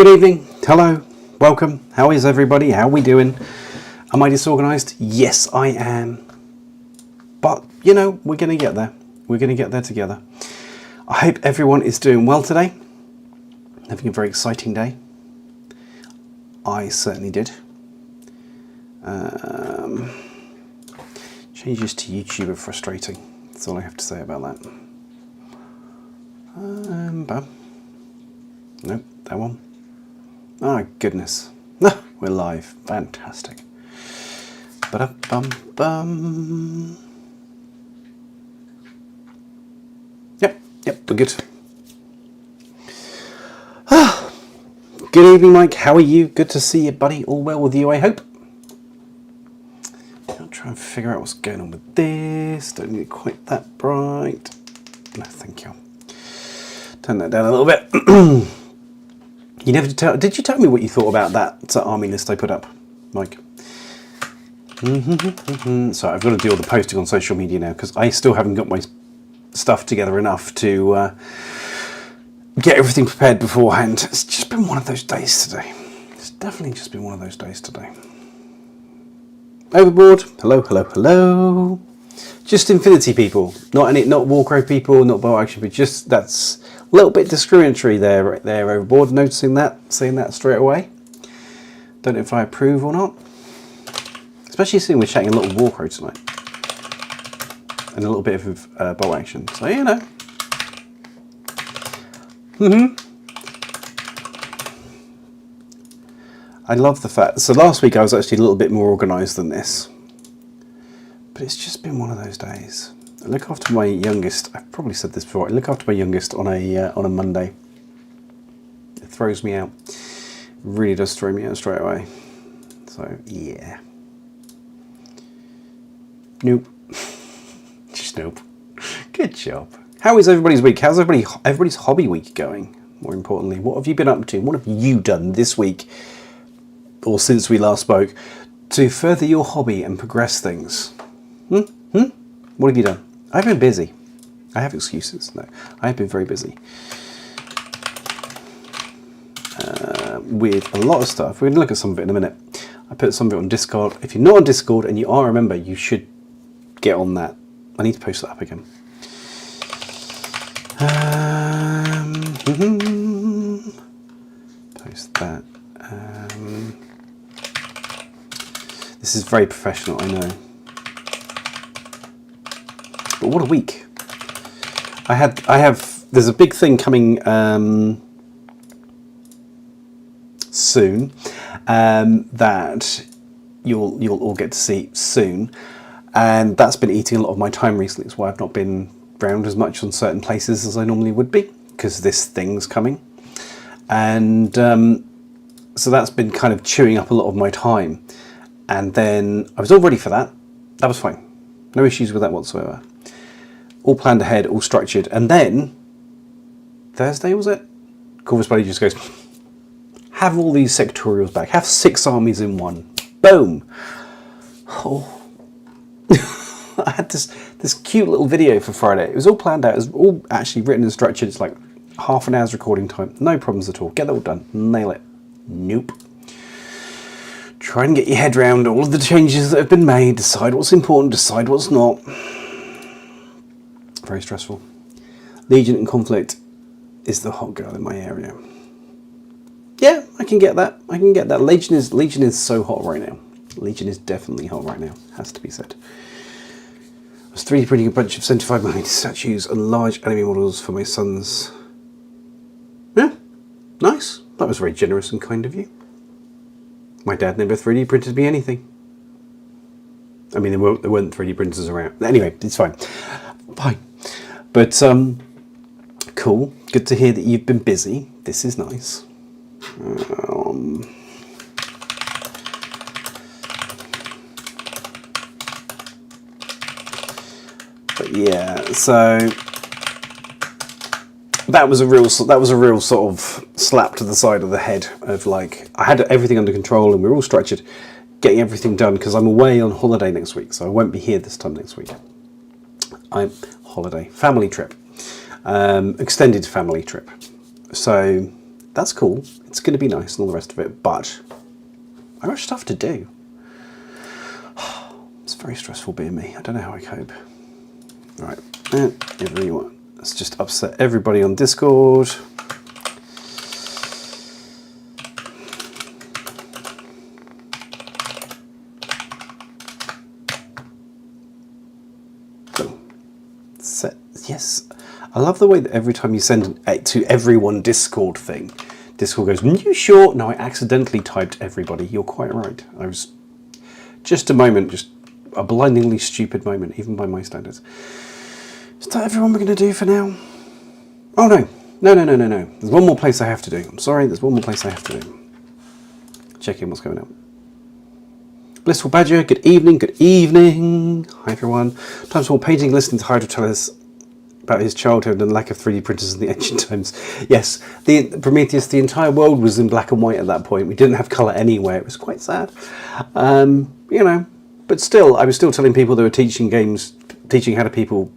Good evening, hello, welcome, how is everybody, how are we doing? Am I disorganised? Yes, I am. But, you know, we're going to get there. We're going to get there together. I hope everyone is doing well today. Having a very exciting day. I certainly did. Changes to YouTube are frustrating. That's all I have to say about that. Nope, that one. Oh, goodness. We're live. Fantastic. Ba-da-bum-bum. Yep, we're good. Good evening, Mike. How are you? Good to see you, buddy. All well with you, I hope. I'll try and figure out what's going on with this. Don't need it quite that bright. No, thank you. Turn that down a little bit. You never did you tell me what you thought about that army list I put up, Mike? So I've got to do all the posting on social media now because I still haven't got my stuff together enough to get everything prepared beforehand. It's just been one of those days today. It's definitely just been one of those days today. Overboard. Hello. Just Infinity people, not Warcrow people, not Bow Action, but just that's a little bit discriminatory there, right there, Overboard. Noticing that, seeing that straight away. Don't know if I approve or not. Especially seeing we're chatting a little Warcrow tonight, and a little bit of Bow Action. So you know. I love the fact. So last week I was actually a little bit more organised than this. But it's just been one of those days. I look after my youngest. I've probably said this before. I look after my youngest on a Monday. It throws me out. It really does throw me out straight away. So yeah. Nope. Just nope. Good job. How is everybody's week? How's everybody's hobby week going? More importantly, what have you been up to? What have you done this week, or since we last spoke, to further your hobby and progress things? What have you done? I've been busy. I have excuses. No, I have been very busy. With a lot of stuff. We're going to look at some of it in a minute. I put some of it on Discord. If you're not on Discord and you are a member, you should get on that. I need to post that up again. Post that. This is very professional, I know. But what a week. There's a big thing coming soon that you'll all get to see soon. And that's been eating a lot of my time recently. It's why I've not been around as much on certain places as I normally would be, because this thing's coming. And so that's been kind of chewing up a lot of my time. And then I was all ready for that. That was fine. No issues with that whatsoever. All planned ahead, all structured. And then, Thursday was it? Corvus Buddy just goes, have all these sectorials back. Have 6 armies in one. Boom. Oh. I had this cute little video for Friday. It was all planned out. It was all actually written and structured. It's like half an hour's recording time. No problems at all. Get that all done. Nail it. Nope. Try and get your head around all of the changes that have been made. Decide what's important. Decide what's not. Very stressful. Legion and Conflict is the hot girl in my area. Yeah, I can get that. Legion is so hot right now. Legion is definitely hot right now. Has to be said. I was 3D printing a bunch of 75mm statues and large enemy models for my sons. Yeah, nice. That was very generous and kind of you. My dad never 3D printed me anything. I mean, there weren't 3D printers around. Anyway, it's fine. Fine. But, cool. Good to hear that you've been busy. This is nice. But yeah, so that was a real sort of slap to the side of the head of like, I had everything under control and we were all structured, getting everything done because I'm away on holiday next week, so I won't be here this time next week. Family trip, extended family trip. So that's cool. It's going to be nice and all the rest of it, but I got stuff to do. It's very stressful being me. I don't know how I cope. All right, everyone. Let's just upset everybody on Discord. Yes, I love the way that every time you send it to everyone Discord thing, Discord goes, "You sure?" No, I accidentally typed everybody. You're quite right. I was just a moment, just a blindingly stupid moment, even by my standards. Is that everyone we're going to do for now? Oh no. No. There's one more place I have to do. I'm sorry, there's one more place I have to do. Check in what's going on. Blissful Badger, good evening, good evening. Hi everyone. Times for painting, listening to Hydra tell us about his childhood and lack of 3D printers in the ancient times. Yes, Prometheus, the entire world was in black and white at that point. We didn't have colour anywhere. It was quite sad. You know, but still, I was still telling people they were teaching games, teaching how to people,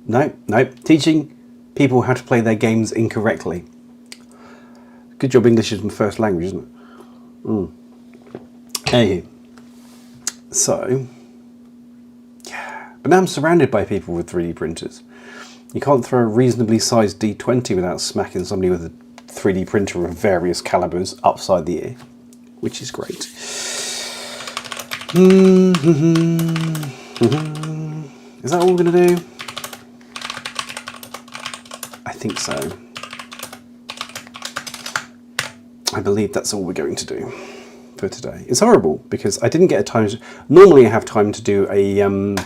teaching people how to play their games incorrectly. Good job English is my first language, isn't it? Anywho. So, yeah. But now I'm surrounded by people with 3D printers. You can't throw a reasonably sized D20 without smacking somebody with a 3D printer of various calibers upside the ear, which is great. Is that all we're going to do? I think so. I believe that's all we're going to do for today. It's horrible because I didn't get a time to, normally I have time to do a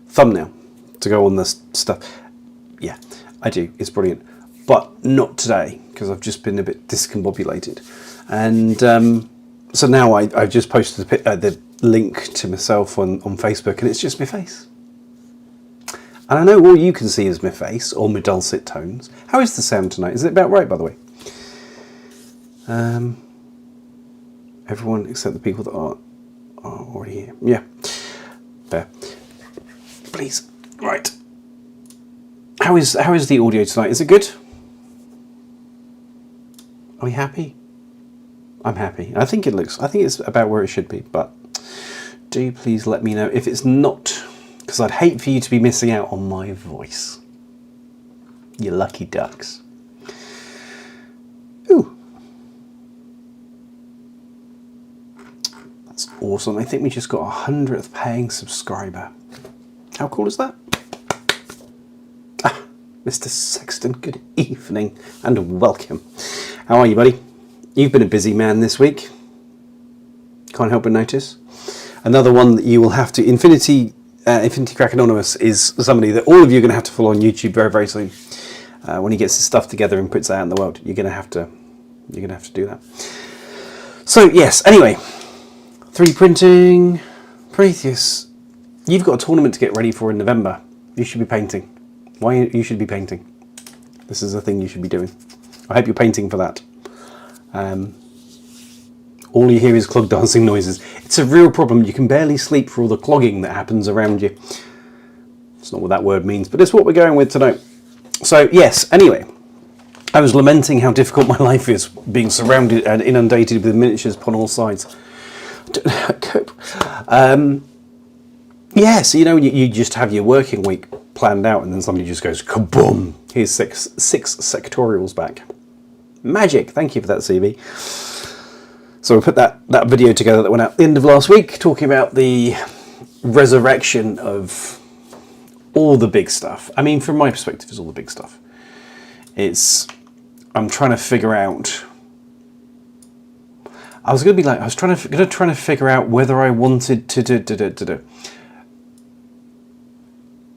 thumbnail to go on this stuff. Yeah, I do. It's brilliant. But not today because I've just been a bit discombobulated. And so now I've just posted the link to myself on Facebook and it's just my face. And I know all you can see is my face or my dulcet tones. How is the sound tonight? Is it about right, by the way? Everyone except the people that are already here. Yeah. Fair. Please. Right. How is the audio tonight? Is it good? Are we happy? I'm happy. I think it's about where it should be, but do please let me know if it's not, because I'd hate for you to be missing out on my voice. You lucky ducks. Ooh. That's awesome. I think we just got 100th paying subscriber. How cool is that? Mr. Sexton, good evening and welcome. How are you, buddy? You've been a busy man this week. Can't help but notice. Another one that you will have to, Infinity Crack Anonymous is somebody that all of you are going to have to follow on YouTube very, very soon. When he gets his stuff together and puts it out in the world, you're going to have to do that. So yes, anyway, 3D printing, Prometheus. You've got a tournament to get ready for in November. You should be painting. Why you should be painting? This is a thing you should be doing. I hope you're painting for that. All you hear is clog dancing noises. It's a real problem. You can barely sleep for all the clogging that happens around you. It's not what that word means, but it's what we're going with tonight. So yes, anyway, I was lamenting how difficult my life is, being surrounded and inundated with miniatures upon all sides. I don't know how to cope. Yeah, so you know, you just have your working week planned out and then somebody just goes kaboom, here's six sectorials back. Magic, thank you for that, CB. So we put that video together that went out at the end of last week, talking about the resurrection of all the big stuff. I mean, from my perspective, it's all the big stuff. I'm trying to figure out, I was trying to figure out whether I wanted to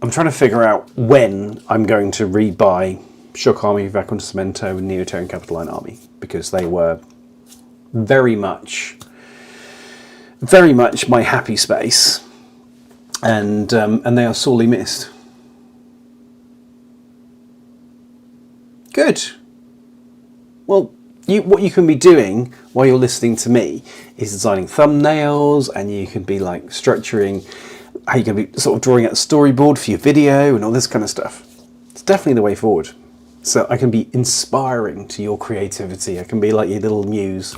I'm trying to figure out when I'm going to rebuy Shock Army, Vacon Cemento, and Neoterran Capital Line Army, because they were very much my happy space, and they are sorely missed. Good. Well, what you can be doing while you're listening to me is designing thumbnails, and you can be like structuring how you're going to be sort of drawing out a storyboard for your video and all this kind of stuff. It's definitely the way forward. So I can be inspiring to your creativity. I can be like your little muse.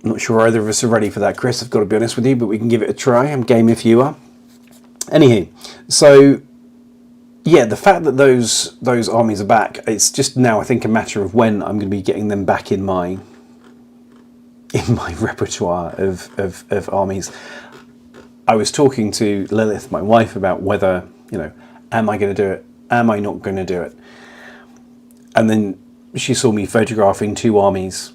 I'm not sure either of us are ready for that, Chris, I've got to be honest with you, but we can give it a try. I'm game if you are. Anywho, so yeah, the fact that those armies are back, it's just now I think a matter of when I'm going to be getting them back in my repertoire of armies. I was talking to Lilith, my wife, about whether, am I going to do it? Am I not going to do it? And then she saw me photographing 2 armies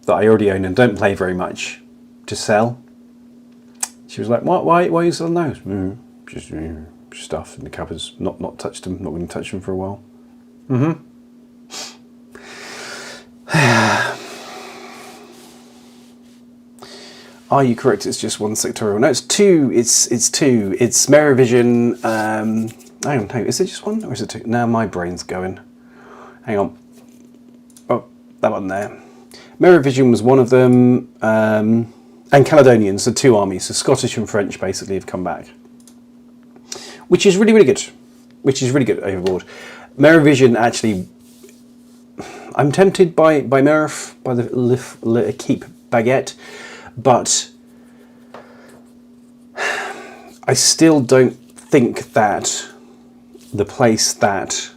that I already own and don't play very much to sell. She was like, why are you selling those? Just stuff in the cupboards. Not touched them. Not going to touch them for a while. Are you correct? It's just 1 sectorial. No, it's 2. It's 2. It's Meravision. I don't know. Is it just 1 or is it 2? Now my brain's going. Hang on. Oh, that one there. Meravision was one of them, and Caledonians, the 2 armies, so Scottish and French basically have come back, which is really, really good. Which is really good overboard. Meravision actually, I'm tempted by Merv, by the Keep Baguette, but I still don't think that the place that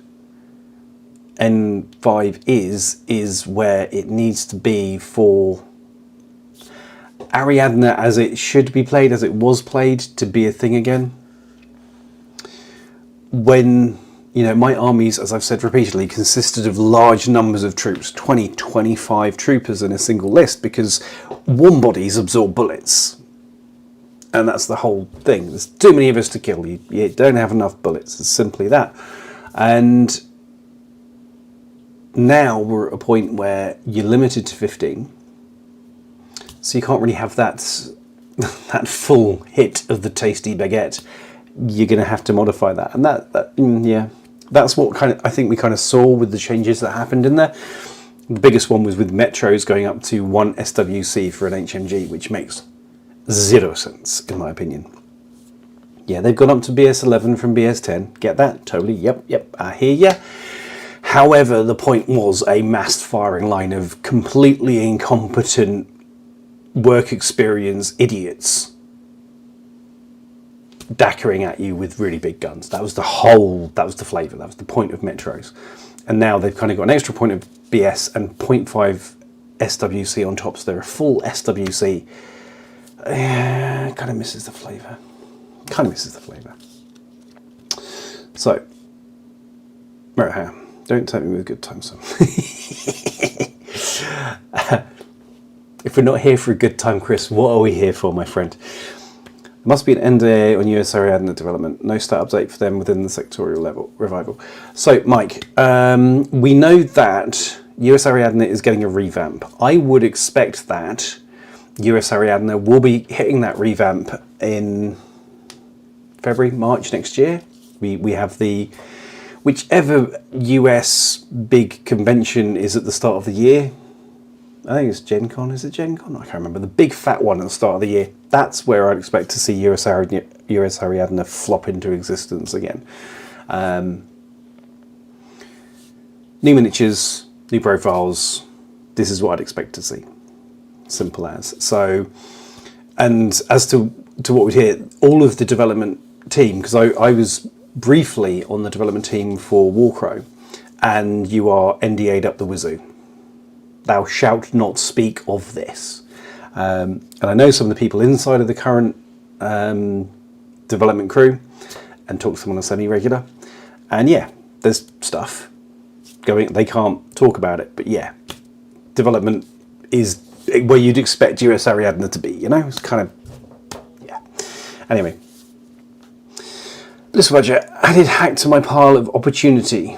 N5 is where it needs to be for Ariadne as it should be played, as it was played, to be a thing again. When, my armies, as I've said repeatedly, consisted of large numbers of troops, 20, 25 troopers in a single list, because warm bodies absorb bullets. And that's the whole thing. There's too many of us to kill. You don't have enough bullets. It's simply that. And now we're at a point where you're limited to 15. So you can't really have that full hit of the tasty baguette. You're going to have to modify that. And that's what I think we kind of saw with the changes that happened in there. The biggest one was with Metros going up to 1 SWC for an HMG, which makes 0 sense, in my opinion. Yeah, they've gone up to BS11 from BS10. Get that? Totally. Yep. I hear ya. However, the point was a massed firing line of completely incompetent, work experience idiots dackering at you with really big guns. That was the flavour. That was the point of Metros. And now they've kind of got an extra point of BS and 0.5 SWC on top, so they're a full SWC. Kind of misses the flavour. So, right, don't tempt me with good time, son. If we're not here for a good time, Chris, what are we here for, my friend? There must be an NDA on US Ariadne development. No stat update for them within the sectorial level revival. So, Mike, we know that US Ariadne is getting a revamp. I would expect that US Ariadne will be hitting that revamp in February, March next year. We have whichever US big convention is at the start of the year. I think it's Gen Con. Is it Gen Con? I can't remember. The big fat one at the start of the year. That's where I'd expect to see US Ariadne flop into existence again. New miniatures, new profiles. This is what I'd expect to see. Simple as. So, and as to what we hear, all of the development team, because I was briefly on the development team for Warcrow, and you are NDA'd up the wazoo. Thou shalt not speak of this. And I know some of the people inside of the current development crew, and talk to them on a semi-regular. And yeah, there's stuff going. They can't talk about it, but yeah, development is where you'd expect US Ariadne to be. It's kind of, yeah. Anyway, this budget added hack to my pile of opportunity.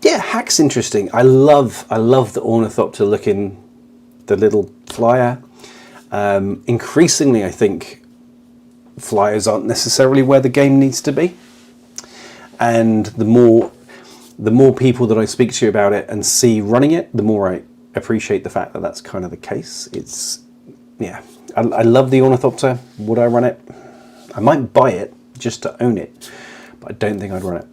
Yeah, hack's interesting. I love the Ornithopter looking, the little flyer. Increasingly, I think flyers aren't necessarily where the game needs to be, and the more people that I speak to about it and see running it, the more I appreciate the fact that that's kind of the case. I love the Ornithopter. Would I run it? I might buy it just to own it, but I don't think I'd run it.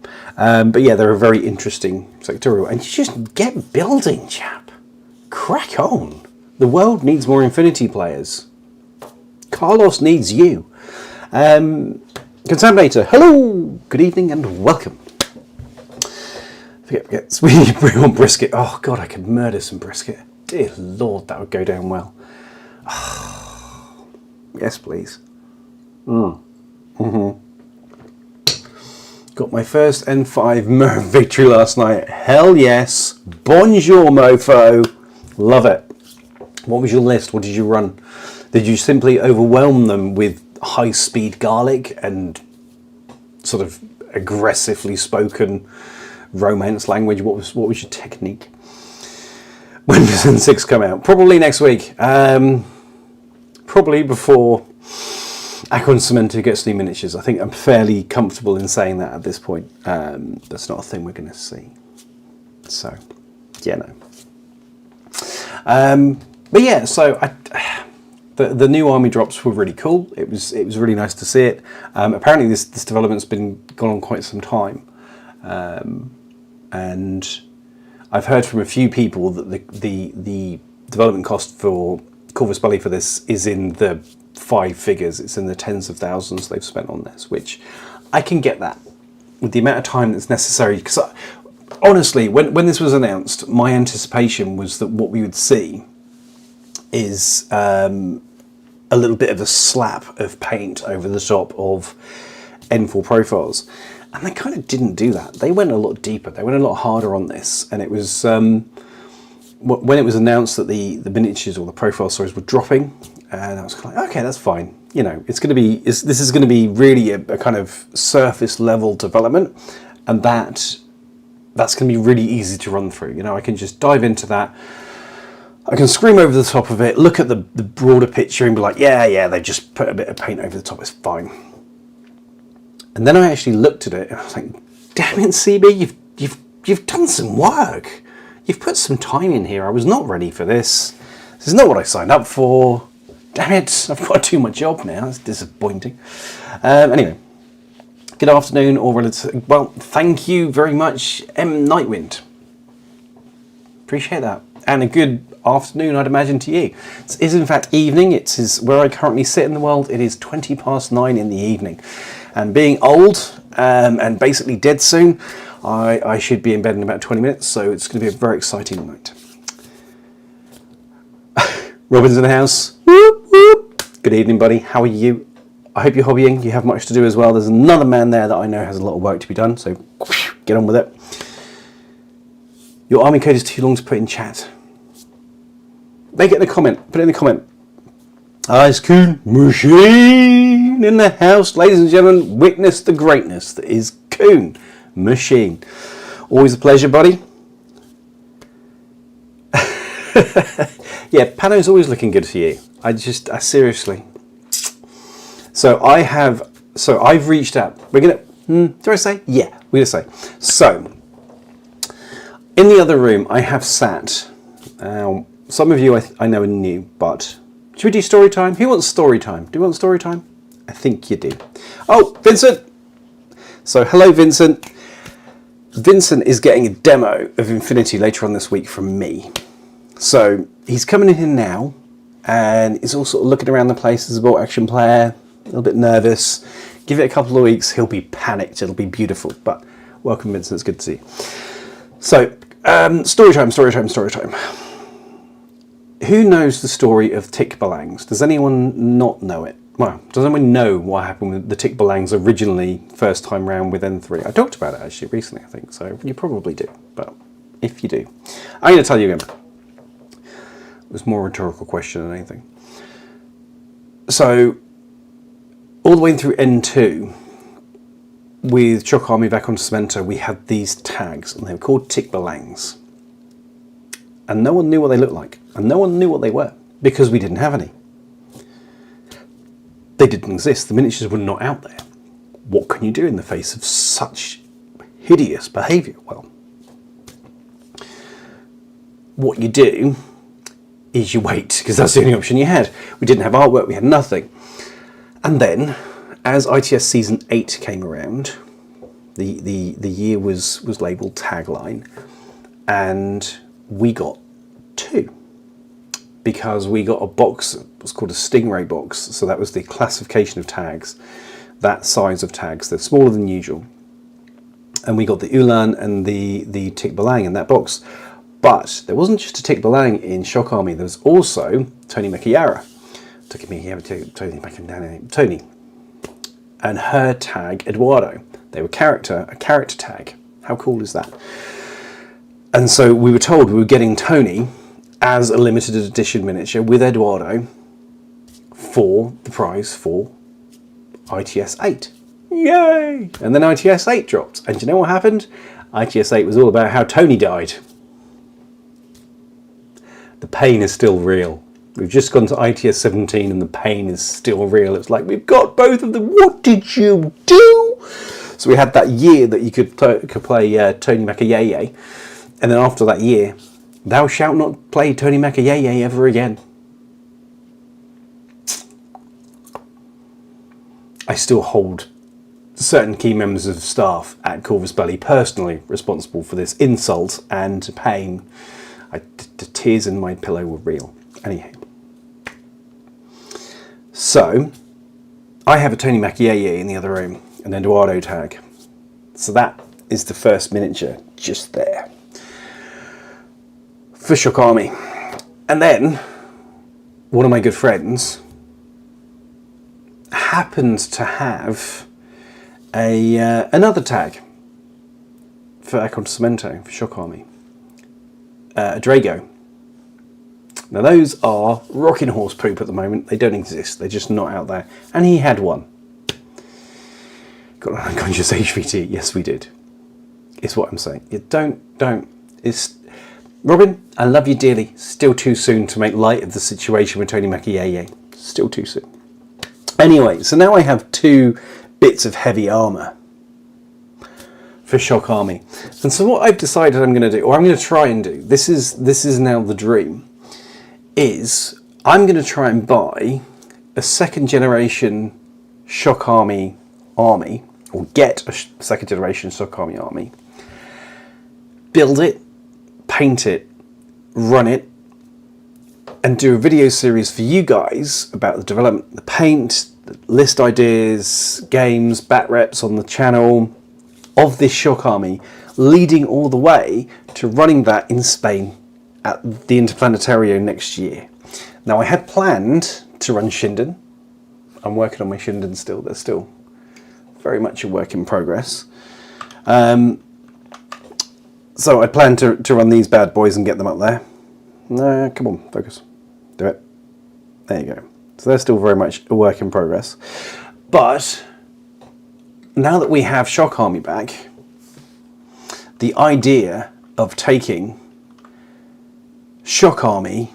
But yeah, they're a very interesting sectorial, and you just get building, chap. Crack on. The world needs more Infinity players. Carlos needs you. Contaminator, hello, good evening and welcome. Forget, we bring on brisket. Oh God, I could murder some brisket. Dear Lord, that would go down well. Oh, yes, please. Got my first N5 victory last night. Hell yes. Bonjour, mofo. Love it. What was your list? What did you run? Did you simply overwhelm them with high-speed garlic and sort of aggressively spoken romance language? What was your technique? When does N6 come out? Probably next week. Probably before Aqua and Cemento gets new miniatures. I think I'm fairly comfortable in saying that at this point. That's not a thing we're going to see. So, yeah, no. But yeah, so the new army drops were really cool. It was really nice to see it. Apparently this development's been gone on quite some time, and I've heard from a few people that the development cost for Corvus Belli for this is in the 5 figures. It's in the tens of thousands they've spent on this, which I can get that with the amount of time that's necessary. Because honestly, when this was announced, my anticipation was that what we would see is a little bit of a slap of paint over the top of N4 profiles. And they kind of didn't do that. They went a lot deeper. They went a lot harder on this. And it was, when it was announced that the miniatures or the profile stories were dropping, and I was kind of like, okay, that's fine. You know, this is going to be really a kind of surface level development. And that's going to be really easy to run through. You know, I can just dive into that. I can scream over the top of it, look at the broader picture and be like, yeah, they just put a bit of paint over the top, it's fine. And then I actually looked at it and I was like, damn it, CB, you've done some work. You've put some time in here. I was not ready for this. This is not what I signed up for. Damn it, I've got to do my job now. That's disappointing. Anyway, good afternoon, or relative. Well, thank you very much, M. Nightwind. Appreciate that. And a good afternoon, I'd imagine, to you. It is in fact evening. It is where I currently sit in the world. It is 9:20 in the evening. And being old and basically dead soon, I should be in bed in about 20 minutes, so it's going to be a very exciting night. Robin's in the house. Whoop, whoop. Good evening, buddy. How are you? I hope you're hobbying. You have much to do as well. There's another man there that I know has a lot of work to be done, so get on with it. Your army code is too long to put in chat. Make it in a comment. Put it in the comment. Ice Coon Machine in the house. Ladies and gentlemen, witness the greatness that is Coon Machine. Always a pleasure, buddy. Yeah, Pano's always looking good for you. I seriously. So I've reached out. We're gonna, do I say? Yeah, we're gonna say. So, in the other room, I have sat. Some of you I know are new, but should we do story time? Who wants story time? Do you want story time? I think you do. Oh, Vincent! So, hello, Vincent. Vincent is getting a demo of Infinity later on this week from me. So, he's coming in here now, and he's all sort of looking around the place as a bolt action player, a little bit nervous. Give it a couple of weeks, he'll be panicked. It'll be beautiful. But welcome, Vincent. It's good to see you. So, story time. Who knows the story of Tikbalangs? Does anyone not know it? Well, does anyone know what happened with the Tikbalangs originally, first time round with N3? I talked about it actually recently, I think, so you probably do. But if you do, I'm going to tell you again. It was more a rhetorical question than anything. So, all the way through N2, with Choc Army back on Cemento, we had these tags, and they were called Tikbalangs. And no one knew what they looked like, and no one knew what they were, because we didn't have any. They didn't exist, the miniatures were not out there. What can you do in the face of such hideous behaviour? Well, what you do is you wait, because that's the only option you had. We didn't have artwork, we had nothing. And then, as ITS Season 8 came around, The year was labelled tagline, and we got 2 because we got a box. It was called a Stingray box, so that was the classification of tags, that size of tags. They're smaller than usual, and we got the Ulan and the Tikbalang in that box. But there wasn't just a Tikbalang in Shock Army. There was also Tony Makayara. Tony. And her tag, Eduardo. They were a character tag. How cool is that? And so we were told we were getting Tony as a limited edition miniature with Eduardo for the prize for ITS 8. Yay! And then ITS 8 dropped. And do you know what happened? ITS 8 was all about how Tony died. The pain is still real. We've just gone to ITS 17 and the pain is still real. It's like, we've got both of them. What did you do? So we had that year that you could play Tony Makayeye. And then after that year, thou shalt not play Tony Makayeye ever again. I still hold certain key members of staff at Corvus Belli personally responsible for this insult and pain. The tears in my pillow were real. Anyhow. So, I have a Tony Makayeye in the other room, an Eduardo tag. So that is the first miniature just there for Shock Army. And then, one of my good friends happened to have another tag for Accontamento for Shock Army. A Drago. Now those are rocking horse poop at the moment. They don't exist. They're just not out there. And he had one. Got an unconscious HVT. Yes, we did. It's what I'm saying. You don't. It's Robin, I love you dearly. Still too soon to make light of the situation with Tony Makayeye. Still too soon. Anyway, so now I have 2 bits of heavy armour for Shock Army. And so what I've decided I'm going to do, or I'm going to try and do, this is now the dream, is I'm going to try and buy a 2nd generation Shock Army, or get a 2nd generation Shock Army, build it, paint it, run it, and do a video series for you guys about the development, the paint, the list ideas, games, bat reps on the channel of this Shock Army, leading all the way to running that in Spain at the Interplanetario next year. Now I had planned to run Shinden. I'm working on my Shinden still. They're still very much a work in progress. So I plan to run these bad boys and get them up there. No, come on, focus. Do it. There you go. So they're still very much a work in progress. But now that we have Shock Army back, the idea of taking Shock Army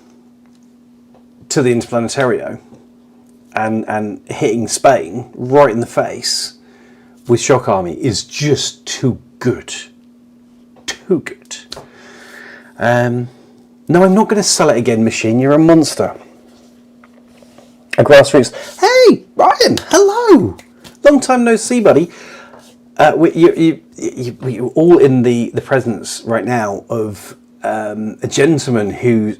to the Interplanetario and hitting Spain right in the face with Shock Army is just too good. Too good. No, I'm not going to sell it again, Machine. You're a monster. A grassroots. Hey, Ryan. Hello. Long time no see, buddy. You're all in the presence right now of a gentleman who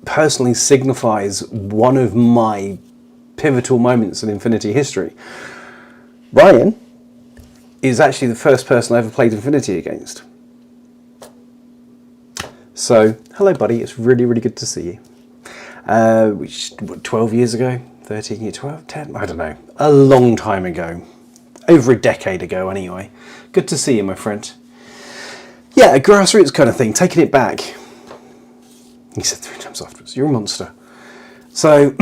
personally signifies one of my pivotal moments in Infinity history. Ryan is actually the first person I ever played Infinity against. So, hello buddy, it's really, really good to see you. Which, what, 12 years ago? 13 years, 12, 10? I don't know. A long time ago. Over a decade ago, anyway. Good to see you, my friend. Yeah, a grassroots kind of thing, taking it back. He said 3 times afterwards, you're a monster. So,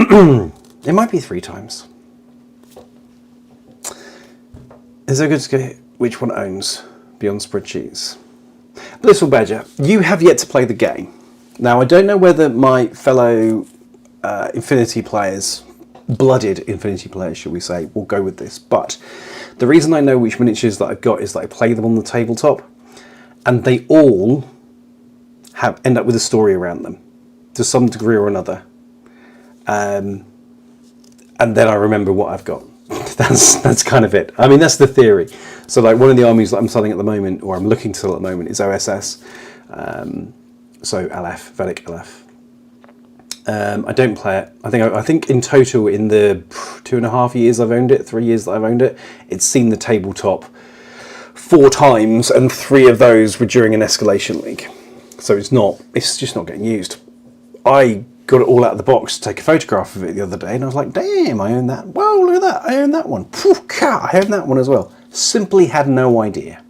it might be 3 times. Is there good to go which one owns Beyond Spreadsheets? Blissful Badger, you have yet to play the game. Now, I don't know whether my fellow Infinity players, blooded Infinity players, shall we say, will go with this. But the reason I know which miniatures that I've got is that I play them on the tabletop, and they all end up with a story around them, to some degree or another. And then I remember what I've got. That's kind of it. I mean, that's the theory. So like one of the armies that I'm selling at the moment, or I'm looking to sell at the moment, is OSS. So LF, Vedic LF. I don't play it. I think in total, in the 2.5 years I've owned it, 3 years that I've owned it, it's seen the tabletop 4 times, and 3 of those were during an escalation league. So it's just not getting used. I got it all out of the box to take a photograph of it the other day, and I was like, damn, I own that. Whoa, look at that, I own that one. I own that one as well. Simply had no idea.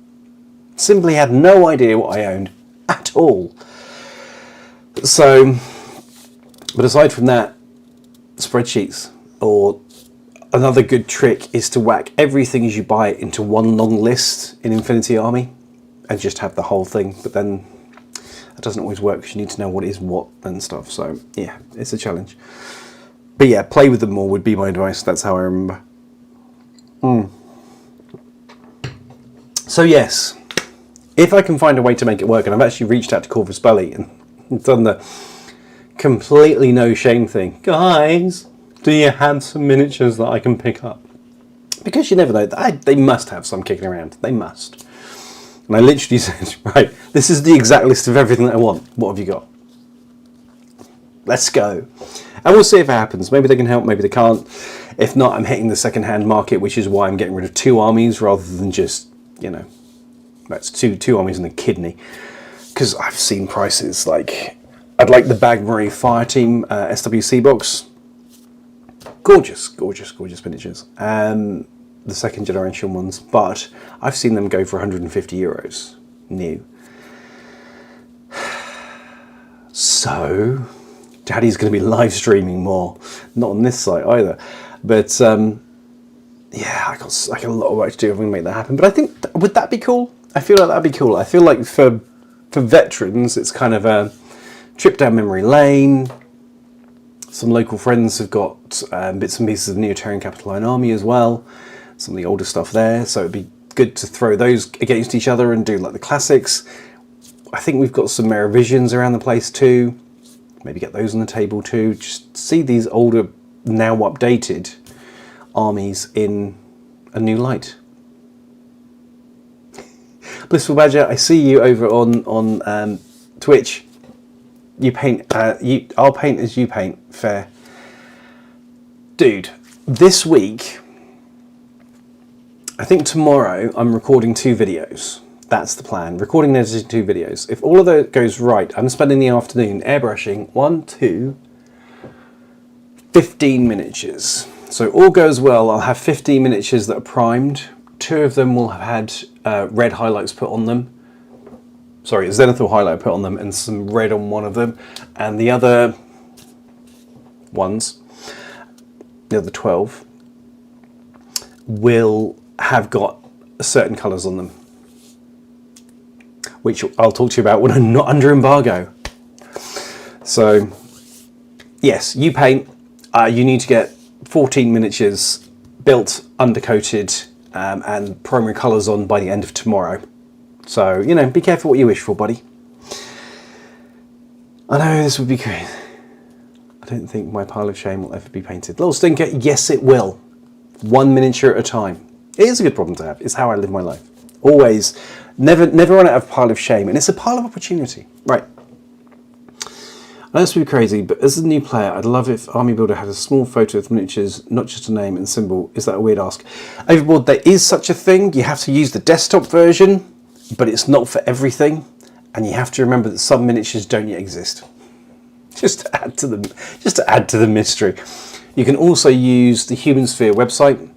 Simply had no idea what I owned at all. So, but aside from that, spreadsheets, or another good trick is to whack everything as you buy it into one long list in Infinity Army and just have the whole thing. But then that doesn't always work because you need to know what is what and stuff. So yeah, it's a challenge. But yeah, play with them more would be my advice. That's how I remember. So yes, if I can find a way to make it work, and I've actually reached out to Corvus Belli and done the completely no shame thing. Guys, do you have some miniatures that I can pick up? Because you never know. They must have some kicking around. They must. And I literally said, right, this is the exact list of everything that I want. What have you got? Let's go. And we'll see if it happens. Maybe they can help, maybe they can't. If not, I'm hitting the second-hand market, which is why I'm getting rid of 2 armies rather than just, you know, that's two armies and a kidney. Because I've seen prices like, I'd like the Bagmarie Fireteam SWC box. Gorgeous, gorgeous, gorgeous miniatures. The second generation ones, but I've seen them go for 150 euros new. So, Daddy's going to be live streaming more. Not on this site either. But yeah, I got a lot of work to do if we can make that happen. But I think, would that be cool? I feel like that'd be cool. I feel like for veterans, it's kind of a trip down memory lane. Some local friends have got bits and pieces of Neotarian Capitoline Army as well. Some of the older stuff there, so it'd be good to throw those against each other and do like the classics. I think we've got some Meravisions around the place too. Maybe get those on the table too. Just see these older, now updated armies in a new light. Blissful Badger, I see you over on Twitch. You paint. I'll paint as you paint. Fair, dude. This week, I think tomorrow I'm recording 2 videos. That's the plan. Recording and editing 2 videos. If all of that goes right, I'm spending the afternoon airbrushing 15 miniatures. So all goes well, I'll have 15 miniatures that are primed. 2 of them will have had red highlights put on them. Sorry, a zenithal highlight put on them and some red on one of them. And the other ones, the other 12, will have got certain colours on them, which I'll talk to you about when I'm not under embargo. So, yes, you paint. You need to get 14 miniatures built, undercoated, and primary colours on by the end of tomorrow. So, you know, be careful what you wish for, buddy. I know this would be great. I don't think my pile of shame will ever be painted. Little Stinker, yes it will. 1 miniature at a time. It is a good problem to have. It's how I live my life. Always, never run out of pile of shame. And it's a pile of opportunity. Right. I know this would be crazy, but as a new player, I'd love if Army Builder had a small photo of miniatures, not just a name and symbol. Is that a weird ask? Overboard, there is such a thing. You have to use the desktop version, but it's not for everything. And you have to remember that some miniatures don't yet exist. Just to add to the mystery. You can also use the Human Sphere website.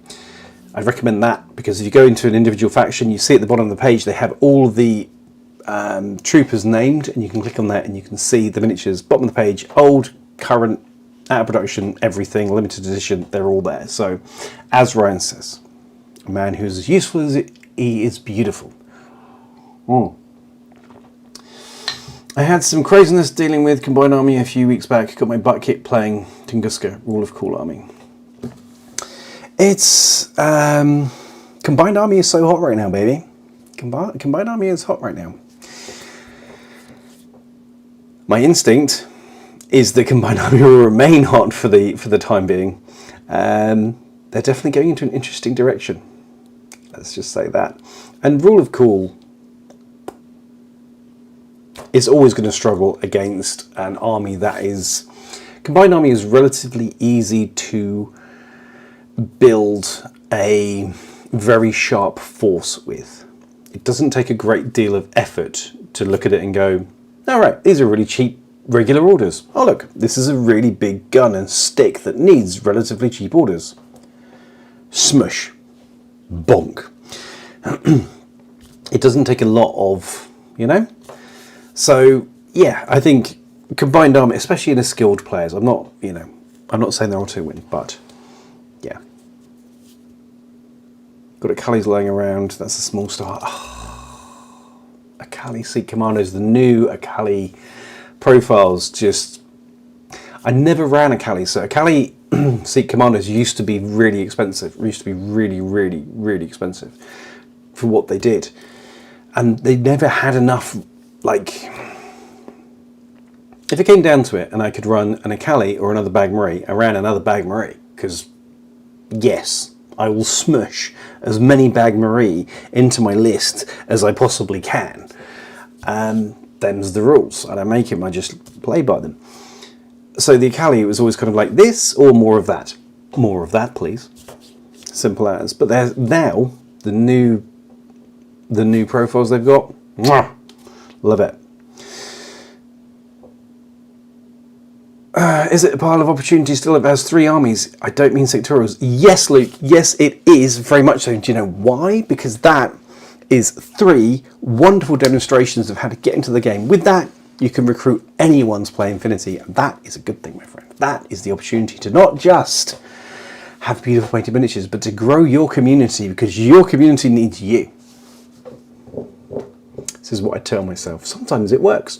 I'd recommend that because if you go into an individual faction, you see at the bottom of the page they have all of the troopers named, and you can click on that and you can see the miniatures. Bottom of the page, old, current, out of production, everything, limited edition, they're all there. So, as Ryan says, a man who's as useful as he is beautiful. I had some craziness dealing with Combined Army a few weeks back. Got my butt kicked playing Tunguska, Rule of Cool Army. It's Combined Army is so hot right now, baby. Combined Army is hot right now. My instinct is that Combined Army will remain hot for the time being. they're definitely going into an interesting direction. Let's just say that. And Rule of Cool is always going to struggle against an army that is... Combined Army is relatively easy to build a very sharp force with. It doesn't take a great deal of effort to look at it and go, all right, these are really cheap regular orders. Oh look, this is a really big gun and stick that needs relatively cheap orders. Smush. Bonk. It doesn't take a lot of, you know? So, yeah, I think Combined Army, especially in a skilled players, I'm not saying they're all to win, but yeah. Got Akali's lying around, that's a small start. Oh, Akali Seek Commandos, the new Akali profiles, just... I never ran Akali, so Akali Seek Commandos used to be really expensive, really expensive for what they did. And they never had enough, like... If it came down to it and I could run an Akali or another Bag Marie, I ran another Bag Marie, because yes, I will smush as many Bag Marie into my list as I possibly can. Them's the rules. I don't make them, I just play by them. So the Akali was always kind of like this or more of that. More of that, please. Simple as. But there's now the new profiles they've got. Mwah! Love it. Is it a pile of opportunity still? It has 3 armies. I don't mean sectorials. Yes, Luke. Yes, it is very much so. Do you know why? Because that is 3 wonderful demonstrations of how to get into the game. With that, you can recruit anyone's play Infinity. And that is a good thing, my friend. That is the opportunity to not just have beautiful painted miniatures, but to grow your community, because your community needs you. This is what I tell myself. Sometimes it works.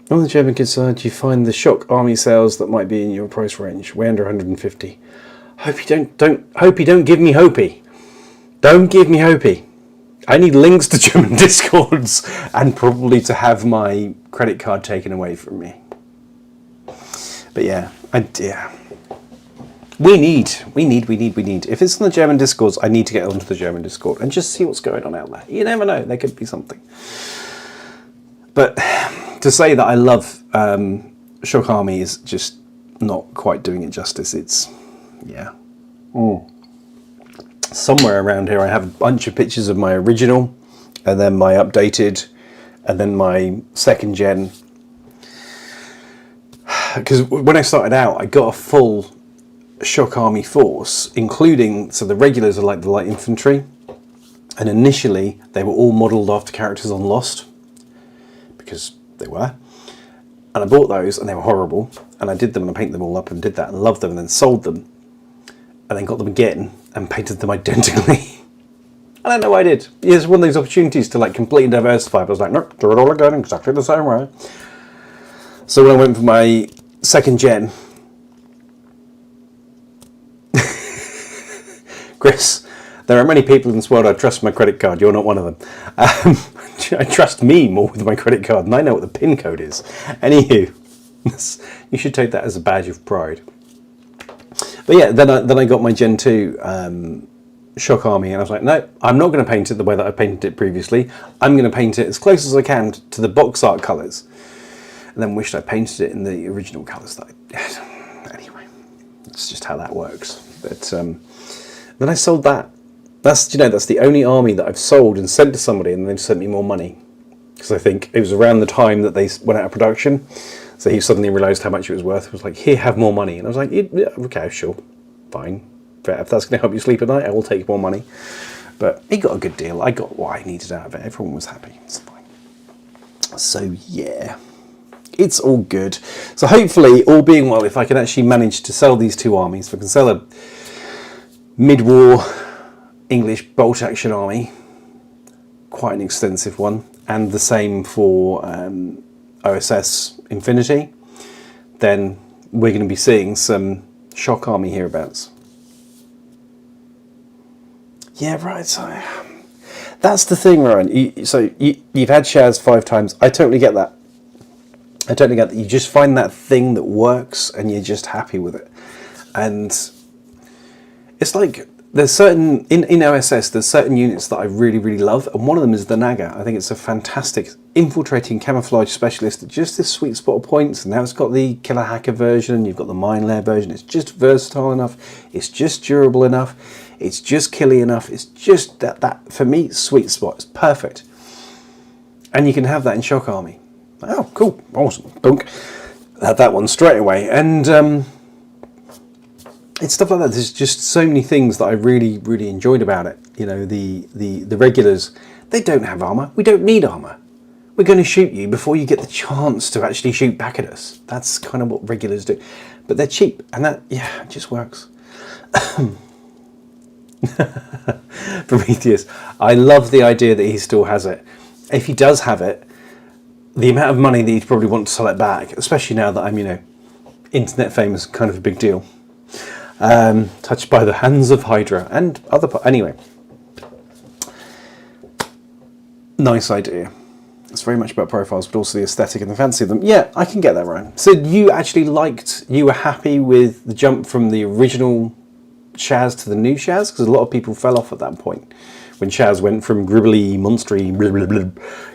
On the German kid side, you find the shock army sales that might be in your price range, way under 150. Hope you don't give me Hopey. Don't give me Hopey. I need links to German Discords and probably to have my credit card taken away from me. But yeah, we need. If it's in the German Discords, I need to get onto the German Discord and just see what's going on out there. You never know, there could be something. But to say that I love Shock Army is just not quite doing it justice. It's, yeah. Somewhere around here I have a bunch of pictures of my original, and then my updated, and then my 2nd gen. Because when I started out, I got a full Shock Army force, including, so the regulars are like the light infantry, and initially they were all modelled after characters on Lost, because they were, and I bought those and they were horrible, and I did them and I painted them all up and did that and loved them, and then sold them and then got them again and painted them identically. I don't know why I did. It's one of those opportunities to like completely diversify, but I was like, nope, do it all again exactly the same way. So when I went for my 2nd gen, Chris, there are many people in this world I trust with my credit card. You're not one of them. I trust me more with my credit card, and I know what the PIN code is. Anywho, you should take that as a badge of pride. But yeah, then I got my Gen 2 Shock Army, and I was like, no, I'm not going to paint it the way that I painted it previously. I'm going to paint it as close as I can to the box art colours. And then wished I painted it in the original colours that I had. Anyway, that's just how that works. But then I sold that. That's the only army that I've sold and sent to somebody, and they've sent me more money. Because I think it was around the time that they went out of production. So he suddenly realised how much it was worth. He was like, here, have more money. And I was like, yeah, okay, sure, fine. If that's going to help you sleep at night, I will take more money. But he got a good deal. I got what I needed out of it. Everyone was happy. It's fine. So yeah, it's all good. So hopefully, all being well, if I can actually manage to sell these 2 armies, if I can sell a mid-war English bolt-action army, quite an extensive one, and the same for OSS Infinity, then we're going to be seeing some Shock Army hereabouts. Yeah, right, so that's the thing, Ryan. You've had Shaz 5 times. I totally get that. I totally get that. You just find that thing that works and you're just happy with it. And It's like there's certain in OSS there's certain units that I really, really love, and one of them is the Naga. I think it's a fantastic infiltrating camouflage specialist at just this sweet spot of points. And now it's got the killer hacker version, you've got the mine layer version. It's just versatile enough, it's just durable enough, it's just killy enough. It's just that for me sweet spot. It's perfect, and you can have that in Shock Army. Oh, cool, awesome, dunk. Had that one straight away, and it's stuff like that. There's just so many things that I really, really enjoyed about it. You know, the regulars, they don't have armor. We don't need armor. We're going to shoot you before you get the chance to actually shoot back at us. That's kind of what regulars do. But they're cheap, and that, yeah, it just works. Prometheus, I love the idea that he still has it. If he does have it, the amount of money that he'd probably want to sell it back, especially now that I'm, you know, internet famous, kind of a big deal. Touched by the hands of Hydra and other... Anyway. Nice idea. It's very much about profiles, but also the aesthetic and the fancy of them. Yeah, I can get that right. So you actually you were happy with the jump from the original Shaz to the new Shaz? Because a lot of people fell off at that point. When Shaz went from gribbly, monstery, blah, blah, blah,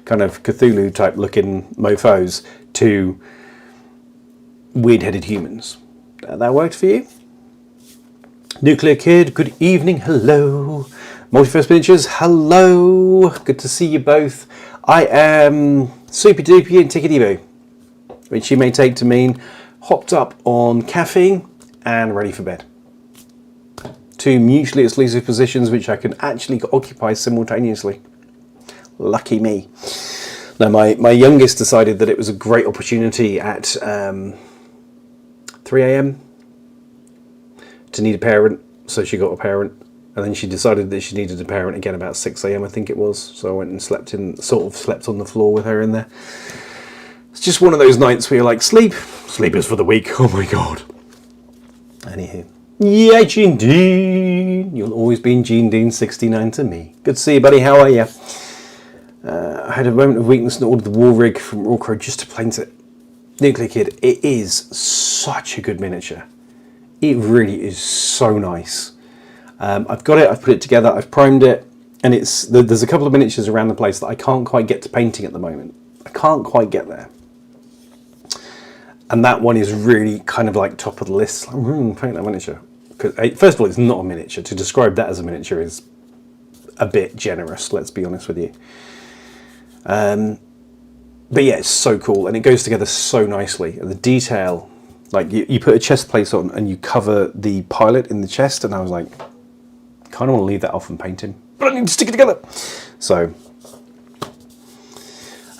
kind of Cthulhu type looking mofos to weird-headed humans. That worked for you? Nuclear Kid, good evening, hello. Multiverse Miniatures, hello. Good to see you both. I am Soupy Doopy and Tickety Boo, which you may take to mean hopped up on caffeine and ready for bed. Two mutually exclusive positions which I can actually occupy simultaneously. Lucky me. Now my youngest decided that it was a great opportunity at 3 a.m. to need a parent, so she got a parent, and then she decided that she needed a parent again about 6 a.m. I think it was, so I went and slept on the floor with her in there. It's just one of those nights where you're like, sleep is for the weak, oh my god. Anywho, yeah, Gene Dean, you'll always be Gene Dean 69 to me. Good to see you, buddy, how are you? I had a moment of weakness and ordered the war rig from Warcrow just to paint it. Nuclear Kid, it is such a good miniature. It really is so nice. I've got it, I've put it together, I've primed it, and there's a couple of miniatures around the place that I can't quite get to painting at the moment. I can't quite get there. And that one is really kind of like top of the list. Paint that miniature. First of all, it's not a miniature. To describe that as a miniature is a bit generous, let's be honest with you. But yeah, it's so cool, and it goes together so nicely. And the detail, like you put a chest plate on and you cover the pilot in the chest, and I was like, kind of want to leave that off and paint him, but I need to stick it together. So,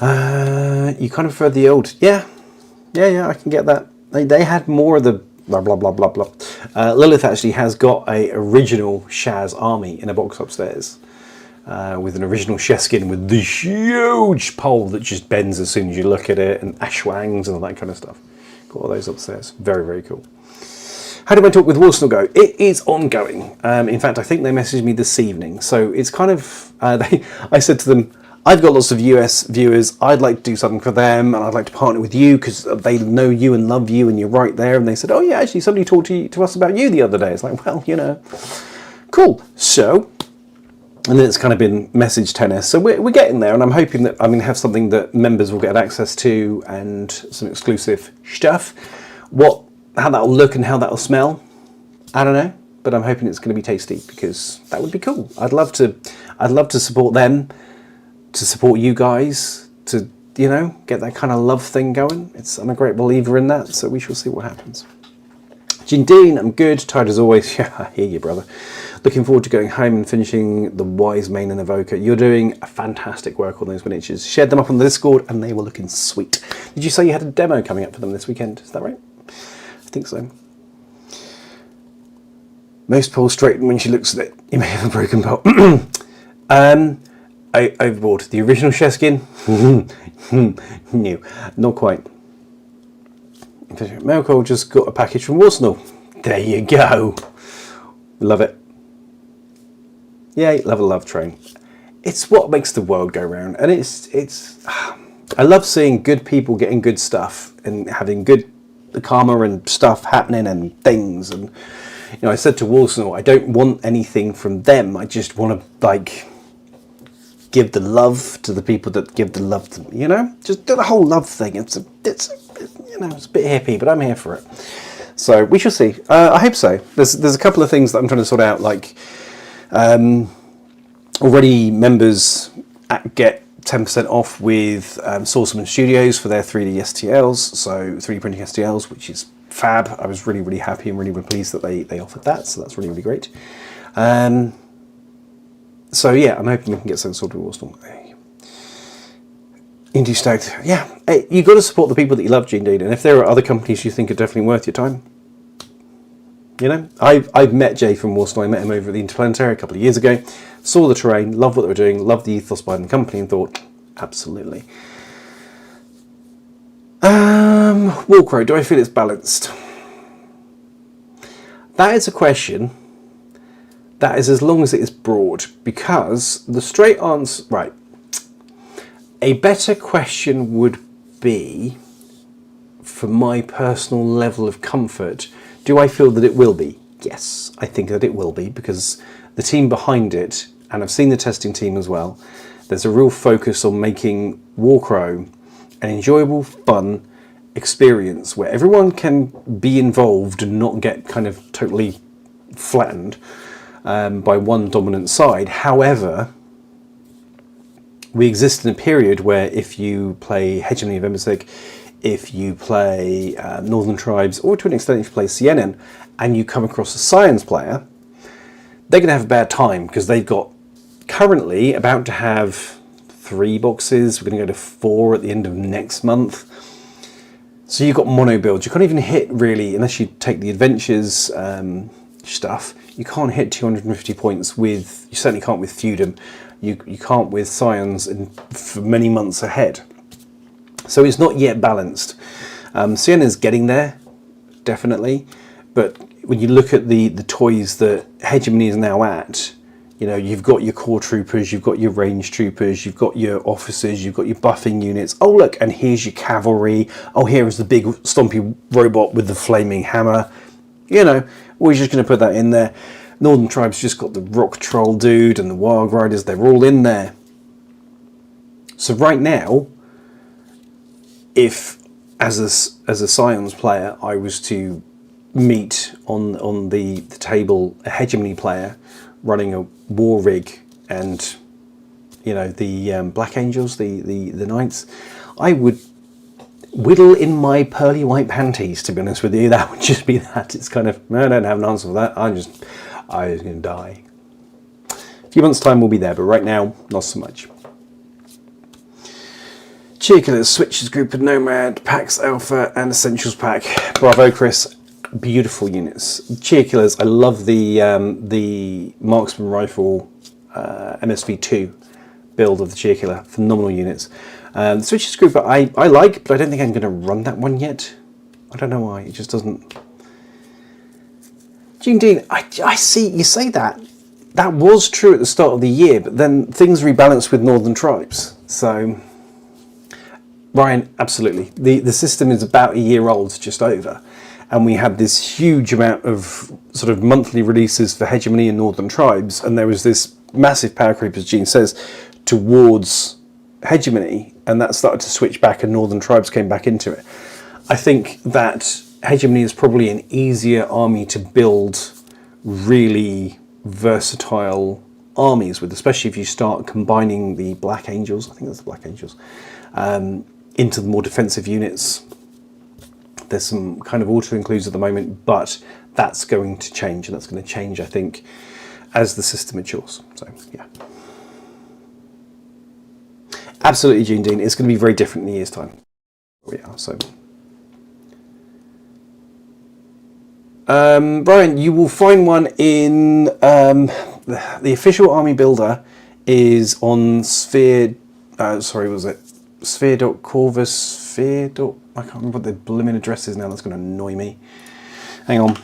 you kind of prefer the old, yeah, I can get that. They had more of the blah blah blah blah blah. Lilith actually has got a original Shaz army in a box upstairs. With an original Sheskin with the huge pole that just bends as soon as you look at it, and ashwangs and all that kind of stuff. Got all those upstairs. Very, very cool. How did my talk with Warcrow go? It is ongoing. In fact, I think they messaged me this evening. So it's kind of, I said to them, I've got lots of US viewers. I'd like to do something for them, and I'd like to partner with you because they know you and love you, and you're right there. And they said, oh yeah, actually somebody talked to us about you the other day. It's like, well, you know, cool. So, and then it's kind of been message tennis. So we're getting there, and I'm hoping that I'm going to have something that members will get access to and some exclusive stuff. How that'll look and how that'll smell, I don't know, but I'm hoping it's going to be tasty because that would be cool. I'd love to support them, to support you guys, to, you know, get that kind of love thing going. I'm a great believer in that, so we shall see what happens. Jindine, I'm good, tired as always. Yeah, I hear you, brother. Looking forward to going home and finishing the Wise Main and Evoker. You're doing a fantastic work on those miniatures. Shared them up on the Discord and they were looking sweet. Did you say you had a demo coming up for them this weekend? Is that right? I think so. Most polls straighten when she looks at it. You may have a broken pole. Overboard. The original Sheskin? No, not quite. Melco just got a package from Warcrow. There you go. Love it. Yay, love a love train. It's what makes the world go round, and it's. I love seeing good people getting good stuff and having good karma and stuff happening and things, and I said to Warsaw, I don't want anything from them. I just want to like give the love to the people that give the love to me. Just do the whole love thing. It's a bit hippie, but I'm here for it. So we shall see. I hope so. There's a couple of things that I'm trying to sort out, like already members get 10% off with Sourceman Studios for their 3D STLs, so 3D printing STLs, which is fab. I was really, really happy and really, really pleased that they offered that, so that's really, really great. So yeah, I'm hoping we can get something sorted with Warstorm. Indie stoked. Yeah, hey, you've got to support the people that you love, Gene Dean, and if there are other companies you think are definitely worth your time, I've met Jay from Warsaw. I met him over at the Interplanetary a couple of years ago, saw the terrain, loved what they were doing, loved the ethos behind the company, and thought, absolutely. Warcrow, do I feel it's balanced? That is a question that is as long as it is broad, because the straight answer, right, a better question would be, for my personal level of comfort, do I feel that it will be? Yes, I think that it will be, because the team behind it, and I've seen the testing team as well, there's a real focus on making Warcrow an enjoyable, fun experience where everyone can be involved and not get kind of totally flattened by one dominant side. However, we exist in a period where if you play Hegemony of Embersic, if you play Northern Tribes, or to an extent if you play CNN, and you come across a Science player, they're going to have a bad time, because they've got currently about to have 3 boxes. We're going to go to 4 at the end of next month. So you've got mono builds. You can't even hit, really, unless you take the adventures stuff, you can't hit 250 points with, you certainly can't with Feudum, you can't with Scions for many months ahead. So it's not yet balanced. Siena's getting there, definitely, but when you look at the toys that Hegemony is now at, you've got your core troopers, you've got your range troopers, you've got your officers, you've got your buffing units. Oh look, and here's your cavalry. Oh, here is the big stompy robot with the flaming hammer. We're just going to put that in there. Northern Tribes just got the rock troll dude and the wild riders. They're all in there. So right now, if as a Scions player I was to meet on the table a Hegemony player running a war rig and the Black Angels, the Knights, I would whittle in my pearly white panties, to be honest with you. That would just be that. It's kind of, I don't have an answer for that. I was going to die. A few months' time we'll be there, but right now, not so much. Cheer Killers, Switches Group of Nomad, Pax Alpha, and Essentials Pack. Bravo, Chris. Beautiful units. Cheer Killers, I love the Marksman Rifle MSV2 build of the Cheer Killer. Phenomenal units. The Switches Group I like, but I don't think I'm going to run that one yet. I don't know why. It just doesn't. Gene Dean, I see you say that. That was true at the start of the year, but then things rebalanced with Northern Tribes. So, Ryan, absolutely. The system is about a year old, just over. And we had this huge amount of sort of monthly releases for Hegemony and Northern Tribes, and there was this massive power creep, as Gene says, towards Hegemony, and that started to switch back and Northern Tribes came back into it. I think that Hegemony is probably an easier army to build really versatile armies with, especially if you start combining the Black Angels, I think that's the Black Angels, into the more defensive units. There's some kind of auto-includes at the moment, but that's going to change, and that's going to change, I think, as the system matures. So, yeah. Absolutely, Gene Dean. It's going to be very different in a year's time. We are, so. Brian, you will find one in the official army builder is on Sphere. Sorry, was it Sphere.Corvus? Sphere. I can't remember what the blimmin' address is now. That's going to annoy me. Hang on.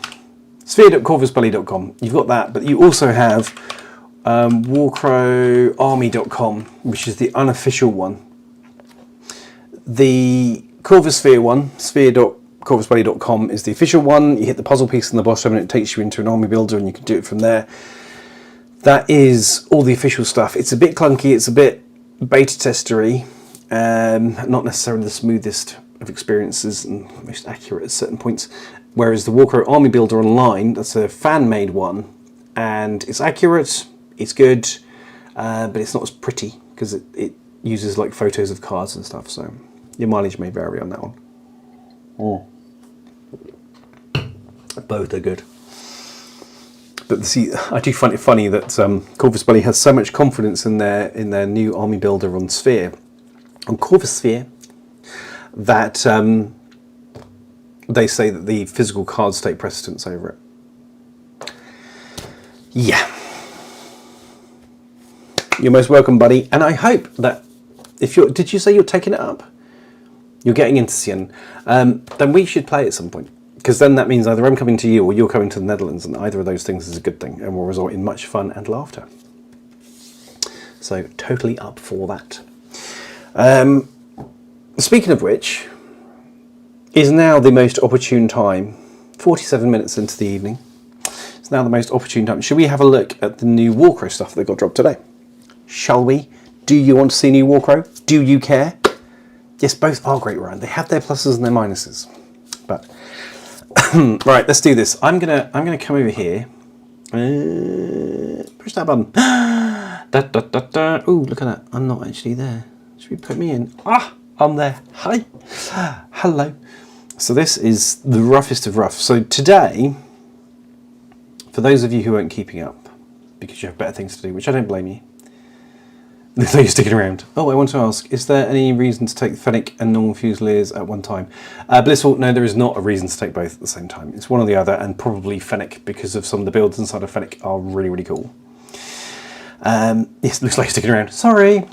Sphere.corvusbelly.com. You've got that, but you also have warcrowarmy.com, which is the unofficial one. The Corvus Sphere one, Sphere.Corvus corvusbuddy.com is the official one. You hit the puzzle piece in the bottom and it takes you into an army builder and you can do it from there. That is all the official stuff. It's a bit clunky, it's a bit beta testery, not necessarily the smoothest of experiences and most accurate at certain points. Whereas the Warcrow Army Builder Online, that's a fan-made one, and it's accurate, it's good, but it's not as pretty because it uses like photos of cards and stuff, so your mileage may vary on that one. Both are good. But see, I do find it funny that Corvus Buddy has so much confidence in their new army builder on Sphere, on Corvus Sphere, that they say that the physical cards take precedence over it. Yeah. You're most welcome, buddy. And I hope that if you're, did you say you're taking it up? You're getting into Cien. Then we should play at some point. Because then that means either I'm coming to you or you're coming to the Netherlands, and either of those things is a good thing and will result in much fun and laughter. So totally up for that. Speaking of which, is now the most opportune time, 47 minutes into the evening, it's now the most opportune time. Should we have a look at the new Warcrow stuff that got dropped today? Shall we? Do you want to see new Warcrow? Do you care? Yes, both are great, Ryan. They have their pluses and their minuses. But right, let's do this. I'm gonna come over here. Push that button. Oh, look at that. I'm not actually there. Should we put me in? Ah, I'm there. Hi. Hello. So this is the roughest of rough. So today, for those of you who aren't keeping up, because you have better things to do, which I don't blame you, so you're sticking around. Oh, I want to ask, is there any reason to take Fennec and normal Fusiliers at one time? Blissful, no, there is not a reason to take both at the same time. It's one or the other, and probably Fennec, because of some of the builds inside of Fennec are really, really cool. Yes, looks like you're sticking around. Sorry.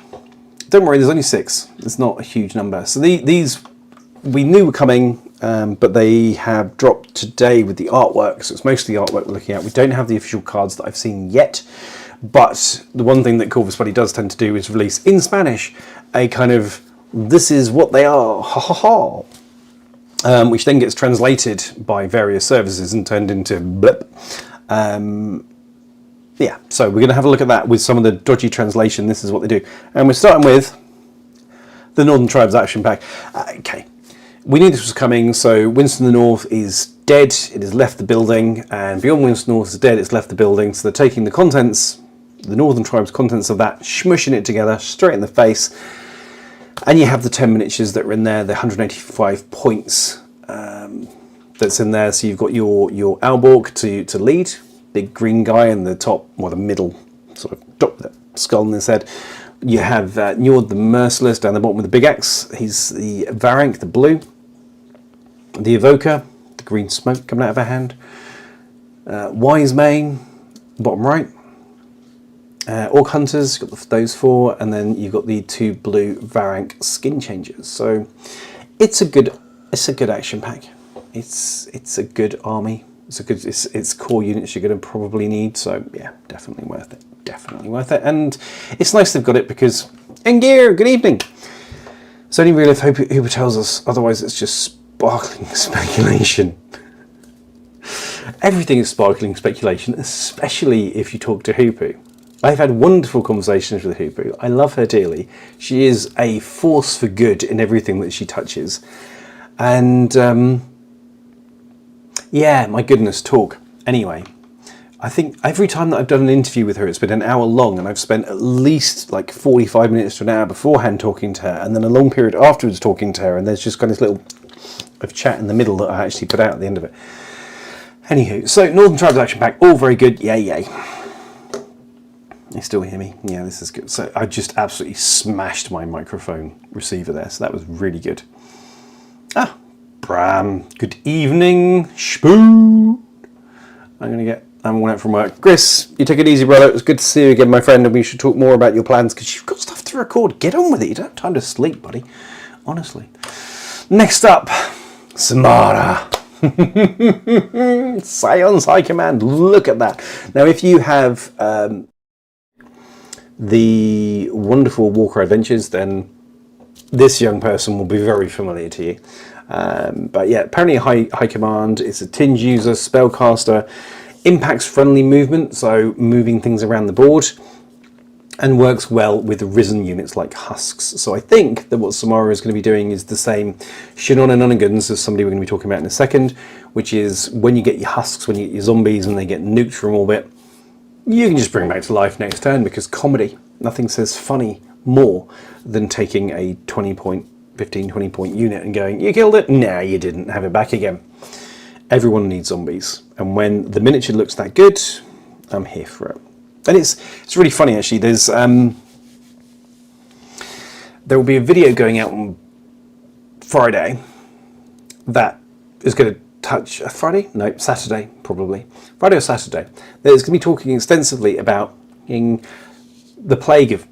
Don't worry, there's only 6. It's not a huge number. So these we knew were coming, but they have dropped today with the artwork. So it's mostly the artwork we're looking at. We don't have the official cards that I've seen yet. But the one thing that Corvus Buddy does tend to do is release in Spanish a kind of, this is what they are, ha ha ha, which then gets translated by various services and turned into blip. Yeah, so we're going to have a look at that with some of the dodgy translation. This is what they do. And we're starting with the Northern Tribes Action Pack. Okay, we knew this was coming, so Winston the North is dead, it has left the building, and Beyond Winston North is dead, it's left the building, so they're taking the contents, the Northern Tribes contents of that, smushing it together straight in the face, and you have the 10 miniatures that are in there, the 185 points that's in there. So you've got your Alborg to lead, big green guy in the top, or the middle, sort of top the skull in his head. You have Njord the Merciless down the bottom with the big axe, he's the Varank, the blue, the Evoker, the green smoke coming out of her hand, Wise Mane, bottom right, Orc Hunters, got those 4, and then you've got the 2 blue Varank skin changers. So it's a good action pack. It's a good army. It's core units you're going to probably need. So yeah, definitely worth it. Definitely worth it. And it's nice they've got it because Engir, good evening. It's only real if Hooper tells us. Otherwise, it's just sparkling speculation. Everything is sparkling speculation, especially if you talk to Hooper. I've had wonderful conversations with Hooper. I love her dearly. She is a force for good in everything that she touches. And yeah, my goodness, talk. Anyway, I think every time that I've done an interview with her, it's been an hour long, and I've spent at least like 45 minutes to an hour beforehand talking to her, and then a long period afterwards talking to her, and there's just kind of this little of chat in the middle that I actually put out at the end of it. Anywho, so Northern Tribes Action Pack, all very good, yay, yay. You still hear me? Yeah, this is good. So I just absolutely smashed my microphone receiver there, so that was really good. Ah, Bram, good evening, Spoon. I'm going out from work. Chris, you take it easy, brother. It was good to see you again, my friend, and we should talk more about your plans, because you've got stuff to record. Get on with it. You don't have time to sleep, buddy. Honestly. Next up, Samara. Scions High Command. Look at that. Now, if you have the wonderful Warcrow Adventures, then this young person will be very familiar to you. But yeah, apparently a high command. It's a tinge user, spellcaster, impacts friendly movement, so moving things around the board, and works well with risen units like husks. So I think that what Samara is going to be doing is the same shenanigans as somebody we're going to be talking about in a second, which is when you get your husks, when you get your zombies and they get nuked from orbit, you can just bring them back to life next turn, because comedy, nothing says funny more than taking a 20 point, 15, 20 point unit and going, you killed it? Nah, you didn't. Have it back again. Everyone needs zombies. And when the miniature looks that good, I'm here for it. And it's really funny, actually. There will be a video going out on Friday that is going to touch Saturday, probably. Friday or Saturday. There's going to be talking extensively about the plague of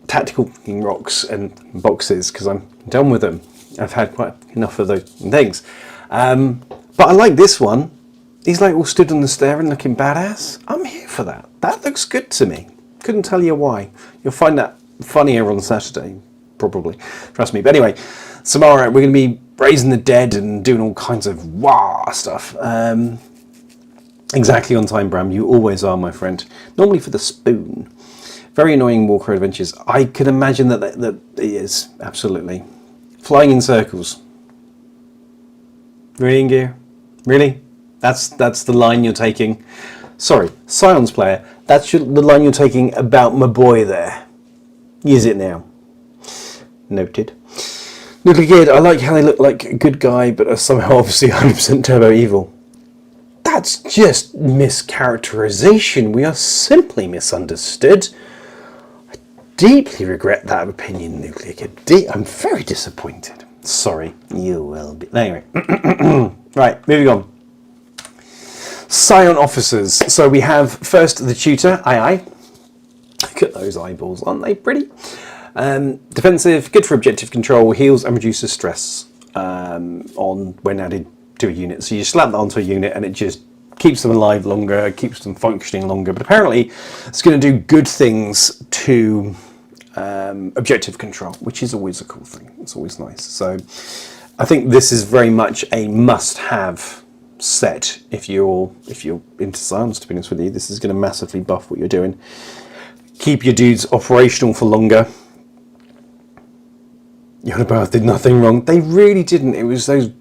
tactical rocks and boxes, because I'm done with them. I've had quite enough of those things. But I like this one. He's like all stood on the stair and looking badass. I'm here for that. That looks good to me. Couldn't tell you why. You'll find that funnier on Saturday, probably. Trust me. But anyway, Samara, we're going to be raising the dead and doing all kinds of wah stuff. Exactly on time, Bram. You always are, my friend. Normally for the spoon. Very annoying Warcrow adventures. I can imagine that it is, absolutely. Flying in circles. Really, in gear? Really? That's the line you're taking. Sorry, Scions player. That's the line you're taking about my boy there. Use it now. Noted. Nuclear Kid, I like how they look like a good guy, but are somehow obviously 100% turbo evil. That's just mischaracterization. We are simply misunderstood. I deeply regret that opinion, Nuclear Kid. I'm very disappointed. Sorry, you will be. Anyway, right, moving on. Scion officers. So we have first the tutor. Aye. Look at those eyeballs, aren't they pretty? Defensive, good for objective control, heals and reduces stress on when added to a unit. So you slap that onto a unit and it just keeps them alive longer, keeps them functioning longer. But apparently it's going to do good things to objective control, which is always a cool thing. It's always nice. So I think this is very much a must-have set if you're into science. To be honest with you, this is going to massively buff what you're doing. Keep your dudes operational for longer. Yonabath did nothing wrong. They really didn't. It was those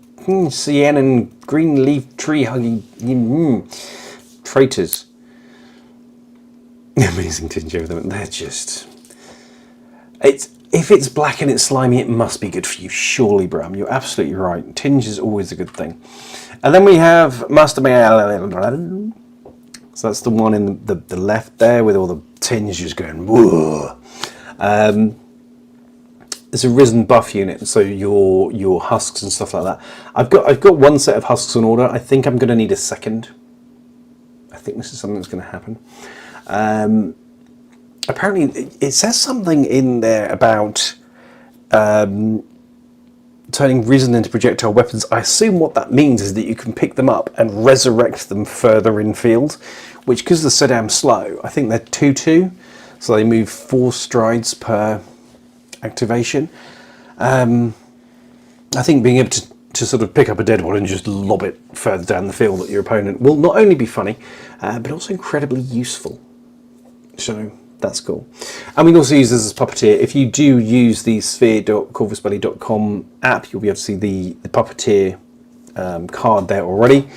cyan and green leaf tree hugging traitors. Amazing tinge over them. They're just. If it's black and it's slimy, it must be good for you. Surely, Bram. You're absolutely right. Tinge is always a good thing. And then we have Master Mail. So that's the one in the left there with all the tinge just going. Whoa. It's a risen buff unit, so your husks and stuff like that. I've got one set of husks on order. I think I'm going to need a second. I think this is something that's going to happen. Apparently, it says something in there about turning risen into projectile weapons. I assume what that means is that you can pick them up and resurrect them further in field, which, because they're so damn slow, I think they're 2-2, so they move 4 strides per activation. I think being able to sort of pick up a dead one and just lob it further down the field at your opponent will not only be funny, but also incredibly useful. So that's cool. And we can also use this as Puppeteer. If you do use the sphere.corvusbelly.com app, you'll be able to see the Puppeteer card there already.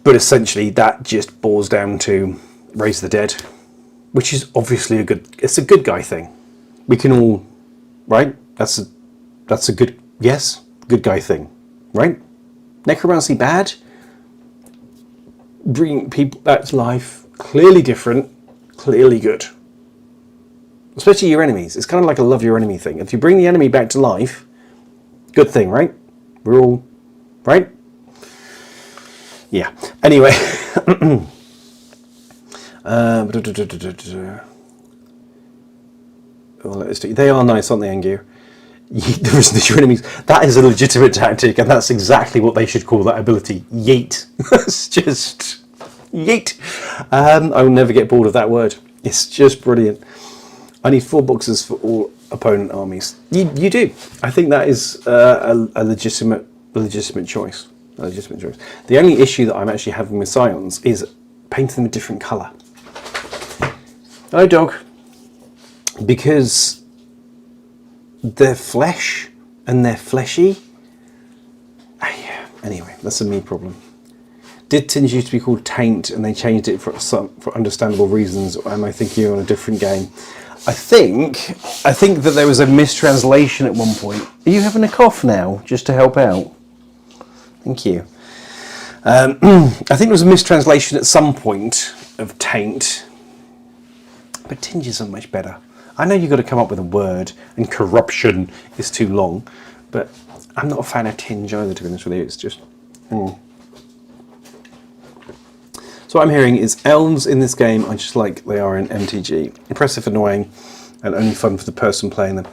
But essentially that just boils down to raise the dead, which is obviously a good guy thing. We can all, right? That's a good guy thing, right? Necromancy bad, bringing people back to life, clearly different, clearly good. Especially your enemies. It's kind of like a love your enemy thing. If you bring the enemy back to life, good thing, right? We're all, right? Yeah. Anyway. They are nice, aren't they, Angier? Your enemies. That is a legitimate tactic, and that's exactly what they should call that ability. Yeet. It's just yeet. I will never get bored of that word. It's just brilliant. I need 4 boxes for all opponent armies. You do. I think that is a legitimate choice. A legitimate choice. The only issue that I'm actually having with Scions is painting them a different colour. Hello, dog. Because they're flesh and they're fleshy. Anyway, that's a me problem. Did Tinge used to be called Taint and they changed it for understandable reasons, or am I thinking on a different game? I think that there was a mistranslation at one point. Are you having a cough now, just to help out? Thank you. I think there was a mistranslation at some point of Taint, but Tinge isn't much better. I know you've got to come up with a word, and corruption is too long, but I'm not a fan of Tinge either, to be honest with you. It's just... So what I'm hearing is elves in this game are just like they are in MTG. Impressive, annoying, and only fun for the person playing them.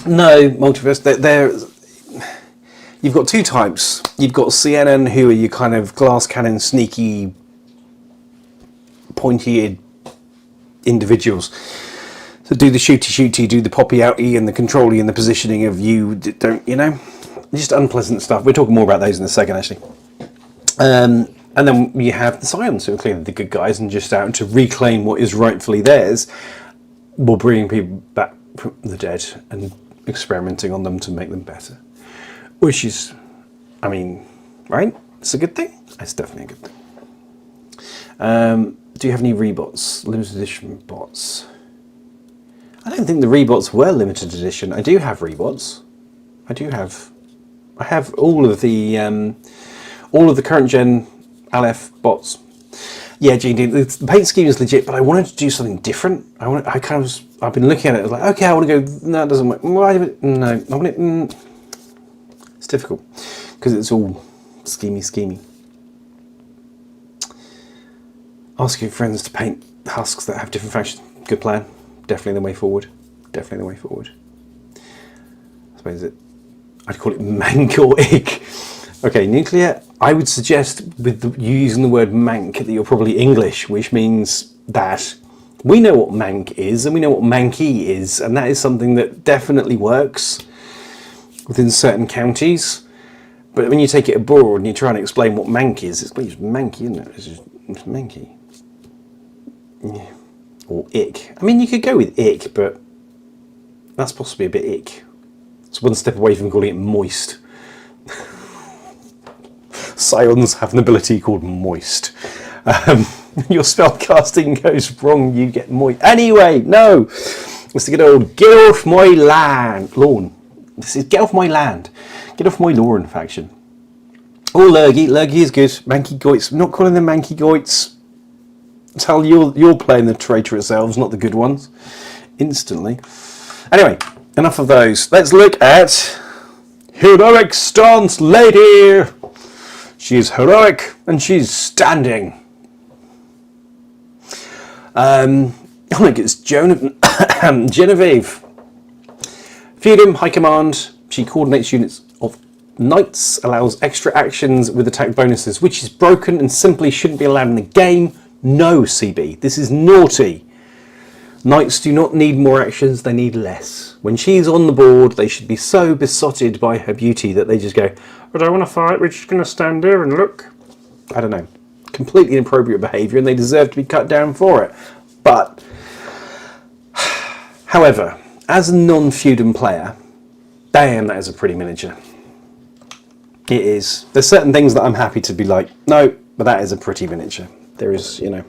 No, Multiverse, you've got 2 types. You've got CNN, who are your kind of glass cannon, sneaky, pointy-eared individuals. So do the shooty, do the poppy-outy, and the controlly, and the positioning of you, don't, you know? Just unpleasant stuff. We're talking more about those in a second, actually. And then you have the Scions, who are clearly the good guys and just out to reclaim what is rightfully theirs, while bringing people back from the dead and experimenting on them to make them better. Which is, I mean, right? It's a good thing? It's definitely a good thing. Do you have any rebots? Limited edition bots? I don't think the rebots were limited edition. I do have rebots. I have all of the current gen Aleph bots. Yeah, GD, the paint scheme is legit, but I wanted to do something different. I've been looking at it, I was like, okay, I want to go, no, it doesn't work. No, I want it, it's difficult, because it's all schemey. Ask your friends to paint husks that have different factions. Good plan. Definitely the way forward. I suppose I'd call it mank or ick. Okay, nuclear. I would suggest with you using the word mank that you're probably English, which means that we know what mank is and we know what manky is, and that is something that definitely works within certain counties. But when you take it abroad and you try and explain what mank is, it's manky, isn't it? It's manky. Yeah. Or ick. I mean, you could go with ick, but that's possibly a bit ick. It's one step away from calling it moist. Scions have an ability called moist. Your spell casting goes wrong, you get moist. Anyway, no! It's the good old get off my lawn. This is get off my land. Get off my lawn faction. Oh, Lurgy. Lurgy is good. Manky goits. I'm not calling them manky goits. Tell you're playing the traitorous elves, not the good ones. Instantly. Anyway, enough of those. Let's look at heroic stance lady. She's heroic and she's standing. I think it's Genevieve. Feudum, High Command. She coordinates units of knights, allows extra actions with attack bonuses, which is broken and simply shouldn't be allowed in the game. No, CB, this is naughty. Knights do not need more actions, they need less. When she's on the board, they should be so besotted by her beauty that they just go, I don't want to fight, we're just going to stand here and look. I don't know. Completely inappropriate behaviour, and they deserve to be cut down for it. But, however, as a non-Feudum player, damn, that is a pretty miniature. It is. There's certain things that I'm happy to be like, no, but that is a pretty miniature. There is, you know,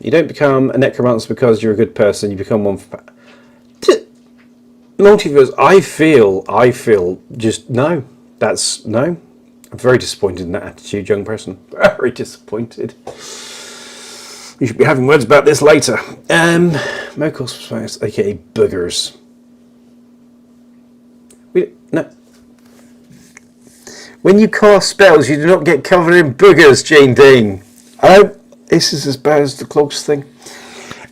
you don't become a necromancer because you're a good person. You become one for Multiverse. I feel just no. That's no. I'm very disappointed in that attitude, young person. Very disappointed. We should be having words about this later. Mokos, aka boogers. No. When you cast spells, you do not get covered in boogers, Jane Dean. Oh, this is as bad as the clogs thing.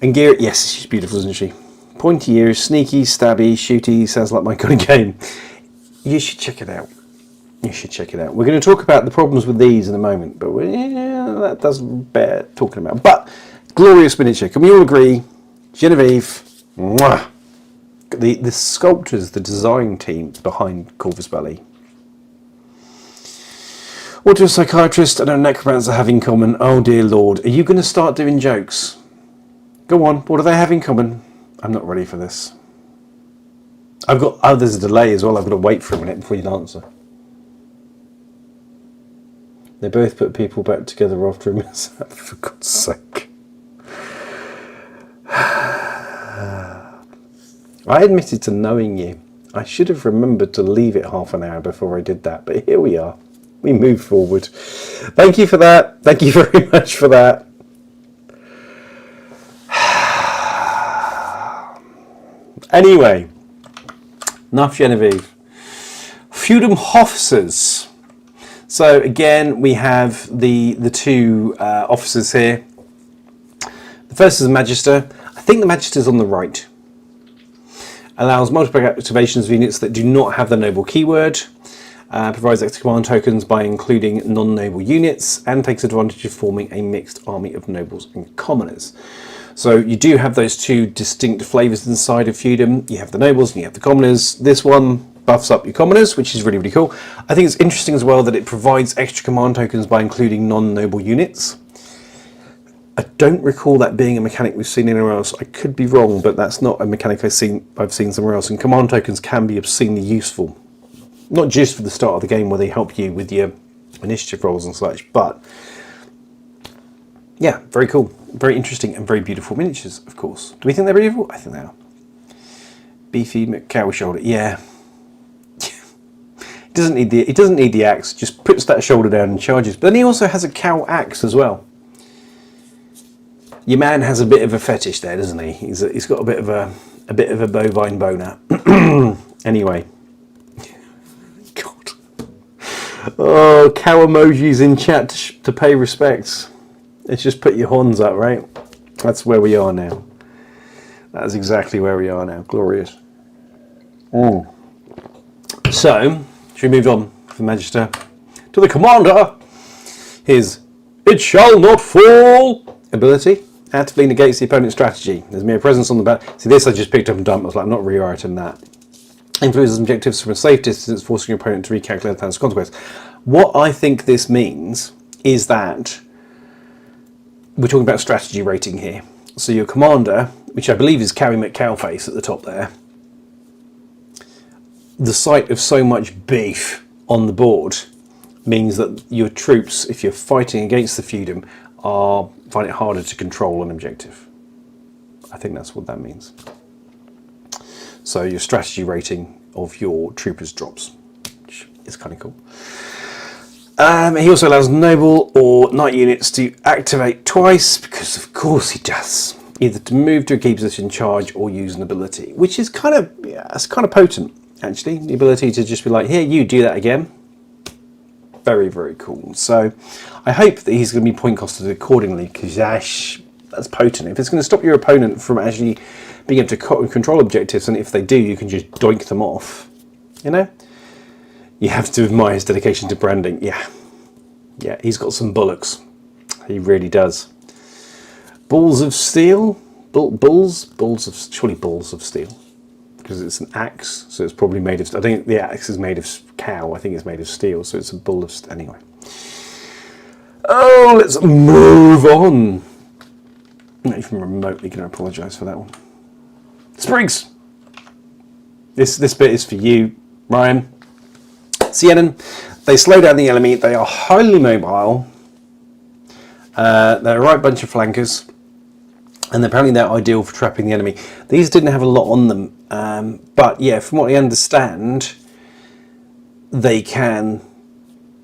And Gear, yes, she's beautiful, isn't she? Pointy ears, sneaky, stabby, shooty, sounds like my kind of game. You should check it out. You should check it out. We're going to talk about the problems with these in a moment, but that doesn't bear talking about. But Glorious miniature. Can we all agree? Genevieve, mwah. The sculptors, the design team behind Corvus Belli. What do a psychiatrist and a necromancer have in common? Oh dear Lord, are you going to start doing jokes? Go on, what do they have in common? I'm not ready for this. There's a delay as well, I've got to wait for a minute before you answer. They both put people back together after a mishap, for God's sake. I admitted to knowing you. I should have remembered to leave it half an hour before I did that, but here we are. We move forward. Thank you for that. Thank you very much for that. Anyway, enough Genevieve. Feudum officers. So again, we have the two officers here. The first is the Magister. I think the Magister's on the right. Allows multiple activations of units that do not have the noble keyword. Provides extra command tokens by including non-noble units, and takes advantage of forming a mixed army of nobles and commoners. So you do have those two distinct flavours inside of feudum. You have the nobles and you have the commoners. This one buffs up your commoners, which is really, really cool. I think it's interesting as well that it provides extra command tokens by including non-noble units. I don't recall that being a mechanic we've seen anywhere else. I could be wrong, but that's not a mechanic I've seen somewhere else. And command tokens can be obscenely useful. Not just for the start of the game where they help you with your initiative rolls and such, but yeah, very cool, very interesting and very beautiful miniatures, of course. Do we think they're beautiful? I think they are. Beefy cow shoulder, yeah. He doesn't need the axe, just puts that shoulder down and charges. But then he also has a cow axe as well. Your man has a bit of a fetish there, doesn't he? He's got a bit of a bovine boner. Anyway. God. Oh, cow emojis in chat to pay respects. Let's just put your horns up, right? That's where we are now. That's exactly where we are now. Glorious. So, should we move on from Magister to the Commander? His "It shall not fall" ability actively negates the opponent's strategy. There's mere presence on the back. See, this I just picked up and dumped. I was like, I'm not rewriting that. Influences objectives from a safe distance, forcing your opponent to recalculate the plan's consequence. What I think this means is that we're talking about strategy rating here. So your commander, which I believe is Carrie McCowface at the top there, the sight of so much beef on the board means that your troops, if you're fighting against the feudum, find it harder to control an objective. I think that's what that means. So your strategy rating of your troopers drops, which is kind of cool. He also allows noble or knight units to activate twice, because of course he does. Either to move to a key position, charge, or use an ability, which is kind of potent, actually. The ability to just be like, here, you do that again. Very, very cool. So I hope that he's going to be point costed accordingly, because that's potent. If it's going to stop your opponent from actually being able to control objectives, and if they do, you can just doink them off, you know? You have to admire his dedication to branding. Yeah, he's got some bullocks. He really does. Balls of steel? Surely balls of steel. Because it's an axe, so it's probably made of... I think the axe is made of cow. I think it's made of steel, so it's a bull of... Anyway. Oh, let's move on. I'm not even remotely going to apologise for that one. Sprigs! This bit is for you, Ryan. Siennan, they slow down the enemy. They are highly mobile. They're a right bunch of flankers. And apparently they're ideal for trapping the enemy. These didn't have a lot on them. But yeah, from what I understand, they can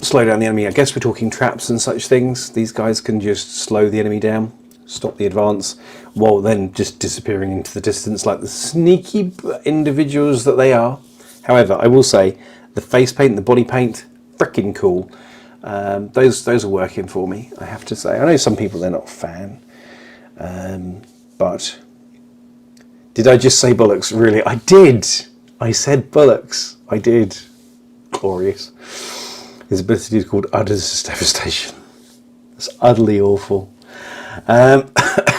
slow down the enemy. I guess we're talking traps and such things. These guys can just slow the enemy down, stop the advance, while then just disappearing into the distance like the sneaky individuals that they are. However, I will say, the face paint, the body paint, freaking cool. Those are working for me, I have to say. I know some people, they're not a fan. But did I just say bullocks? Really? I did. I said bullocks. I did. Glorious. His ability is called utter devastation. It's utterly awful.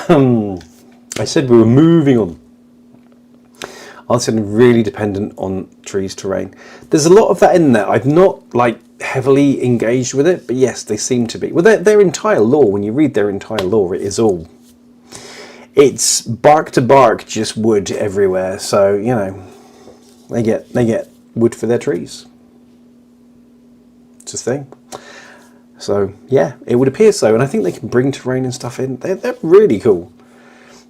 I said we were moving on. I'm really dependent on trees terrain. There's a lot of that in there. I've not like heavily engaged with it, but yes, they seem to be. Well, their entire lore, when you read their entire lore, it's bark to bark, just wood everywhere. So, you know, they get wood for their trees. It's a thing. So yeah, it would appear so, and I think they can bring terrain and stuff in. They're really cool.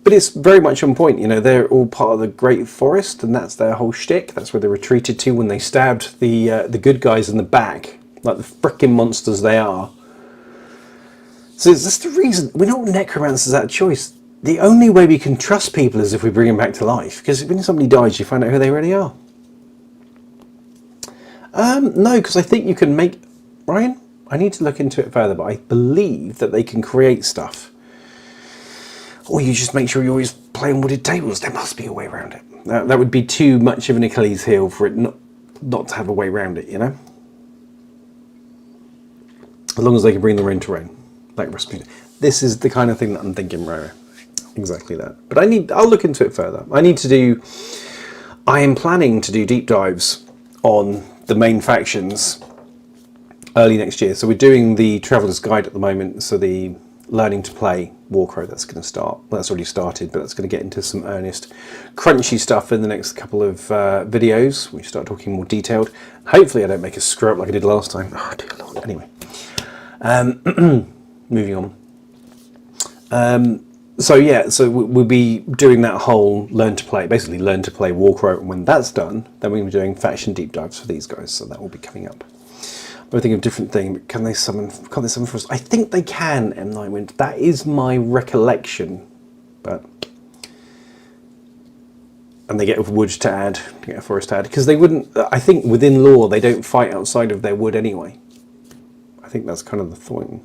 But it's very much on point, you know, they're all part of the Great Forest, and that's their whole shtick. That's where they retreated to when they stabbed the good guys in the back, like the frickin' monsters they are. So that's the reason, we're not necromancers out of choice. The only way we can trust people is if we bring them back to life, because when somebody dies, you find out who they really are. No, because I think you can make... Ryan, I need to look into it further, but I believe that they can create stuff. Or you just make sure you always play on wooded tables. There must be a way around it. That would be too much of an Achilles heel for it not to have a way around it, you know? As long as they can bring their own terrain. Like recipe. This is the kind of thing that I'm thinking, right? Exactly that. But I'll look into it further. I am planning to do deep dives on the main factions early next year. So we're doing the Traveller's Guide at the moment, so the learning to play Warcrow, that's going to start. Well, that's already started, but that's going to get into some earnest crunchy stuff in the next couple of videos. We start talking more detailed. Hopefully I don't make a screw up like I did last time. Oh dear Lord. Anyway, moving on. So yeah, so we'll be doing that whole learn to play Warcrow, and when that's done, then we're going to be doing faction deep dives for these guys, so that will be coming up. I think of a different thing, but can't they summon for us? I think they can, M9 Wind. That is my recollection. But and they get wood to add, get a forest to add. Because they wouldn't, I think within lore, they don't fight outside of their wood anyway. I think that's kind of the thing.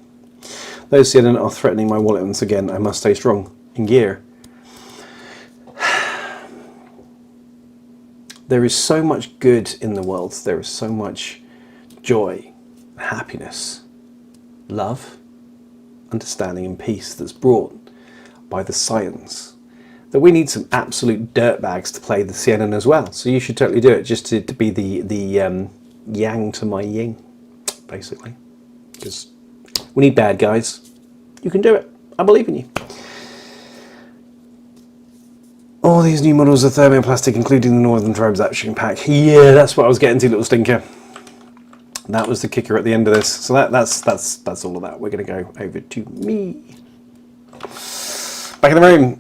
Those CNN are threatening my wallet once again. I must stay strong. In gear. There is so much good in the world. There is so much joy, happiness, love, understanding and peace that's brought by the science, that we need some absolute dirtbags to play the CNN as well. So you should totally do it, just to be the yang to my yin, basically. Because we need bad guys. You can do it. I believe in you. All these new models are thermoplastic, including the Northern Tribes Action Pack. Yeah, that's what I was getting to, little stinker. That was the kicker at the end of this. So that's all of that. We're going to go over to me. Back in the room.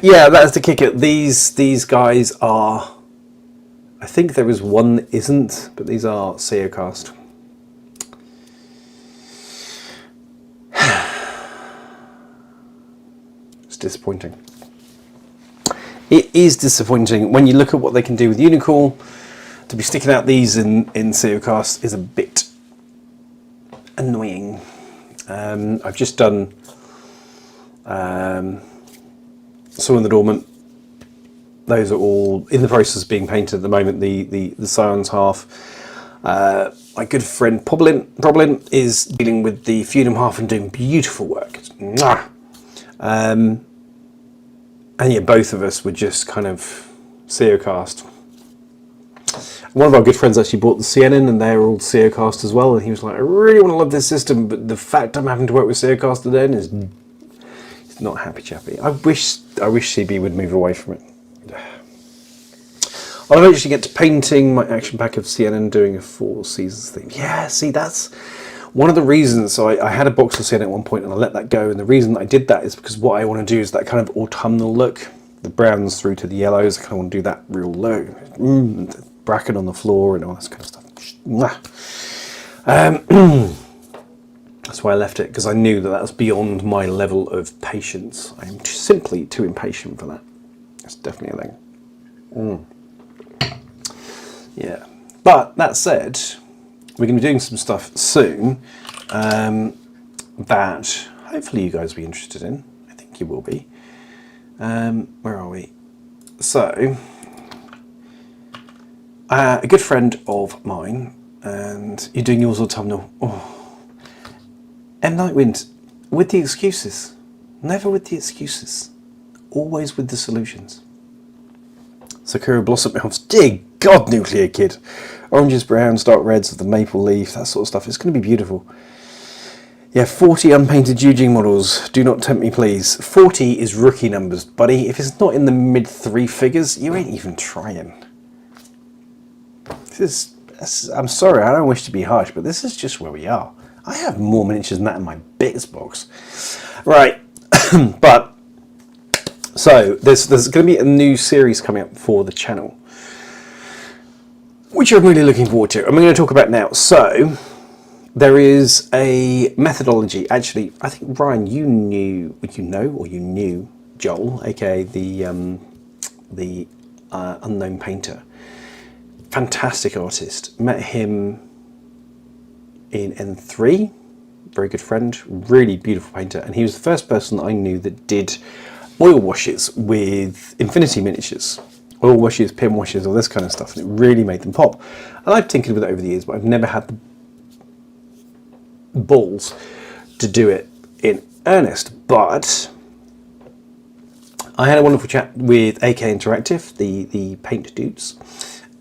Yeah, that's the kicker. These guys are... I think there is one that isn't, but these are Seocast. It's disappointing. It is disappointing when you look at what they can do with Unicorn. To be sticking out these in Seocast is a bit annoying. I've just done some of the Dormant. Those are all in the process of being painted at the moment. The Scions half. My good friend Problem is dealing with the Feudum half and doing beautiful work. And yeah, both of us were just kind of Seocast. One of our good friends actually bought the CNN, and they're all Seocast as well, and he was like, I really want to love this system, but the fact I'm having to work with Seocast then is not happy chappy. I wish CB would move away from it. I'll eventually get to painting my action pack of CNN, doing a 4 seasons theme. Yeah, see, that's one of the reasons. So I had a box of CNN at one point and I let that go, and the reason I did that is because what I want to do is that kind of autumnal look, the browns through to the yellows. I kind of want to do that real low, the bracket on the floor and all that kind of stuff. That's why I left it, because I knew that was beyond my level of patience. I am simply too impatient for that. That's definitely a thing. Yeah, but that said, we're going to be doing some stuff soon that hopefully you guys will be interested in. I think you will be. Where are we? So, a good friend of mine, and you're doing yours autumnal. Oh. M. Nightwind, with the excuses. Never with the excuses. Always with the solutions. Sakura Blossom Elves. Dear God, Nuclear Kid. Oranges, browns, dark reds of the maple leaf, that sort of stuff. It's going to be beautiful. Yeah, 40 unpainted Eugene models. Do not tempt me, please. 40 is rookie numbers, buddy. If it's not in the mid 3 figures, you ain't even trying. I'm sorry, I don't wish to be harsh, but this is just where we are. I have more miniatures than that in my bits box. Right, but, so, there's going to be a new series coming up for the channel, which I'm really looking forward to. I'm going to talk about now. So, there is a methodology. Actually, I think, Ryan, you knew Joel, aka the unknown painter. Fantastic artist. Met him in N3. Very good friend. Really beautiful painter. And he was the first person that I knew that did oil washes with Infinity miniatures. Oil washes, pin washes, all this kind of stuff. And it really made them pop. And I've tinkered with it over the years, but I've never had the balls to do it in earnest. But I had a wonderful chat with AK Interactive, the paint dudes,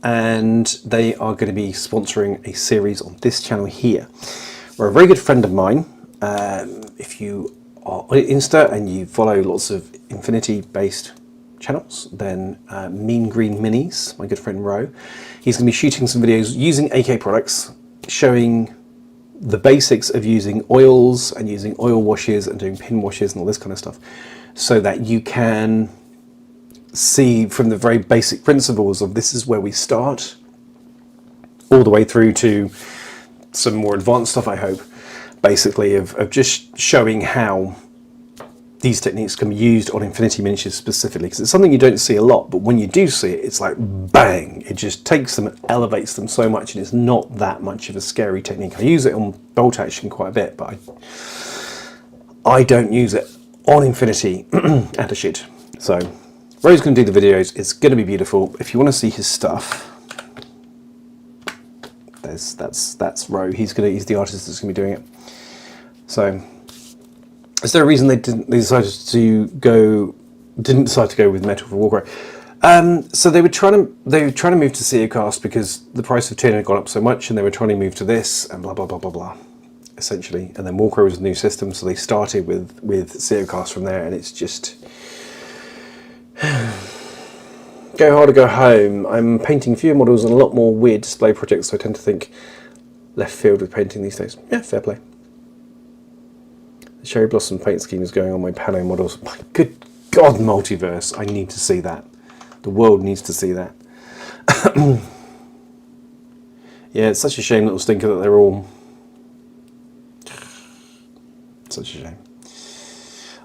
and they are going to be sponsoring a series on this channel here, where a very good friend of mine, if you are on Insta and you follow lots of Infinity based channels, then Mean Green Minis, my good friend Ro, he's going to be shooting some videos using AK products, showing the basics of using oils and using oil washes and doing pin washes and all this kind of stuff, so that you can see from the very basic principles of this is where we start, all the way through to some more advanced stuff, I hope, basically of just showing how these techniques can be used on Infinity miniatures specifically, because it's something you don't see a lot, but when you do see it, it's like bang, it just takes them and elevates them so much, and it's not that much of a scary technique. I use it on bolt action quite a bit, but I don't use it on Infinity and a shit. So Ro's going to do the videos. It's going to be beautiful. If you want to see his stuff, that's Ro. He's the artist that's going to be doing it. So, is there a reason they didn't decide to go with metal for Warcrow? So they were trying to move to Seacast because the price of tin had gone up so much, and they were trying to move to this and blah blah blah blah blah, essentially. And then Warcrow was a new system, so they started with Seacast from there, and it's just go hard or go home. I'm painting fewer models and a lot more weird display projects, so I tend to think left field with painting these days. Yeah, fair play. The Cherry Blossom paint scheme is going on my Pano models. My good God, Multiverse, I need to see that. The world needs to see that. Yeah, it's such a shame, little stinker, that they're all... Such a shame.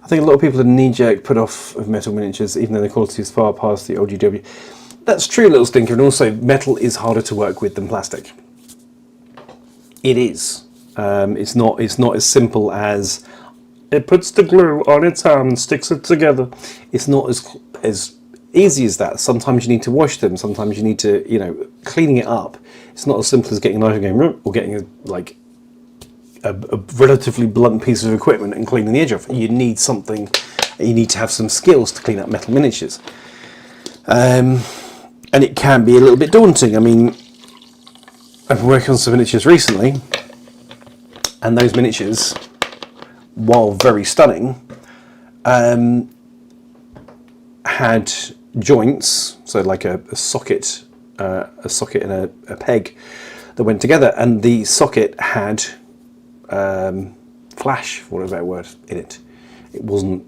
I think a lot of people are knee-jerk put off of metal miniatures, even though the quality is far past the old GW. That's true, little stinker, and also metal is harder to work with than plastic. It is. It's not as simple as it puts the glue on its arm and sticks it together. It's not as easy as that. Sometimes you need to wash them. Sometimes you need to, cleaning it up. It's not as simple as getting a knife and going, or getting a relatively blunt piece of equipment and cleaning the edge off. You need something. You need to have some skills to clean up metal miniatures, and it can be a little bit daunting. I mean, I've been working on some miniatures recently, and those miniatures, while very stunning, had joints, so like a socket and a peg that went together, and the socket had flash, for whatever word, in it. It wasn't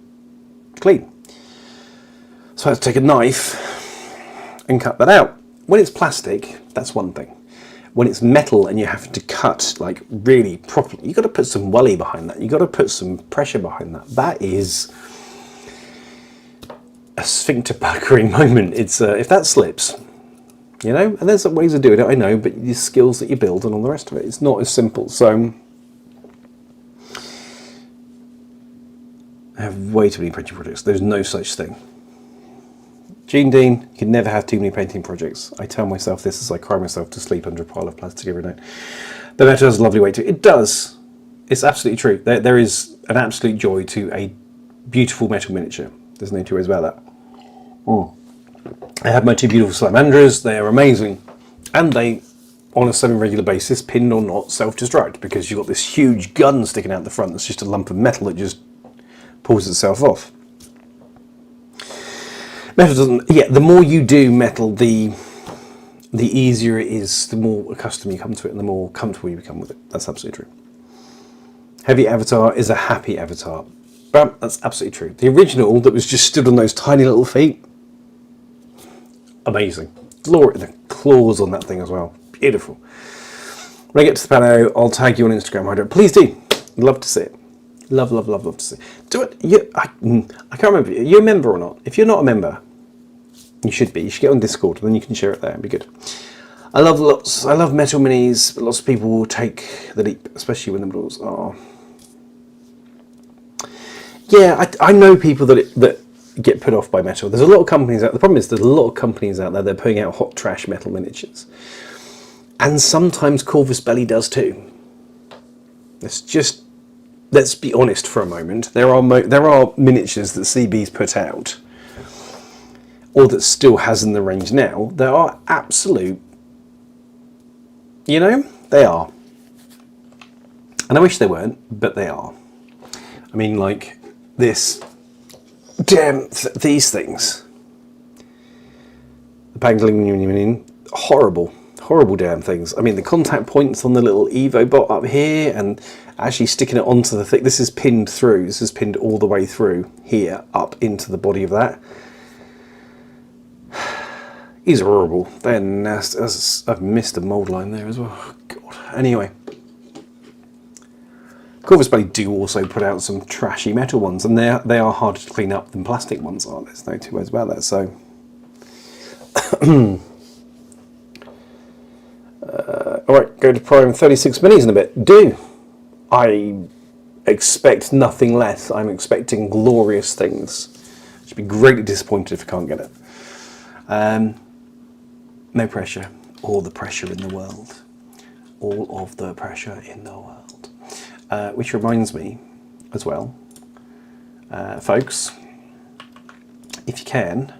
clean, so I had to take a knife and cut that out. When it's plastic, that's one thing. When it's metal and you have to cut like really properly, you got to put some welly behind that. You got to put some pressure behind that. That is a sphincter puckering moment. It's if that slips, and there's ways of doing it, I know, but the skills that you build and all the rest of it, it's not as simple. So I have way too many painting projects. There's no such thing. Gene Dean, you can never have too many painting projects. I tell myself this as I cry myself to sleep under a pile of plastic every night. But metal has a lovely way to it. It does. It's absolutely true. There is an absolute joy to a beautiful metal miniature. There's no two ways about that. I have my two beautiful salamanders. They are amazing, and they, on a semi-regular basis, pinned or not, self-destruct, because you've got this huge gun sticking out the front that's just a lump of metal that just pulls itself off. Metal doesn't... Yeah, the more you do metal, the easier it is, the more accustomed you come to it, and the more comfortable you become with it. That's absolutely true. Heavy avatar is a happy avatar. Bam, that's absolutely true. The original that was just stood on those tiny little feet, amazing. Glory, the claws on that thing as well. Beautiful. When I get to the panel, I'll tag you on Instagram, Hydra. Please do. Love to see it. Love, love, love, love to see it. Do it. I can't remember. Are you a member or not? If you're not a member, you should be. You should get on Discord, and then you can share it there. It'd be good. I love metal minis, but lots of people will take the leap, especially when the models are... Yeah, I know people that get put off by metal. There's a lot of companies out. The problem is there's a lot of companies out there that are putting out hot trash metal miniatures, and sometimes Corvus Belli does too. Let's be honest for a moment. There are miniatures that CB's put out, or that still has in the range now. There are absolute. You know, they are, and I wish they weren't, but they are. I mean, like this. Damn, these things. The Pangolin, horrible damn things. I mean, the contact points on the little Evo bot up here, and actually sticking it onto the thing. This is pinned through. This is pinned all the way through here, up into the body of that. These are horrible. They're nasty. I've missed a mould line there as well. Oh, God. Anyway. Corvus Belli do also put out some trashy metal ones, and they are harder to clean up than plastic ones are. There's no two ways about that. So, all right, go to Prime 36 minis in a bit. I expect nothing less. I'm expecting glorious things. Should be greatly disappointed if I can't get it. No pressure. All the pressure in the world. All of the pressure in the world. Which reminds me, as well, folks, if you can,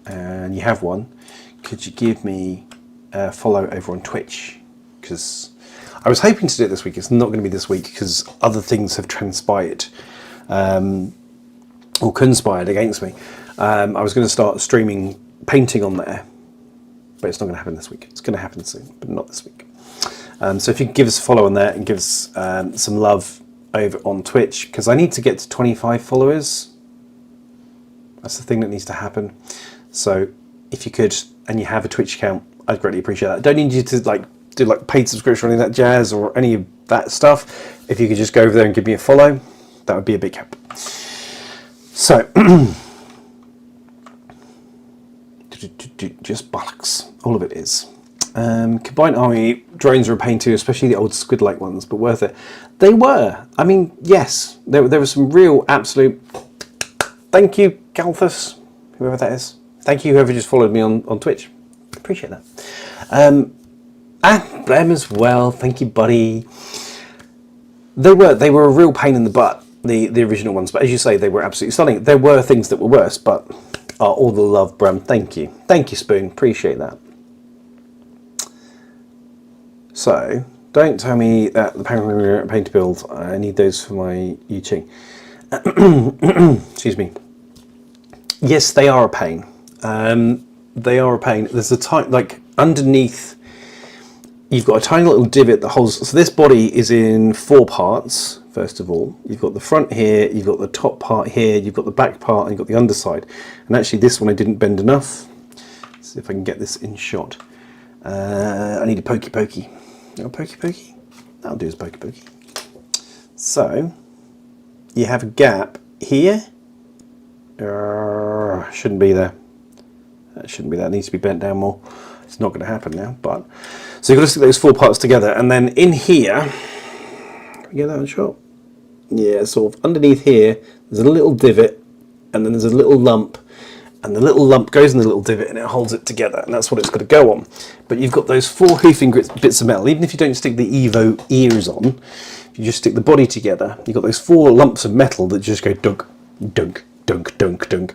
and you have one, could you give me a follow over on Twitch? Because I was hoping to do it this week. It's not going to be this week because other things have transpired, or conspired against me. I was going to start streaming painting on there, but it's not going to happen this week. It's going to happen soon, but not this week. So if you could give us a follow on there and give us some love over on Twitch, because I need to get to 25 followers. That's the thing that needs to happen. So if you could, and you have a Twitch account, I'd greatly appreciate that. I don't need you to do paid subscription or any of that jazz or any of that stuff. If you could just go over there and give me a follow, that would be a big help. So just bollocks. All of it is. Combined Army drones are a pain too, especially the old squid-like ones, but worth it. They were. I mean, yes, there was some real absolute... Thank you, Galthus, whoever that is. Thank you, whoever just followed me on Twitch. Appreciate that. And Blem as well. Thank you, buddy. They were a real pain in the butt, the original ones, but as you say, they were absolutely stunning. There were things that were worse, but all the love, Bram. Thank you. Thank you, Spoon. Appreciate that. So, don't tell me that the Penguin paint to build. I need those for my Yuching. Excuse me. Yes, they are a pain. They are a pain. There's a tiny, like underneath, you've got a tiny little divot that holds. So this body is in 4 parts. First of all, you've got the front here, you've got the top part here, you've got the back part, and you've got the underside. And actually, this one I didn't bend enough. Let's see if I can get this in shot. I need a pokey. A pokey? That'll do as pokey. So, you have a gap here. Shouldn't be there. That shouldn't be there. It needs to be bent down more. It's not going to happen now. But so you've got to stick those 4 parts together, and then in here, can we get that in shot? Yeah, sort of underneath here, there's a little divot, and then there's a little lump. And the little lump goes in the little divot and it holds it together, and that's what it's got to go on. But you've got those 4 hoofing bits of metal. Even if you don't stick the Evo ears on, if you just stick the body together, you've got those 4 lumps of metal that just go dug, Dunk, dunk, dunk, dunk.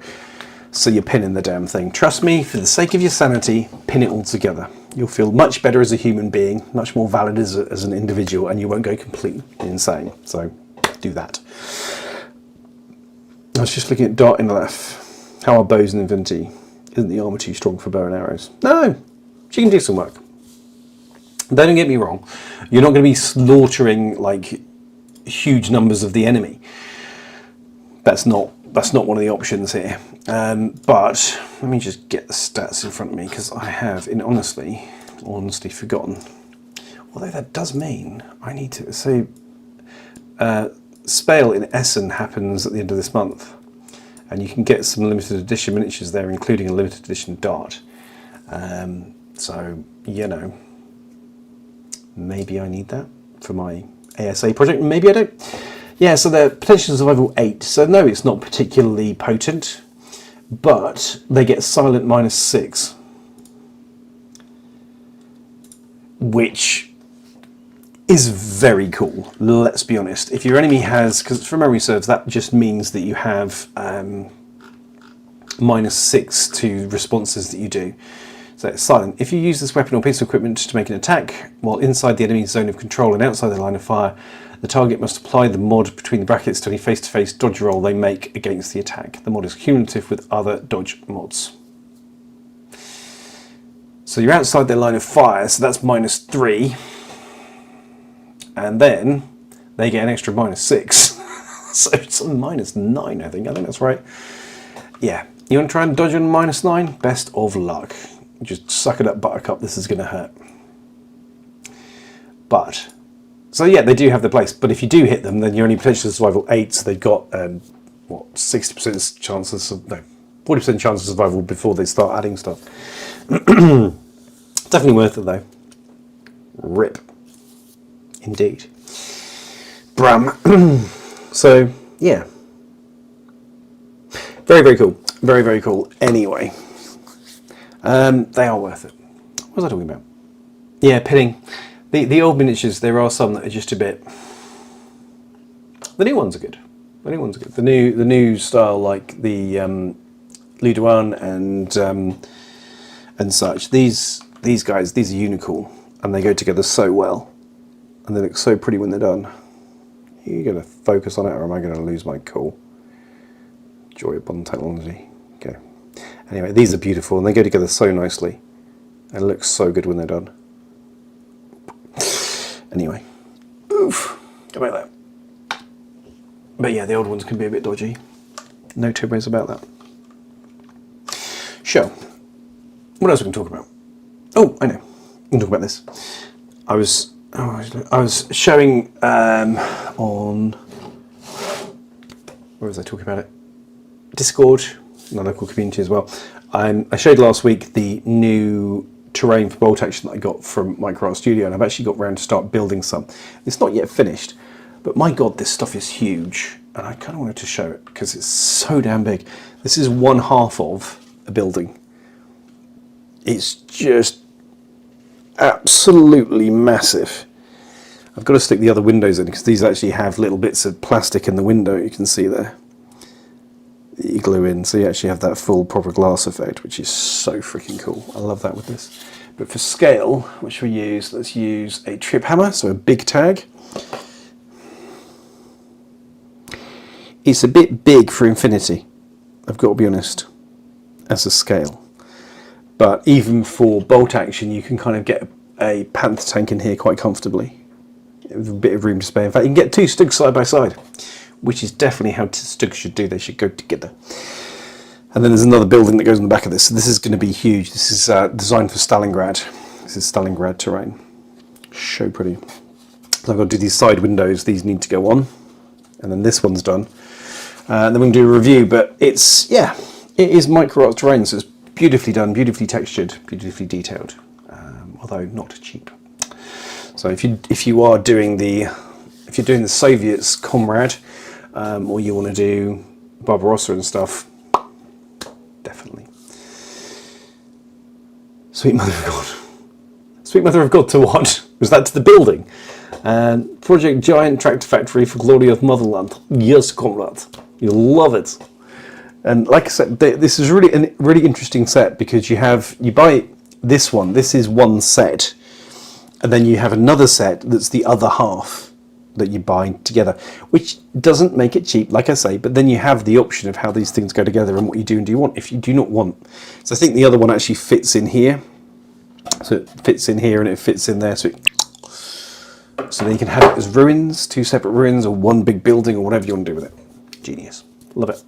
So you're pinning the damn thing. Trust me, for the sake of your sanity, pin it all together. You'll feel much better as a human being, much more valid as an individual, and you won't go completely insane. So do that. I was just looking at Dart in the left. How are bows in Infinity? Isn't the armour too strong for bow and arrows? No, she can do some work. Don't get me wrong. You're not going to be slaughtering like huge numbers of the enemy. That's not one of the options here. But let me just get the stats in front of me, because I have, in honesty, forgotten. Although that does mean I need to. So, Spale in Essen happens at the end of this month, and you can get some limited edition miniatures there, including a limited edition Dart. So, you know, maybe I need that for my ASA project, maybe I don't. Yeah, so they're potential survival 8, so no, it's not particularly potent, but they get silent -6, which is very cool, let's be honest. If your enemy has, because from memory serves, that just means that you have -6 to responses that you do. So it's silent. If you use this weapon or piece of equipment to make an attack while inside the enemy's zone of control and outside their line of fire, the target must apply the mod between the brackets to any face-to-face dodge roll they make against the attack. The mod is cumulative with other dodge mods. So you're outside their line of fire, so that's -3. And then they get an extra -6. So it's a -9, I think. I think that's right. Yeah. You want to try and dodge on -9? Best of luck. Just suck it up, buttercup. This is going to hurt. But... so yeah, they do have the place, but if you do hit them, then you're only potentially survival 8, so they've got, 60% chances of, no, 40% chance of survival before they start adding stuff. Definitely worth it though. Rip. Indeed. Bram. So, yeah. Very, very cool. Very, very cool. Anyway. They are worth it. What was I talking about? Yeah, pinning. The old miniatures, there are some that are just a bit... the new ones are good. The new ones are good. The new style, like the Ludoan and such. These guys, these are unicool, and they go together so well, and they look so pretty when they're done. Are you going to focus on it, or am I going to lose my cool? Joy upon technology. Okay. Anyway, these are beautiful, and they go together so nicely, and look so good when they're done. Anyway, oof, go about that. But yeah, the old ones can be a bit dodgy. No two ways about that. So, what else we can talk about? Oh, I know. We can talk about this. I was showing on, where was I talking about it? Discord, my local community as well. I showed last week the new terrain for bolt action that I got from Micro Studio, and I've actually got round to start building some. It's not yet finished, but my god, this stuff is huge, and I kind of wanted to show it because it's so damn big. This is 1/2 of a building. It's just absolutely massive. I've got to stick the other windows in because these actually have little bits of plastic in the window, you can see there. You glue in, so you actually have that full proper glass effect, which is so freaking cool. I love that with this. But for scale, what should we use? Let's use a trip hammer, so a big tag. It's a bit big for Infinity, I've got to be honest, as a scale. But even for bolt action, you can kind of get a panther tank in here quite comfortably. With a bit of room to spare. In fact, you can get 2 Stugs side by side, which is definitely how Stugs should do. They should go together. And then there's another building that goes on the back of this. So this is going to be huge. This is designed for Stalingrad. This is Stalingrad terrain. So pretty. So I've got to do these side windows. These need to go on. And then this one's done. Then we can do a review. But it's, yeah, it is micro art terrain. So it's beautifully done, beautifully textured, beautifully detailed. Although not cheap. So if you are doing the Soviets Comrade, or you want to do Barbarossa and stuff, definitely. Sweet Mother of God. Sweet Mother of God to what? Was that to the building? Project Giant Tractor Factory for Glory of Motherland. Yes, comrade. You'll love it. And like I said, this is really a really interesting set because you buy this one. This is one set, and then you have another set that's the other half that you buy together, which doesn't make it cheap, like I say. But then you have the option of how these things go together and what you do and do you want. If you do not want, so I think the other one actually fits in here. So it fits in here and it fits in there. So then you can have it as ruins, 2 separate ruins, or one big building, or whatever you want to do with it. Genius, love it.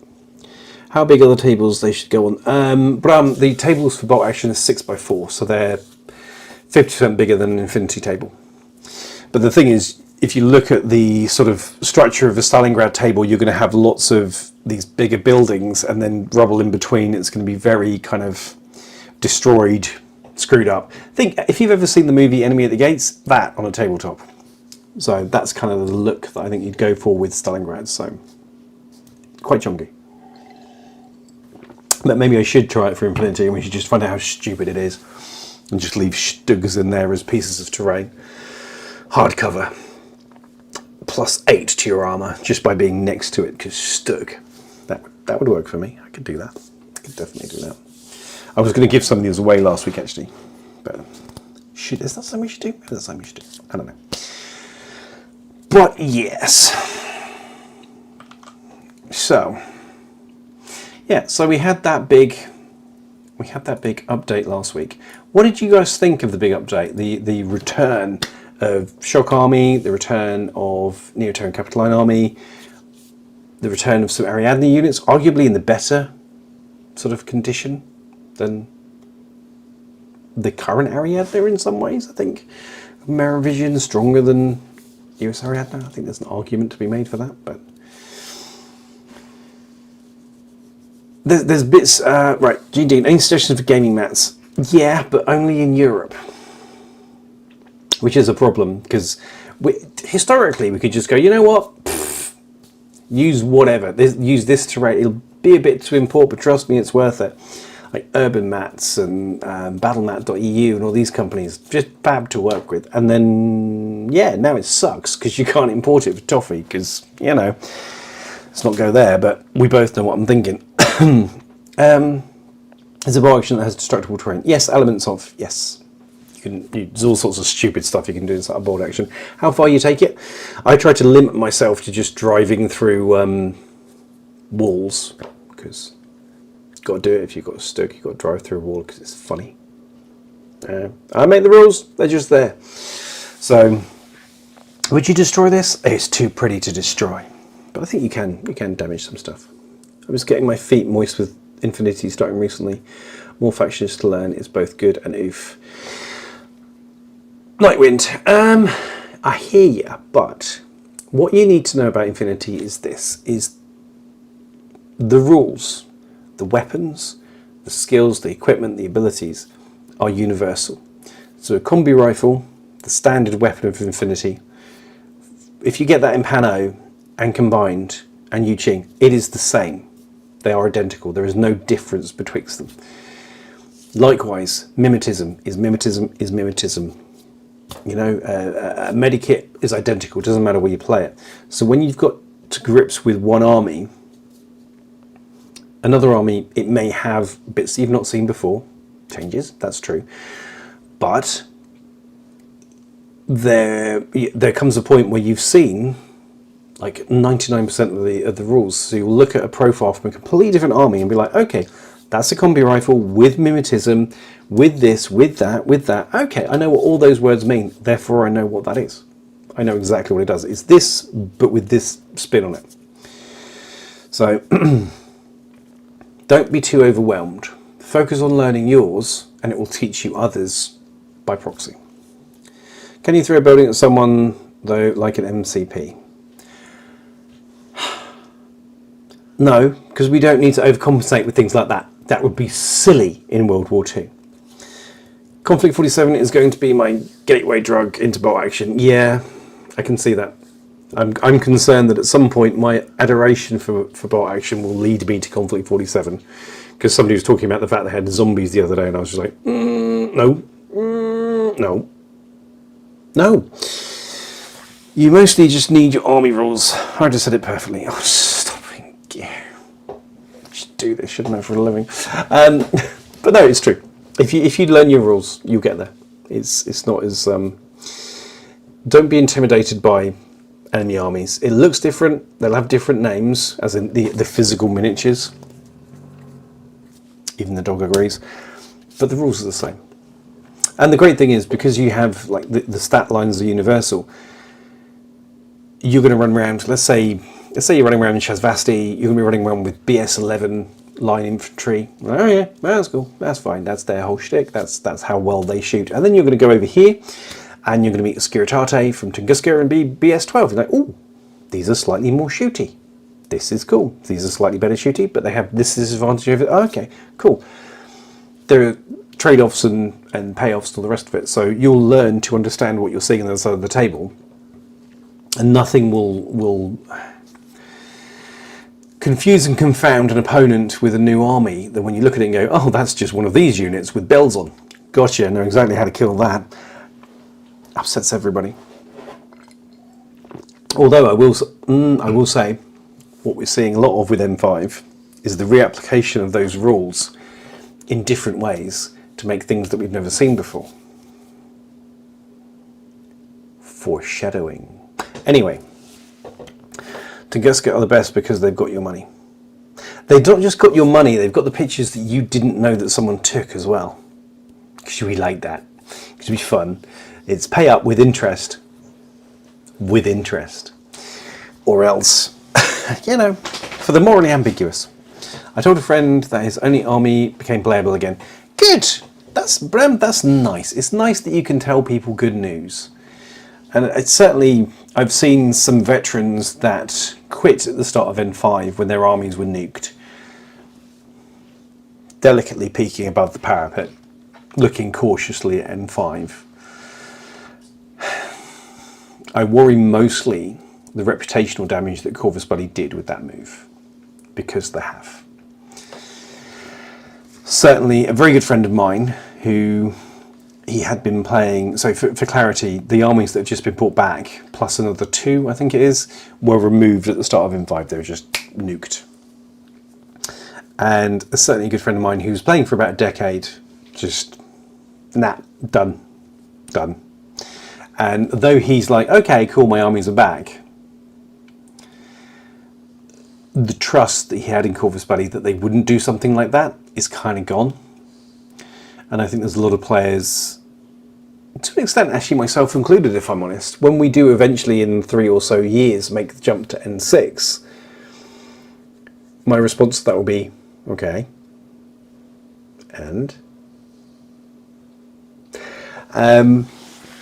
How big are the tables they should go on? Bram, the tables for bolt action is 6x4, so they're 50% bigger than an infinity table. But the thing is, if you look at the sort of structure of a Stalingrad table, you're going to have lots of these bigger buildings and then rubble in between. It's going to be very kind of destroyed, screwed up. Think, if you've ever seen the movie Enemy at the Gates, that on a tabletop. So that's kind of the look that I think you'd go for with Stalingrad. So quite chunky. But maybe I should try it for Infinity and we should just find out how stupid it is and just leave stugs in there as pieces of terrain. Hardcover. +8 to your armour just by being next to it, because stug. That would work for me. I could do that. I could definitely do that. I was going to give some of these away last week actually. But is that something we should do? Maybe that's something we should do. I don't know. But yes. So yeah, so we had that big update last week. What did you guys think of the big update? The return of Shock Army, the return of Neoterran Capitoline Army, the return of some Ariadne units, arguably in the better sort of condition than the current Ariadne in some ways, I think. Meravision stronger than US Ariadne. I think there's an argument to be made for that, but there's bits, right, Gene Dean, any suggestions for gaming mats? Yeah, but only in Europe. Which is a problem, because historically we could just go, you know what, pfft, use whatever, use this terrain, it'll be a bit to import, but trust me, it's worth it. Like Urban Mats and battlemat.eu and all these companies, just fab to work with. And then, yeah, now it sucks, because you can't import it for toffee, because, you know, let's not go there, but we both know what I'm thinking. It's a bow action that has destructible terrain. Yes, elements of, yes. There's all sorts of stupid stuff you can do inside a board action. How far you take it? I try to limit myself to just driving through walls, because you've got to do it if you've got a stick. You've got to drive through a wall because it's funny. I make the rules, they're just there. So, would you destroy this? It's too pretty to destroy. But I think you can damage some stuff. I was getting my feet moist with Infinity starting recently. More factions to learn is both good and oof. Nightwind, I hear you, but what you need to know about Infinity is this, is the rules, the weapons, the skills, the equipment, the abilities are universal. So a combi rifle, the standard weapon of Infinity, if you get that in Pano and combined and Yu Ching, it is the same. They are identical. There is no difference betwixt them. Likewise, mimetism is mimetism is mimetism. You know, a medikit is identical. It doesn't matter where you play it. So when you've got to grips with one army, another army, it may have bits you've not seen before. Changes, that's true. But there comes a point where you've seen like 99% of the rules. So you'll look at a profile from a completely different army and be like, okay, that's a combi rifle with mimetism, with this, with that, with that. Okay, I know what all those words mean. Therefore, I know what that is. I know exactly what it does. It's this, but with this spin on it. So don't be too overwhelmed. Focus on learning yours, and it will teach you others by proxy. Can you throw a building at someone, though, like an MCP? No, because we don't need to overcompensate with things like that. That would be silly in World War II. Conflict 47 is going to be my gateway drug into bolt action. Yeah, I can see that. I'm concerned that at some point my adoration for bolt action will lead me to Conflict 47. Because somebody was talking about the fact they had zombies the other day and I was just like, no, no, no. You mostly just need your army rules. I just said it perfectly. Oh, stop should do this, shouldn't I, for a living? But no, it's true. If you learn your rules, you'll get there. It's not as... don't be intimidated by enemy armies. It looks different. They'll have different names, as in the physical miniatures. Even the dog agrees. But the rules are the same. And the great thing is, because you have like the stat lines are universal, you're going to run around, let's say you're running around in Shazvasti, you're going to be running around with BS11 line infantry. Oh yeah, that's cool, that's fine, that's their whole shtick, that's how well they shoot. And then you're going to go over here, and you're going to meet a Skiritate from Tunguska and be BS12. You're like, oh, these are slightly more shooty. This is cool. These are slightly better shooty, but they have this disadvantage over it. Oh, okay, cool. There are trade-offs and payoffs to the rest of it. So you'll learn to understand what you're seeing on the other side of the table, and nothing will confuse and confound an opponent with a new army that when you look at it and go, oh, that's just one of these units with bells on. Gotcha, know exactly how to kill that. Upsets everybody. Although I will say, what we're seeing a lot of with M5 is the reapplication of those rules in different ways to make things that we've never seen before. Foreshadowing. Anyway, Tunguska are the best because they've got your money. They've not just got your money, they've got the pictures that you didn't know that someone took as well. Because we like that. It should be fun. It's pay up with interest. With interest. Or else, you know, for the morally ambiguous. I told a friend that his only army became playable again. Good! That's nice. It's nice that you can tell people good news. And it's certainly, I've seen some veterans that quit at the start of N5 when their armies were nuked. Delicately peeking above the parapet, looking cautiously at N5. I worry mostly the reputational damage that Corvus Belli did with that move, because they have. Certainly a very good friend of mine who he had been playing, so for clarity, the armies that have just been brought back, plus another 2, I think it is, were removed at the start of M5. They were just nuked. And certainly a good friend of mine who was playing for about a decade, just, nah, done. And though he's like, okay, cool, my armies are back, the trust that he had in Corvus Belli that they wouldn't do something like that is kind of gone. And I think there's a lot of players, to an extent actually myself included if I'm honest, when we do eventually in 3 or so years make the jump to N6, my response to that will be, okay, and?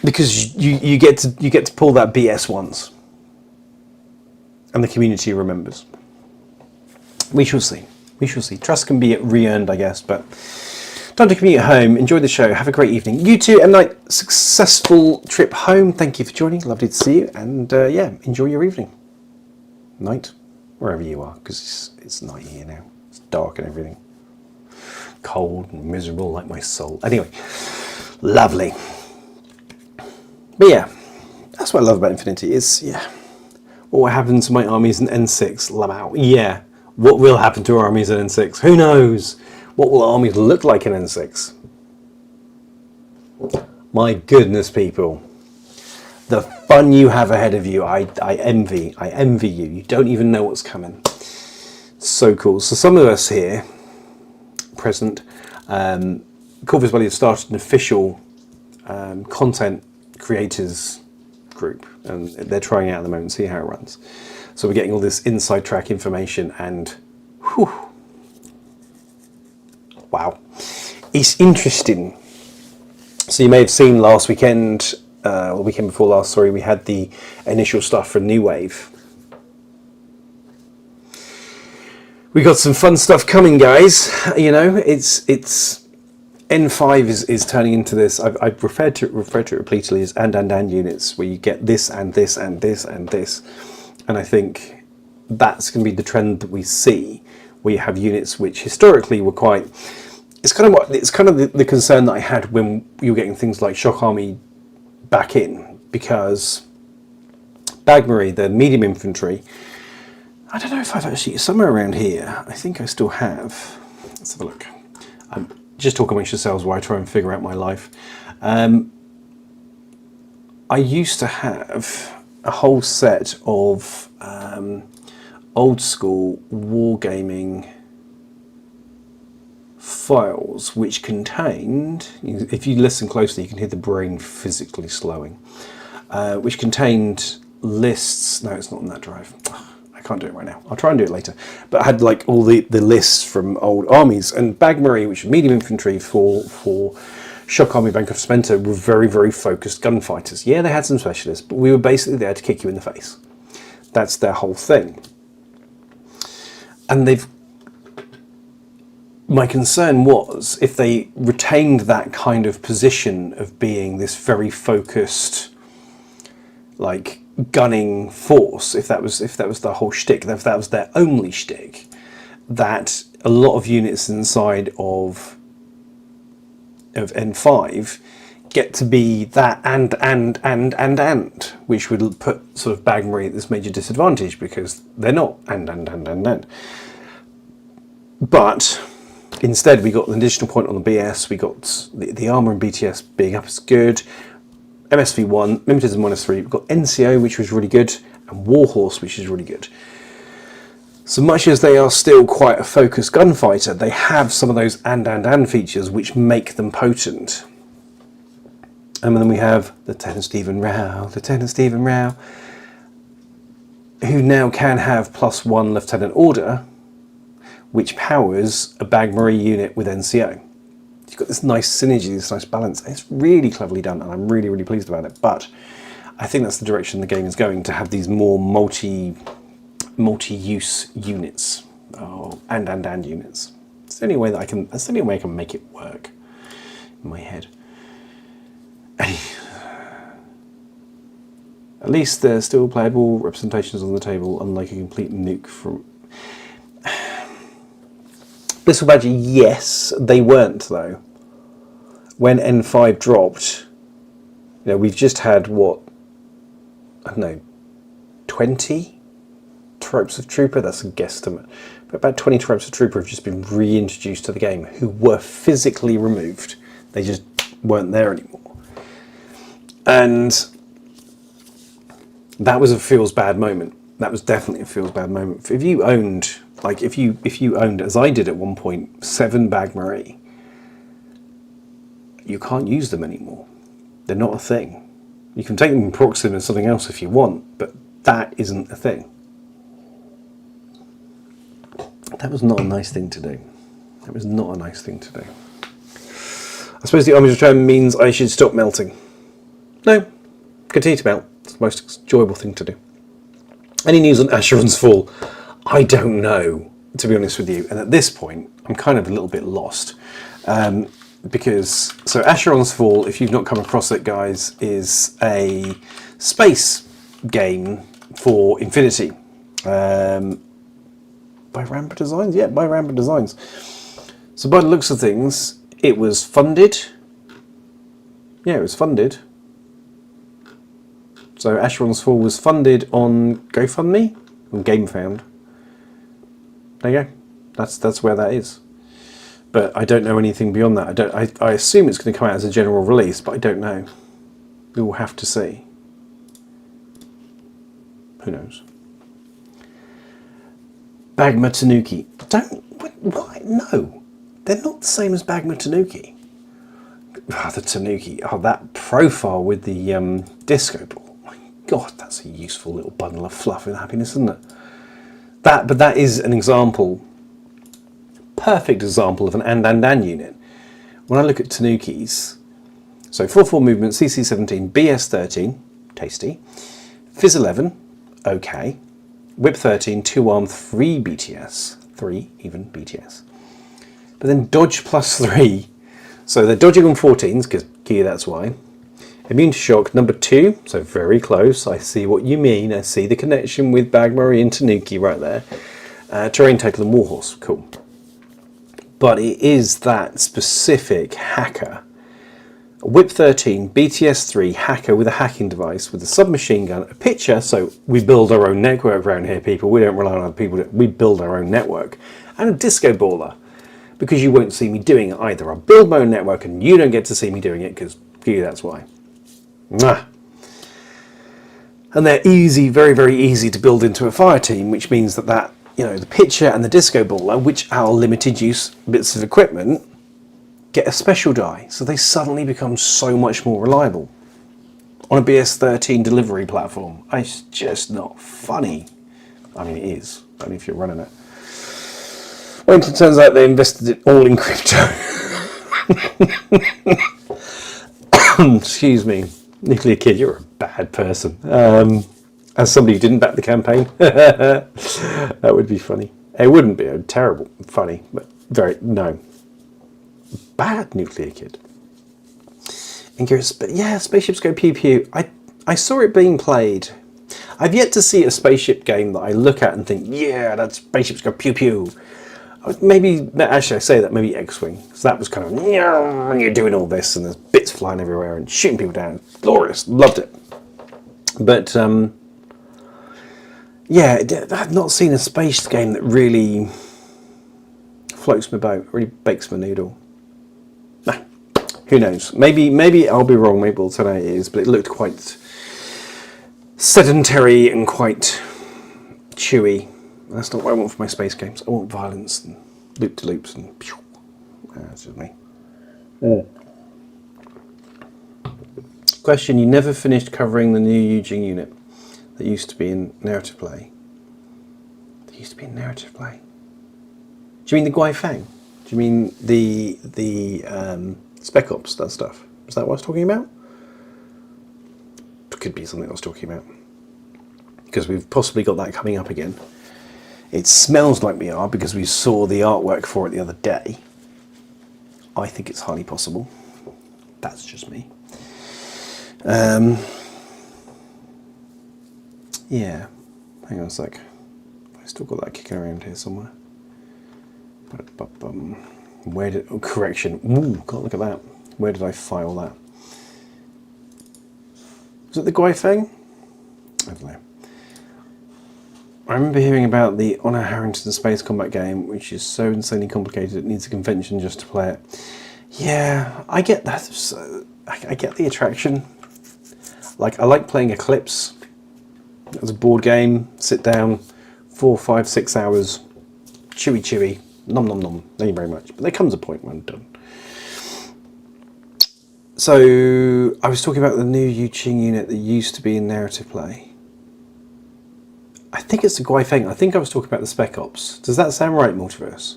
Because you get to pull that BS once, and the community remembers. We shall see. We shall see. Trust can be re-earned, I guess, but time to commute home. Enjoy the show. Have a great evening. You too, M. Night. Successful trip home. Thank you for joining. Lovely to see you. And yeah, enjoy your evening. Night, wherever you are, because it's night here now. It's dark and everything. Cold and miserable like my soul. Anyway, lovely. But yeah, that's what I love about Infinity. Is, yeah, what happened to my armies in N6? Lamau. Yeah. What will happen to our armies in N6? Who knows? What will armies look like in N6? My goodness, people. The fun you have ahead of you, I envy you. You don't even know what's coming. So cool. So some of us here, present, Corvus Belli have started an official content creators group, and they're trying it out at the moment, see how it runs. So we're getting all this inside track information, and whew, wow, it's interesting. So you may have seen last weekend, or weekend before last, sorry, we had the initial stuff for New Wave. We got some fun stuff coming, guys. You know, it's N5 is turning into this. I've referred to it repeatedly as and units, where you get this and this and this and this. And I think that's going to be the trend that we see, where you have units which historically were quite. It's kind of the concern that I had when you were getting things like Shock Army back in, because Bagmary, the medium infantry, I don't know if I've actually, somewhere around here, I think I still have. Let's have a look. I'm just talking amongst yourselves while I try and figure out my life. I used to have a whole set of old school wargaming files which contained, if you listen closely you can hear the brain physically slowing, which contained lists. No, it's not on that drive. I can't do it right now. I'll try and do it later. But I had like all the lists from old armies, and Bagmarie, which was medium infantry for Shock Army Bank of Spenta, were very, very focused gunfighters. Yeah, they had some specialists, but we were basically there to kick you in the face. That's their whole thing. And my concern was if they retained that kind of position of being this very focused, like, gunning force, if that was the whole shtick, if that was their only shtick, that a lot of units inside of N5 get to be that and, which would put sort of Bagmarie at this major disadvantage because they're not and. But instead we got an additional point on the BS, we got the armour and BTS being up as good, MSV1, limited as -3, we've got NCO, which was really good, and Warhorse, which is really good. So much as they are still quite a focused gunfighter, they have some of those and features which make them potent. And then we have Lieutenant Stephen Rao, who now can have +1 Lieutenant Order, which powers a Bagmarie unit with NCO. You've got this nice synergy, this nice balance. It's really cleverly done, and I'm really, really pleased about it. But I think that's the direction the game is going, to have these more multi-use units, and units. It's the only way that I can. That's the only way I can make it work in my head. At least there's still playable representations on the table, unlike a complete nuke from. Blissful Badger, yes, they weren't though. When N5 dropped, we've just had what, I don't know, 20 tropes of Trooper. That's a guesstimate, but about 20 tropes of Trooper have just been reintroduced to the game, who were physically removed. They just weren't there anymore, and that was a feels bad moment. That was definitely a feels bad moment. If you owned. Like if you owned, as I did at one point, 7 Bagmarie, you can't use them anymore. They're not a thing. You can take them and proxy them as something else if you want, but that isn't a thing. That was not a nice thing to do. That was not a nice thing to do. I suppose the Army's Return means I should stop melting. No, continue to melt. It's the most enjoyable thing to do. Any news on Acheron's Fall? I don't know, to be honest with you. And at this point, I'm kind of a little bit lost. Because, so Acheron's Fall, if you've not come across it, guys, is a space game for Infinity. By Rambler Designs? Yeah, by Rambler Designs. So by the looks of things, it was funded. Yeah, it was funded. So Acheron's Fall was funded on GoFundMe, on GameFound. There you go. That's where that is. But I don't know anything beyond that. I assume it's going to come out as a general release, but I don't know. We will have to see. Who knows? Bagma Tanuki. Why? No. They're not the same as Bagma Tanuki. Oh, the Tanuki. Oh, that profile with the disco ball. My God, that's a useful little bundle of fluff and happiness, isn't it? But that is an example, perfect example of an and unit. When I look at Tanukis, so 4/4 movement, CC 17, BS 13, tasty, Fizz 11, okay, Whip 13, 2 arm, 3 BTS, 3 even BTS. But then dodge +3, so they're dodging on 14s, because key, that's why. Immune to shock, number 2, so very close. I see what you mean. I see the connection with Bagmarie and Tanuki right there. Terrain Total and Warhorse, cool. But it is that specific hacker a Whip 13, BTS-3 hacker with a hacking device, with a submachine gun, a pitcher, so we build our own network around here, people. We don't rely on other people, we build our own network, and a disco baller, because you won't see me doing it either. I'll build my own network and you don't get to see me doing it, because that's why. Mwah. And they're easy, very, very easy to build into a fire team, which means that the pitcher and the disco baller, which are limited use bits of equipment, get a special die, so they suddenly become so much more reliable on a BS13 delivery platform. It's just not funny. I mean, it is, only if you're running it. Well, it turns out they invested it all in crypto. Excuse me. Nuclear Kid, you're a bad person. As somebody who didn't back the campaign, that would be funny. It wouldn't be terrible, funny, but no. Bad Nuclear Kid. But yeah, spaceships go pew pew. I saw it being played. I've yet to see a spaceship game that I look at and think, yeah, that spaceships go pew pew. Maybe, actually I say that, maybe X-Wing. So that was kind of, you're doing all this and there's bits flying everywhere and shooting people down. Glorious, loved it. But, yeah, I've not seen a space game that really floats my boat, really bakes my noodle. Nah, who knows? Maybe I'll be wrong, maybe tonight it is, but it looked quite sedentary and quite chewy. That's not what I want for my space games. I want violence and loop-to-loops and pew. That's just me. Question, you never finished covering the new Eugene unit that used to be in narrative play. That used to be in narrative play. Do you mean the Guai Fang? Do you mean the Spec Ops, that stuff? Is that what I was talking about? It could be something I was talking about. Because we've possibly got that coming up again. It smells like we are because we saw the artwork for it the other day. I think it's highly possible. That's just me. Yeah. Hang on a sec. I still got that kicking around here somewhere. Where did... Oh, correction. Ooh, can't look at that. Where did I file that? Was it the Guai Feng? I don't know. I remember hearing about the Honor Harrington space combat game, which is so insanely complicated it needs a convention just to play it. Yeah, I get that. I get the attraction. Like, I like playing Eclipse as a board game. Sit down, 4, 5, 6 hours, chewy, nom nom nom. Thank you very much. But there comes a point when I'm done. So I was talking about the new Yuching unit that used to be in narrative play. I think it's the Guai Feng. I think I was talking about the Spec Ops. Does that sound right, Multiverse?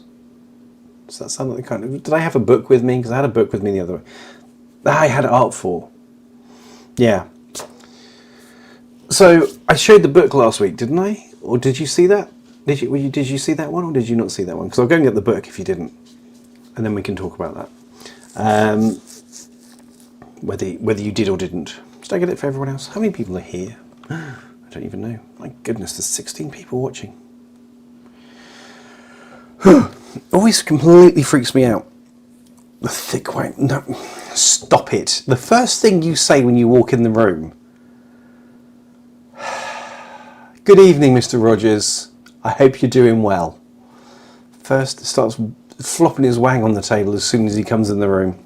Does that sound like the kind of... Did I have a book with me? Because I had a book with me the other way. I had Art 4. Yeah. So I showed the book last week, didn't I? Or did you see that? Did you see that one or did you not see that one? Because I'll go and get the book if you didn't. And then we can talk about that. Whether you did or didn't. Did I get it for everyone else? How many people are here? I don't even know. My goodness, there's 16 people watching. Always completely freaks me out. The thick white... No, stop it. The first thing you say when you walk in the room. Good evening, Mr. Rogers. I hope you're doing well. First, starts flopping his wang on the table as soon as he comes in the room.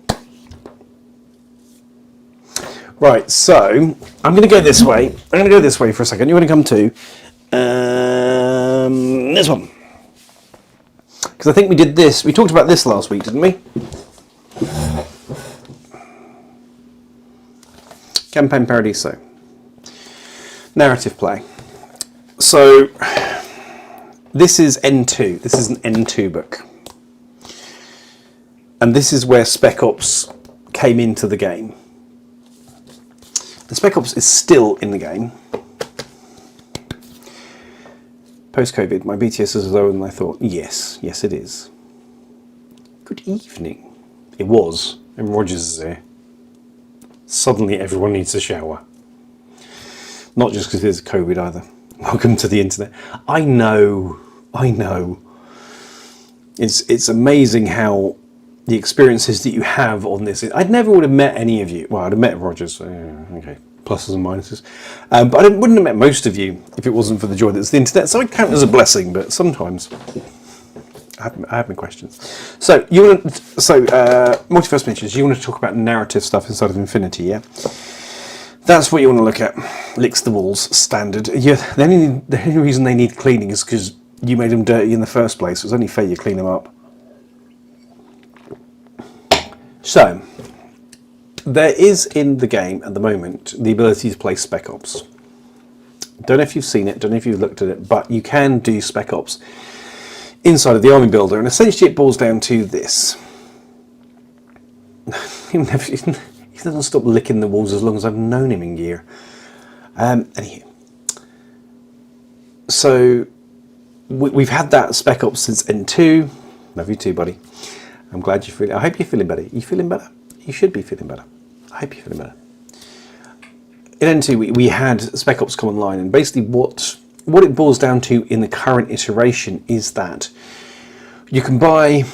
Right, so I'm going to go this way. I'm going to go this way for a second. You want to come too? This one. Because I think we did this. We talked about this last week, didn't we? Campaign Paradiso. Narrative play. So this is N2. This is an N2 book. And this is where Spec Ops came into the game. The Spec Ops is still in the game. Post-COVID, my BTS is lower than I thought. Yes, it is. Good evening. It was, and Rogers is here. Suddenly everyone needs a shower. Not just because there's COVID either. Welcome to the internet. I know. It's amazing how the experiences that you have on this. I'd never would have met any of you. Well, I'd have met Rogers. Okay, pluses and minuses. But I wouldn't have met most of you if it wasn't for the joy that's the internet. So I count it as a blessing, but sometimes I have my questions. So multiverse miniatures. You want to talk about narrative stuff inside of Infinity, yeah? That's what you want to look at. Licks the walls, standard. Yeah, the only reason they need cleaning is because you made them dirty in the first place. It's only fair you clean them up. So, there is in the game at the moment the ability to play Spec Ops. Don't know if you've seen it, don't know if you've looked at it, but you can do Spec Ops inside of the army builder, and essentially it boils down to this. He doesn't stop licking the walls as long as I've known him in gear. Anywho. So, we've had that Spec Ops since N2. Love you too, buddy. I'm glad you're feeling. I hope you're feeling better. You feeling better? You should be feeling better. I hope you're feeling better. In N2, we had Spec Ops come online, and basically what it boils down to in the current iteration is that you can buy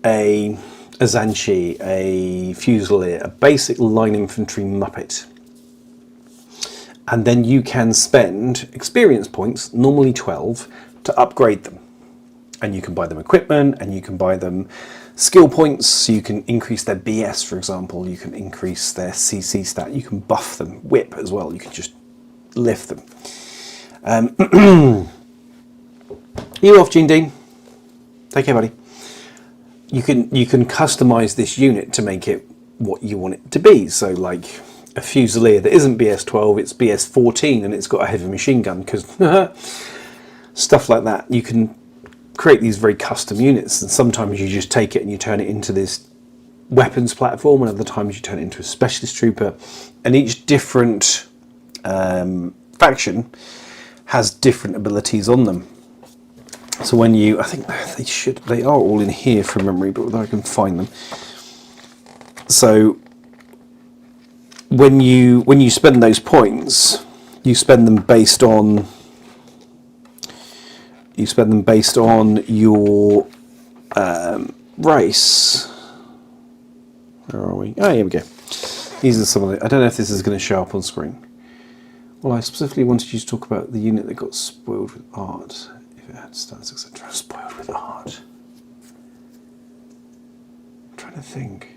a Zanshi, a Fusilier, a basic line infantry Muppet, and then you can spend experience points, normally 12, to upgrade them. And you can buy them equipment, and you can buy them skill points, so you can increase their BS, for example, you can increase their CC stat, you can buff them, whip as well, you can just lift them. You off, Gene Dean? Take care, buddy. You can customize this unit to make it what you want it to be. So like a Fusilier that isn't BS 12, it's BS 14, and it's got a heavy machine gun, because stuff like that. You can create these very custom units, and sometimes you just take it and you turn it into this weapons platform, and other times you turn it into a specialist trooper, and each different faction has different abilities on them. So when you, I think they are all in here from memory, but whether I can find them. So when you spend those points, you spend them based on your race. Where are we? Oh, here we go. These are some of the. I don't know if this is going to show up on screen. Well, I specifically wanted you to talk about the unit that got spoiled with art. If it had stats, etc. Spoiled with art. I'm trying to think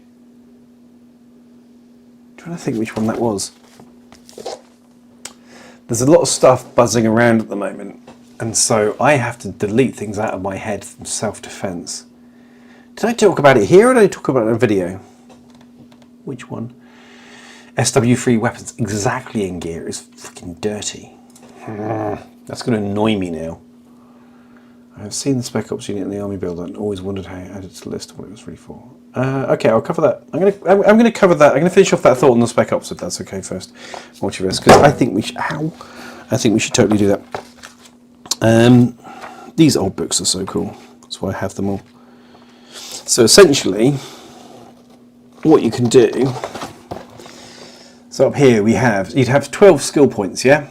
which one that was. There's a lot of stuff buzzing around at the moment, and so I have to delete things out of my head from self-defense. Did I talk about it here, or did I talk about it in a video? Which one? SW3 weapons exactly in gear is freaking dirty. That's going to annoy me now. I've seen the Spec Ops unit in the army builder and always wondered how you added to the list of what it was really for. Okay, I'll cover that. I'm going to cover that. I'm going to finish off that thought on the Spec Ops, if that's okay first. Multiverse, because I think we should. I think we should totally do that. These old books are so cool. That's why I have them all. So essentially, what you can do. So up here you'd have 12 skill points, yeah?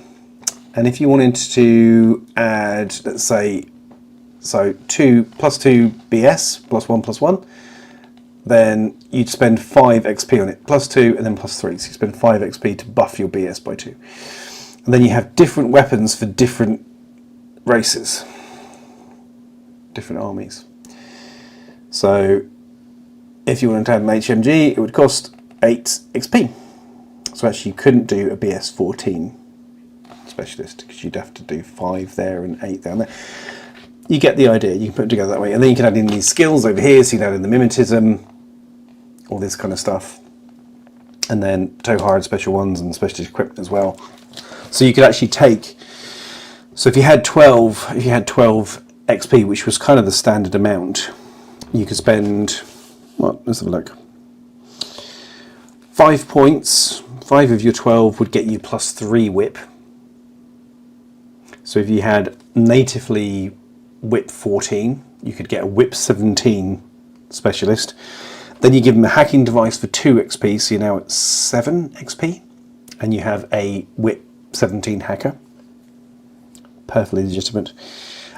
And if you wanted to add, let's say, so 2 plus 2 BS, plus 1, then you'd spend 5 XP on it, plus 2 and then plus 3. So you spend 5 XP to buff your BS by 2. And then you have different weapons for different races, different armies. So if you wanted to have an HMG, it would cost 8 XP. So actually you couldn't do a BS 14 specialist, because you'd have to do 5 there and 8 down there. You get the idea, you can put it together that way. And then you can add in these skills over here, so you can add in the mimetism, all this kind of stuff. And then tow hard special ones and specialist equipment as well. So you could actually take, so if you had 12 XP, which was kind of the standard amount, you could spend, well, let's have a look. 5 points, 5 of your 12 would get you plus 3 whip. So if you had natively whip 14, you could get a whip 17 specialist. Then you give them a hacking device for 2 XP, so you're now at 7 XP. And you have a whip 17 hacker. Perfectly legitimate.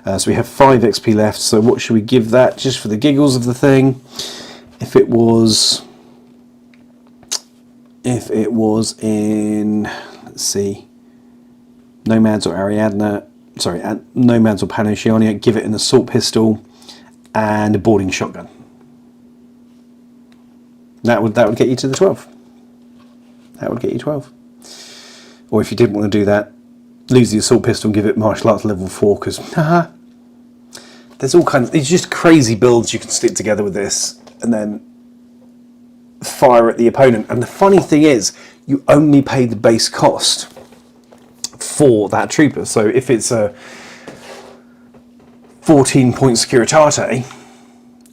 So we have 5 XP left, so what should we give that, just for the giggles of the thing? If it was in, let's see, Nomads or Ariadna, sorry, Nomads or Panoceania, give it an assault pistol and a boarding shotgun. That would get you to the 12. That would get you 12. Or if you didn't want to do that, lose the assault pistol and give it martial arts level 4, because there's all kinds of, it's just crazy builds you can stick together with this and then fire at the opponent. And the funny thing is, you only pay the base cost for that trooper. So if it's a 14-point Securitate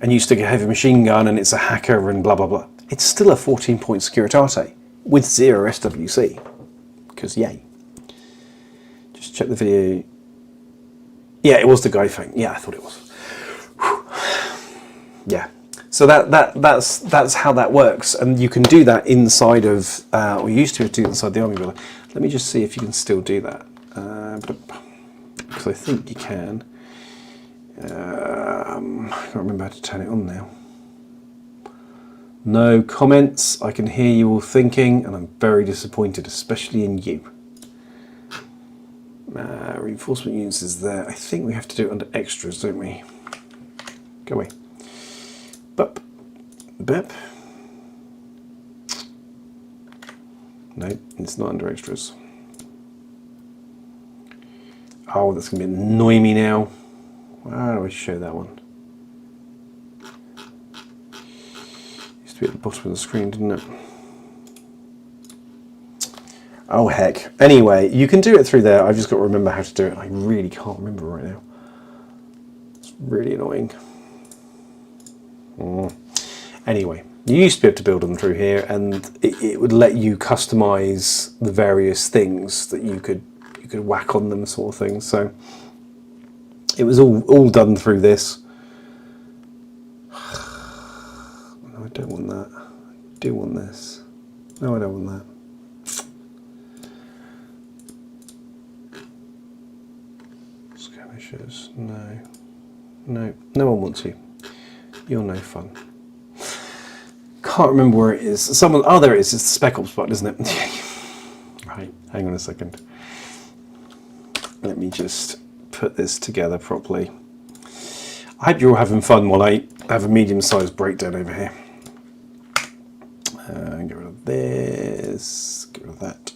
and you stick a heavy machine gun and it's a hacker and blah blah blah, it's still a 14-point Securitate with 0 SWC, because yay. Just check the video. Yeah, it was the guy thing. Yeah, I thought it was. Whew. Yeah. So that's how that works, and you can do that inside of, or you used to do it inside the army builder. Let me just see if you can still do that, because I think you can. I can't remember how to turn it on now. No comments. I can hear you all thinking, and I'm very disappointed, especially in you. Reinforcement units is there. I think we have to do it under extras, don't we? Go away. Bup. Bip. No, it's not under extras. Oh, that's going to annoy me now. How do I show that one? Used to be at the bottom of the screen, didn't it? Oh, heck. Anyway, you can do it through there. I've just got to remember how to do it. I really can't remember right now. It's really annoying. Anyway, you used to be able to build them through here, and it would let you customize the various things that you could whack on them, sort of thing. So it was all done through this. No, I don't want that. I do want this. No, I don't want that. Skirmishers. No. No. No one wants you. You're no fun. Can't remember where it is. Someone. Oh, there it is. It's the Spec Ops button, isn't it? Right. Hang on a second. Let me just put this together properly. I hope you're all having fun while I have a medium-sized breakdown over here. Get rid of this. Get rid of that.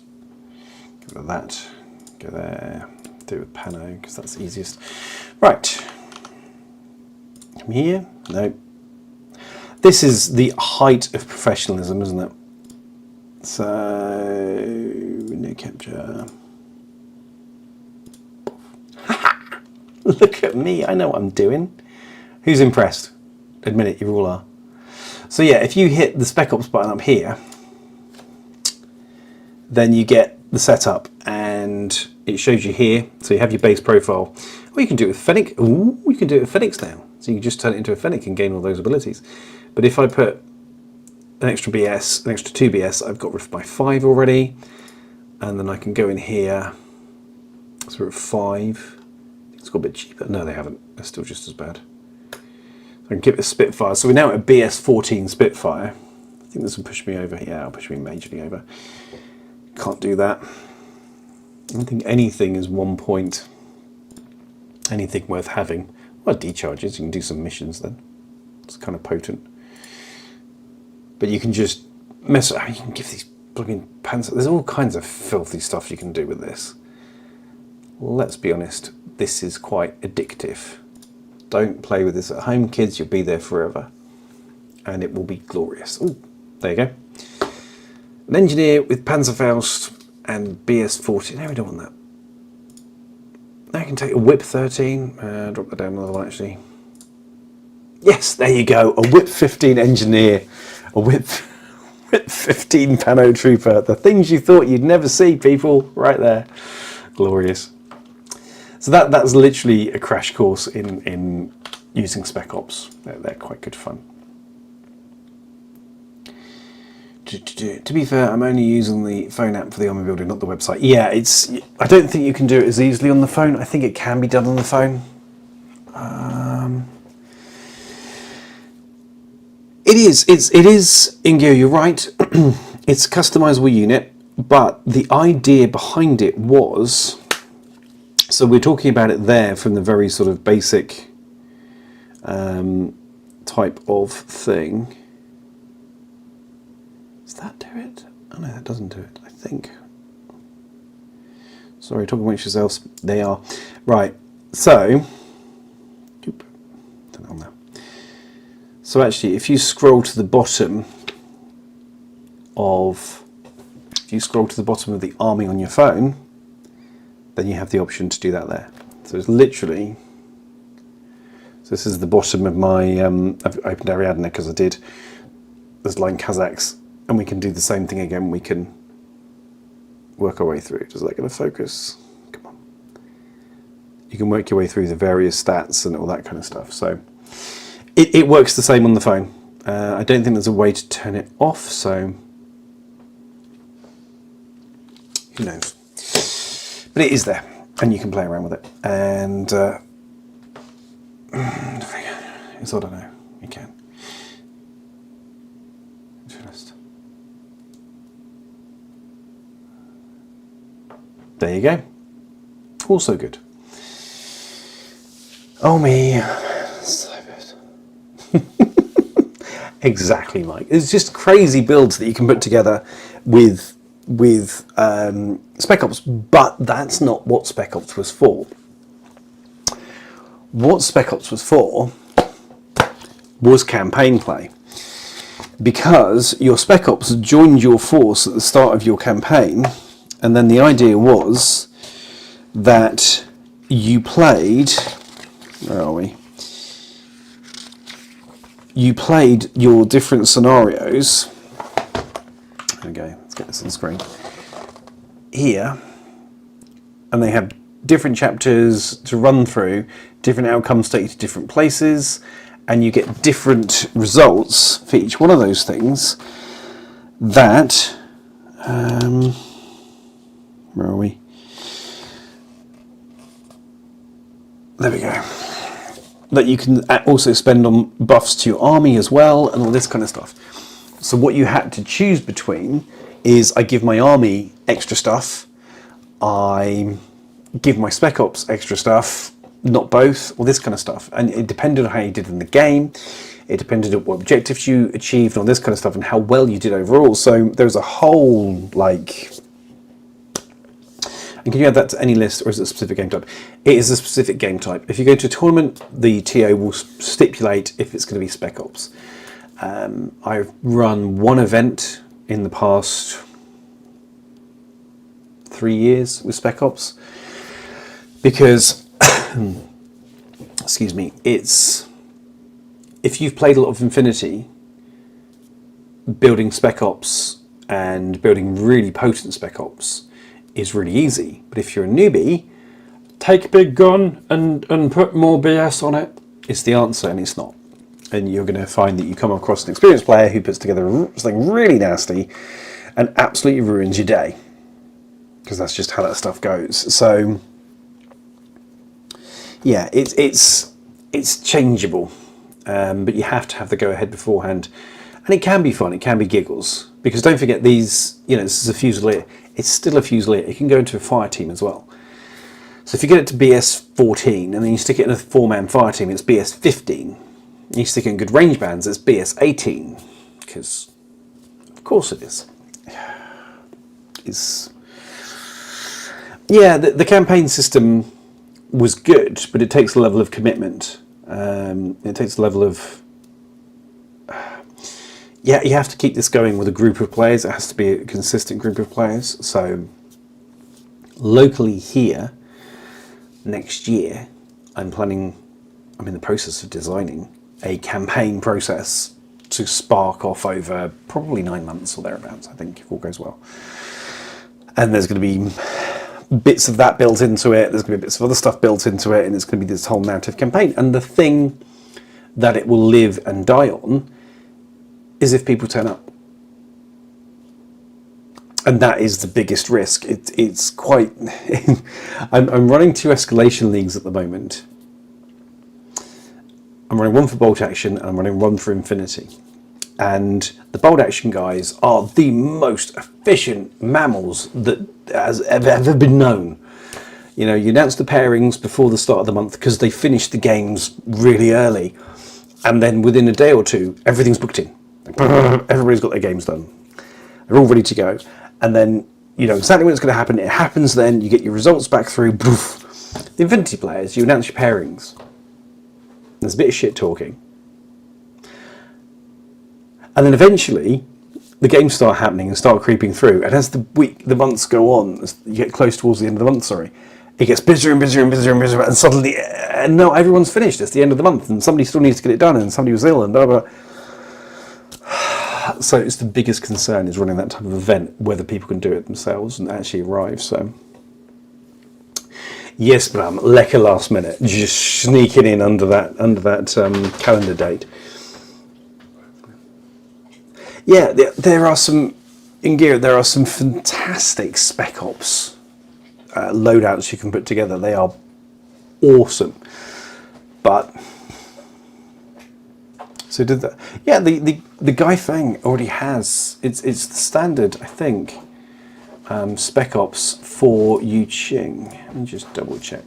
Get rid of that. Go there. Do it with Pano because that's easiest. Right. Come here. No. This is the height of professionalism, isn't it? So, no capture. Look at me, I know what I'm doing. Who's impressed? Admit it, you all are. So yeah, if you hit the Spec Ops button up here, then you get the setup and it shows you here. So you have your base profile. Or you can do it with Fennec. Ooh, you can do it with Fennec now. So you can just turn it into a Fennec and gain all those abilities. But if I put an extra BS, an extra 2 BS, I've got rid of my 5 already. And then I can go in here. So we're at 5. It's got a bit cheaper. No, they haven't. They're still just as bad. So I can keep it a Spitfire. So we're now at a BS14 Spitfire. I think this will push me over. Yeah, it'll push me majorly over. Can't do that. I don't think anything is 1 point. Anything worth having. Well, decharges. You can do some missions then. It's kind of potent. But you can just mess around. You can give these plug-in pants. There's all kinds of filthy stuff you can do with this. Let's be honest, this is quite addictive. Don't play with this at home, kids. You'll be there forever. And it will be glorious. Oh, there you go. An engineer with Panzerfaust and BS-40. No, we don't want that. Now I can take a Whip 13. Drop that down a little, actually. Yes, there you go. A Whip 15 engineer. A Whip 15 Pano Trooper. The things you thought you'd never see, people. Right there. Glorious. So that's literally a crash course in using Spec Ops. They're quite good fun. To be fair, I'm only using the phone app for the army builder, not the website. Yeah, I don't think you can do it as easily on the phone. I think it can be done on the phone. It is. It is, Ingo, you're right. It's a customizable unit, but the idea behind it was, so we're talking about it there from the very sort of basic type of thing. Does that do it? Oh no, that doesn't do it, I think. Sorry, talking amongst yourselves. They are. Right, so, turn it on there. So actually, if you scroll to the bottom of, the army on your phone, then you have the option to do that there. So it's literally, so this is the bottom of my, I've opened Ariadne because I did, there's line Kazakhs, and we can do the same thing again. We can work our way through. Is that going to focus? Come on. You can work your way through the various stats and all that kind of stuff. So it works the same on the phone. I don't think there's a way to turn it off, so who knows. But it is there, and you can play around with it. And it's odd, I know, you can. Just, there you go. Also good. Oh me. So good. Exactly, Mike. It's just crazy builds that you can put together with Spec Ops, but that's not what Spec Ops was for. What Spec Ops was for was campaign play, because your Spec Ops joined your force at the start of your campaign, and then the idea was that you played, where are we? You played your different scenarios. There we go, let's get this on screen. Here, and they have different chapters to run through, different outcomes take you to different places, and you get different results for each one of those things that, where are we? There we go. That you can also spend on buffs to your army as well, and all this kind of stuff. So what you had to choose between is, I give my army extra stuff, I give my Spec Ops extra stuff, not both, all this kind of stuff. And it depended on how you did in the game, it depended on what objectives you achieved, and all this kind of stuff, and how well you did overall. So there's a whole, like, and can you add that to any list, or is it a specific game type? It is a specific game type. If you go to a tournament, the TO will stipulate if it's going to be Spec Ops. I've run one event in the past 3 years with Spec Ops, because, excuse me, it's, if you've played a lot of Infinity, building Spec Ops and building really potent Spec Ops is really easy. But if you're a newbie, take a big gun and put more BS on it is the answer, and it's not. And you're going to find that you come across an experienced player who puts together something really nasty and absolutely ruins your day, because that's just how that stuff goes. So yeah, it's changeable, but you have to have the go ahead beforehand, and it can be fun, it can be giggles, because don't forget these, you know, this is a Fusilier, it's still a Fusilier, it can go into a fire team as well. So if you get it to BS 14 and then you stick it in a 4-man fire team, it's BS 15. You stick it in good range bands, it's BS 18, because of course it is. It's, yeah, the campaign system was good, but it takes a level of commitment. It takes a level of, yeah, you have to keep this going with a group of players. It has to be a consistent group of players. So locally here, next year, I'm in the process of designing a campaign process to spark off over probably 9 months or thereabouts, I think, if all goes well. And there's going to be bits of that built into it, there's going to be bits of other stuff built into it, and it's going to be this whole narrative campaign. And the thing that it will live and die on is if people turn up. And that is the biggest risk. It's quite... I'm running 2 escalation leagues at the moment. I'm running one for bolt action, and I'm running one for Infinity. and the bold action guys are the most efficient mammals that has ever been known. You know, you announce the pairings before the start of the month because they finish the games really early, and then within a day or two, everything's booked in. Everybody's got their games done. They're all ready to go, and then you know exactly when it's going to happen. It happens then. You get your results back through. The Infinity players, you announce your pairings. There's a bit of shit talking, and then eventually the games start happening and start creeping through. And as the months go on, as you get close towards the end of the month. Sorry. It gets busier and busier and busier and busier, and suddenly, and no, everyone's finished. It's the end of the month, and somebody still needs to get it done, and somebody was ill, and blah blah. So it's the biggest concern is running that type of event, whether people can do it themselves and actually arrive. So yes, but lekker last minute, just sneaking in under that calendar date. Yeah, there are some in Gear. There are some fantastic Spec Ops loadouts you can put together. They are awesome, but so did that. Yeah, the Guy Fang already has it's the standard, I think, Spec Ops for Yu Qing. Let me just double check.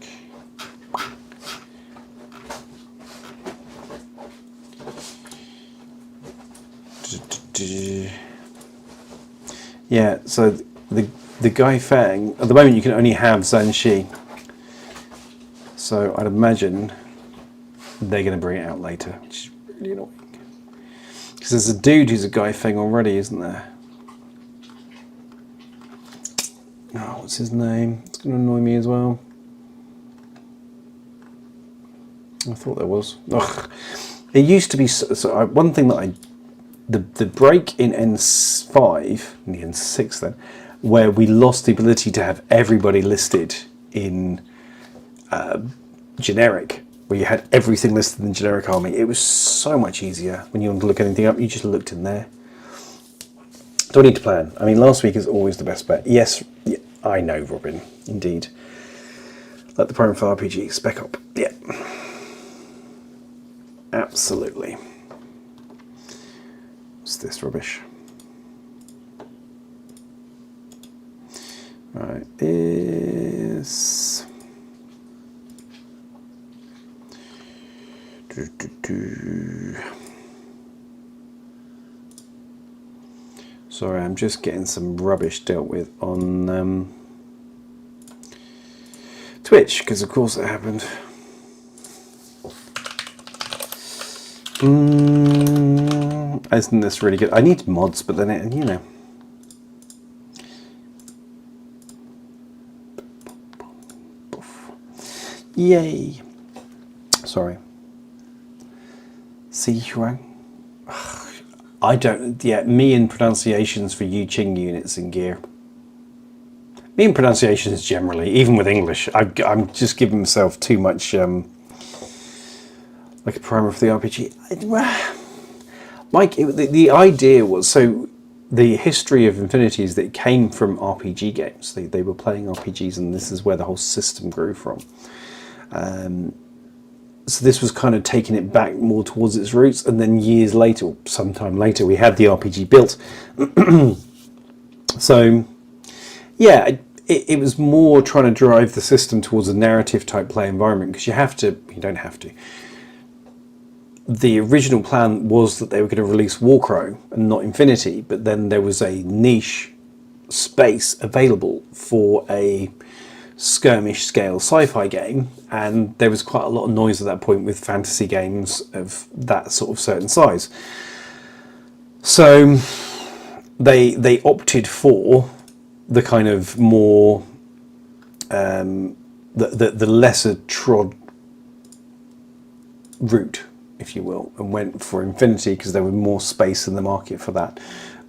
Yeah, so the Guy Fang, at the moment you can only have Zhanxi. So I'd imagine they're going to bring it out later, which is really annoying. Because there's a dude who's a Guy Fang already, isn't there? Oh, what's his name? It's going to annoy me as well. I thought there was. Ugh. It used to be, one thing that the break in N5, in the N6 then, where we lost the ability to have everybody listed in generic, where you had everything listed in generic army. It was so much easier when you wanted to look anything up. You just looked in there. Don't need to plan. I mean, last week is always the best bet. Yes, yeah, I know, Robin. Indeed. Like the Prime for RPG, Spec Op. Yeah. Absolutely. What's this rubbish? Right, is sorry, I'm just getting some rubbish dealt with on Twitch, because of course it happened. Isn't this really good? I need mods, but then it, you know. Yay. Sorry. Si Huang. I don't, yeah, me and pronunciations for Yu Qing units in Gear. Me and pronunciations generally, even with English. I'm just giving myself too much, like a primer for the RPG. Mike, the idea was, so the history of Infinity is that it came from RPG games. They were playing RPGs, and this is where the whole system grew from. So this was kind of taking it back more towards its roots, and then years later, or sometime later, we had the RPG built. So, yeah, it was more trying to drive the system towards a narrative type play environment, because you don't have to. The original plan was that they were going to release Warcrow and not Infinity, but then there was a niche space available for a skirmish scale sci-fi game, and there was quite a lot of noise at that point with fantasy games of that sort of certain size. So they opted for the kind of more the lesser trod route, if you will, and went for Infinity because there was more space in the market for that.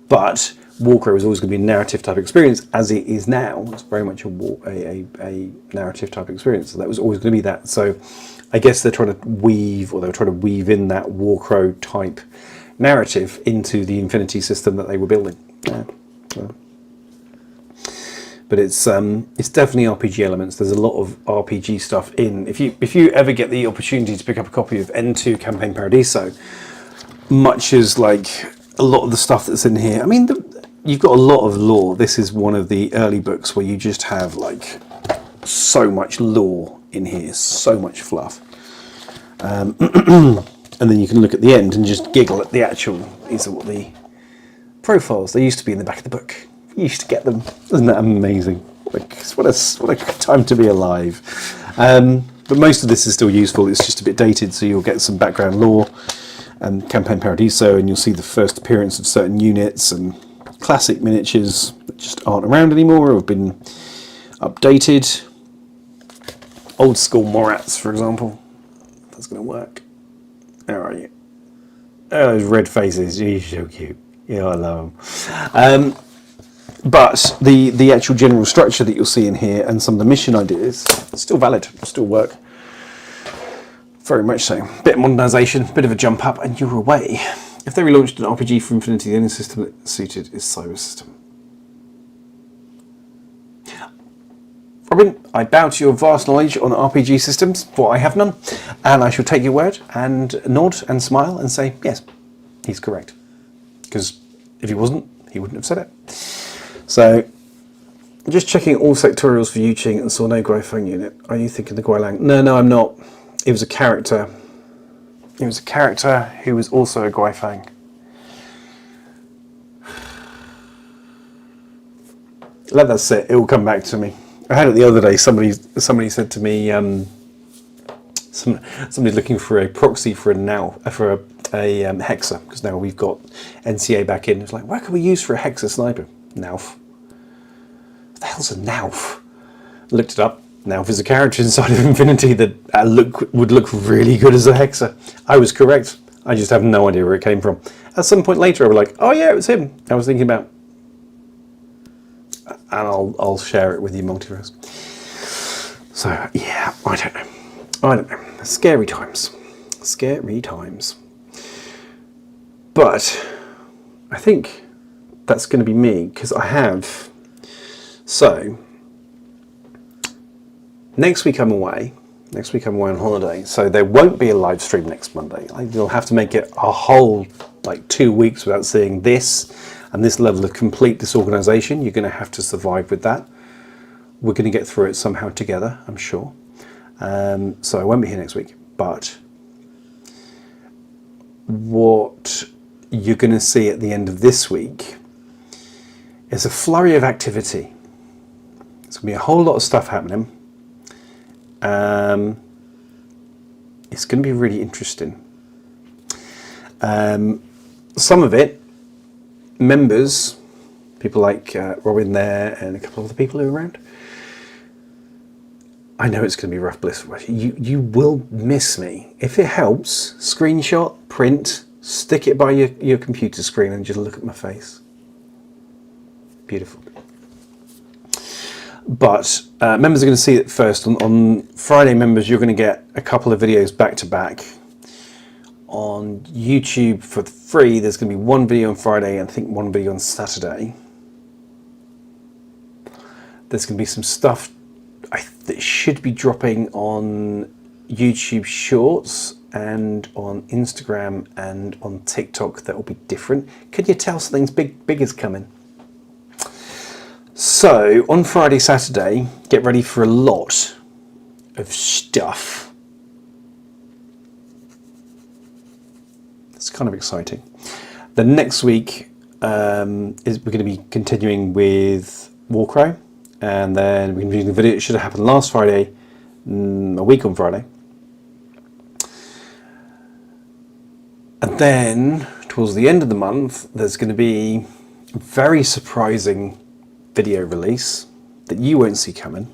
But Warcrow was always going to be a narrative type experience, as it is now. It's very much a narrative type experience, so that was always going to be that. So I guess they were trying to weave in that Warcrow type narrative into the Infinity system that they were building. Yeah. But it's definitely RPG elements. There's a lot of RPG stuff in. If you ever get the opportunity to pick up a copy of N2 Campaign Paradiso, much as like a lot of the stuff that's in here. I mean, you've got a lot of lore. This is one of the early books where you just have like so much lore in here, so much fluff. And then you can look at the end and just giggle at the actual, these are what the profiles, they used to be in the back of the book. You used to get them. Isn't that amazing? Like, what a time to be alive. But most of this is still useful. It's just a bit dated, so you'll get some background lore and Campaign Paradiso, and you'll see the first appearance of certain units and classic miniatures that just aren't around anymore or have been updated. Old school Morats, for example. That's going to work. Where are you? Oh, those red faces. You're so cute. Yeah, I love them. But the actual general structure that you'll see in here and some of the mission ideas still valid, still work. Very much so. Bit of modernisation, bit of a jump up, and you're away. If they relaunched an RPG for Infinity, the only system that suited is Cyber System. Robin, I bow to your vast knowledge on RPG systems, for I have none, and I shall take your word and nod and smile and say, yes, he's correct. Because if he wasn't, he wouldn't have said it. So, just checking all sectorials for Yuching and saw no Guifeng unit. Are you thinking the Guilang? No, I'm not. It was a character. It was a character who was also a Guifeng. Let that sit. It will come back to me. I had it the other day. Somebody said to me, somebody's looking for a proxy for a Hexa, because now we've got NCA back in. It's like, what can we use for a Hexa sniper? Nauf. What the hell's a Nauf? Looked it up. Nauf is a character inside of Infinity that would look really good as a Hexa. I was correct. I just have no idea where it came from. At some point later, I was like, oh yeah, it was him. I was thinking about, and I'll share it with you, Multiverse. So yeah, I don't know. Scary times. Scary times. But I think that's going to be me, because I have. So next week I'm away. Next week I'm away on holiday, so there won't be a live stream next Monday. You'll have to make it a whole 2 weeks without seeing this and this level of complete disorganization. You're going to have to survive with that. We're going to get through it somehow together, I'm sure. So I won't be here next week, but what you're going to see at the end of this week is a flurry of activity. There's going to be a whole lot of stuff happening. It's going to be really interesting. Some of it, members, people like Robin there and a couple of other people who are around, I know it's going to be rough bliss. You will miss me. If it helps, screenshot, print, stick it by your computer screen and just look at my face. Beautiful. But members are going to see it first. On Friday, members, you're going to get a couple of videos back to back. On YouTube for free, there's going to be one video on Friday and I think one video on Saturday. There's going to be some stuff that should be dropping on YouTube Shorts and on Instagram and on TikTok that will be different. Can you tell something's big is coming? So on Friday, Saturday, get ready for a lot of stuff. It's kind of exciting. The next week we're going to be continuing with Warcrow, and then we're going to be doing the video. It should have happened last Friday, a week on Friday. And then towards the end of the month, there's going to be a very surprising video release that you won't see coming.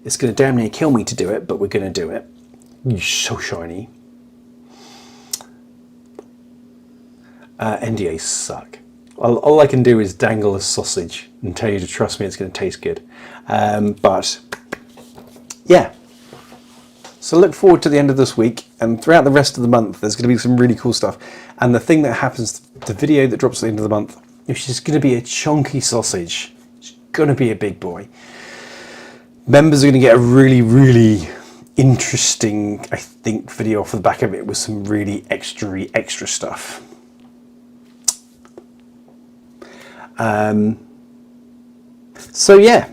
It's going to damn near kill me to do it, but we're going to do it. You're so shiny. NDAs suck. All I can do is dangle a sausage and tell you to trust me, it's going to taste good. But yeah. So look forward to the end of this week, and throughout the rest of the month, there's going to be some really cool stuff. And the thing that happens, the video that drops at the end of the month, it's just going to be a chunky sausage. It's going to be a big boy. Members are going to get a really, really interesting, I think, video off the back of it with some really extra stuff. So yeah.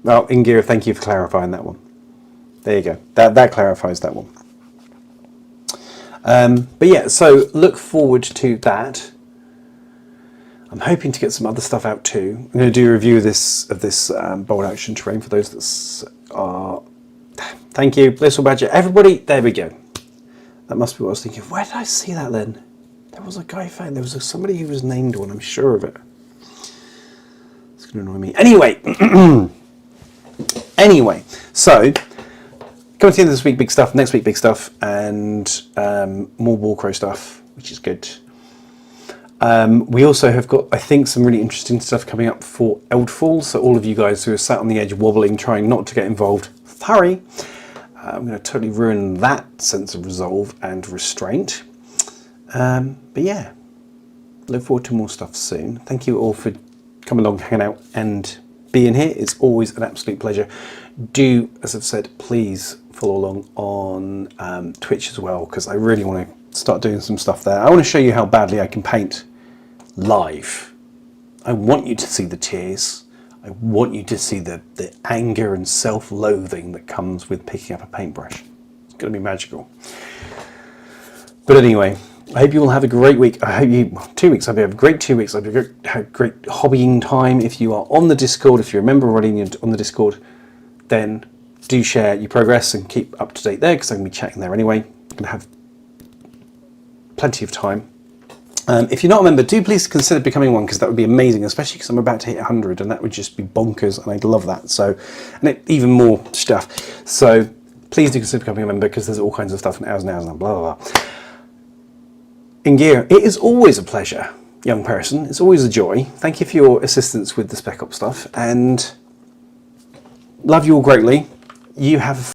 Well, Ingira, thank you for clarifying that one. There you go. That clarifies that one. But yeah, so look forward to that. I'm hoping to get some other stuff out too. I'm going to do a review of this bold action terrain for those that are. Thank you, Blissful Badger. Everybody, there we go. That must be what I was thinking. Where did I see that then? There was a guy found. There was somebody who was named one. I'm sure of it. It's going to annoy me. Anyway, so coming to the end of this week, big stuff. Next week, big stuff, and more Warcrow stuff, which is good. We also have got, I think, some really interesting stuff coming up for Eldfall. So all of you guys who are sat on the edge wobbling, trying not to get involved, hurry. I'm going to totally ruin that sense of resolve and restraint. But yeah, look forward to more stuff soon. Thank you all for coming along, hanging out and being here. It's always an absolute pleasure. Do, as I've said, please follow along on Twitch as well, because I really want to start doing some stuff there. I want to show you how badly I can paint live. I want you to see the tears. I want you to see the anger and self-loathing that comes with picking up a paintbrush. It's going to be magical. But anyway, I hope you all have a great week. I hope you, 2 weeks, I hope you have a great 2 weeks. I hope you have a great hobbying time. If you are on the Discord, if you're a member already on the Discord, then do share your progress and keep up to date there, because I'm going to be chatting there anyway. I'm going to have plenty of time. If you're not a member, do please consider becoming one, because that would be amazing, especially because I'm about to hit 100, and that would just be bonkers, and I'd love that. So, and even more stuff. So please do consider becoming a member, because there's all kinds of stuff and hours and hours and blah, blah, blah. In gear, it is always a pleasure, young person. It's always a joy. Thank you for your assistance with the Spec Ops stuff, and love you all greatly. You have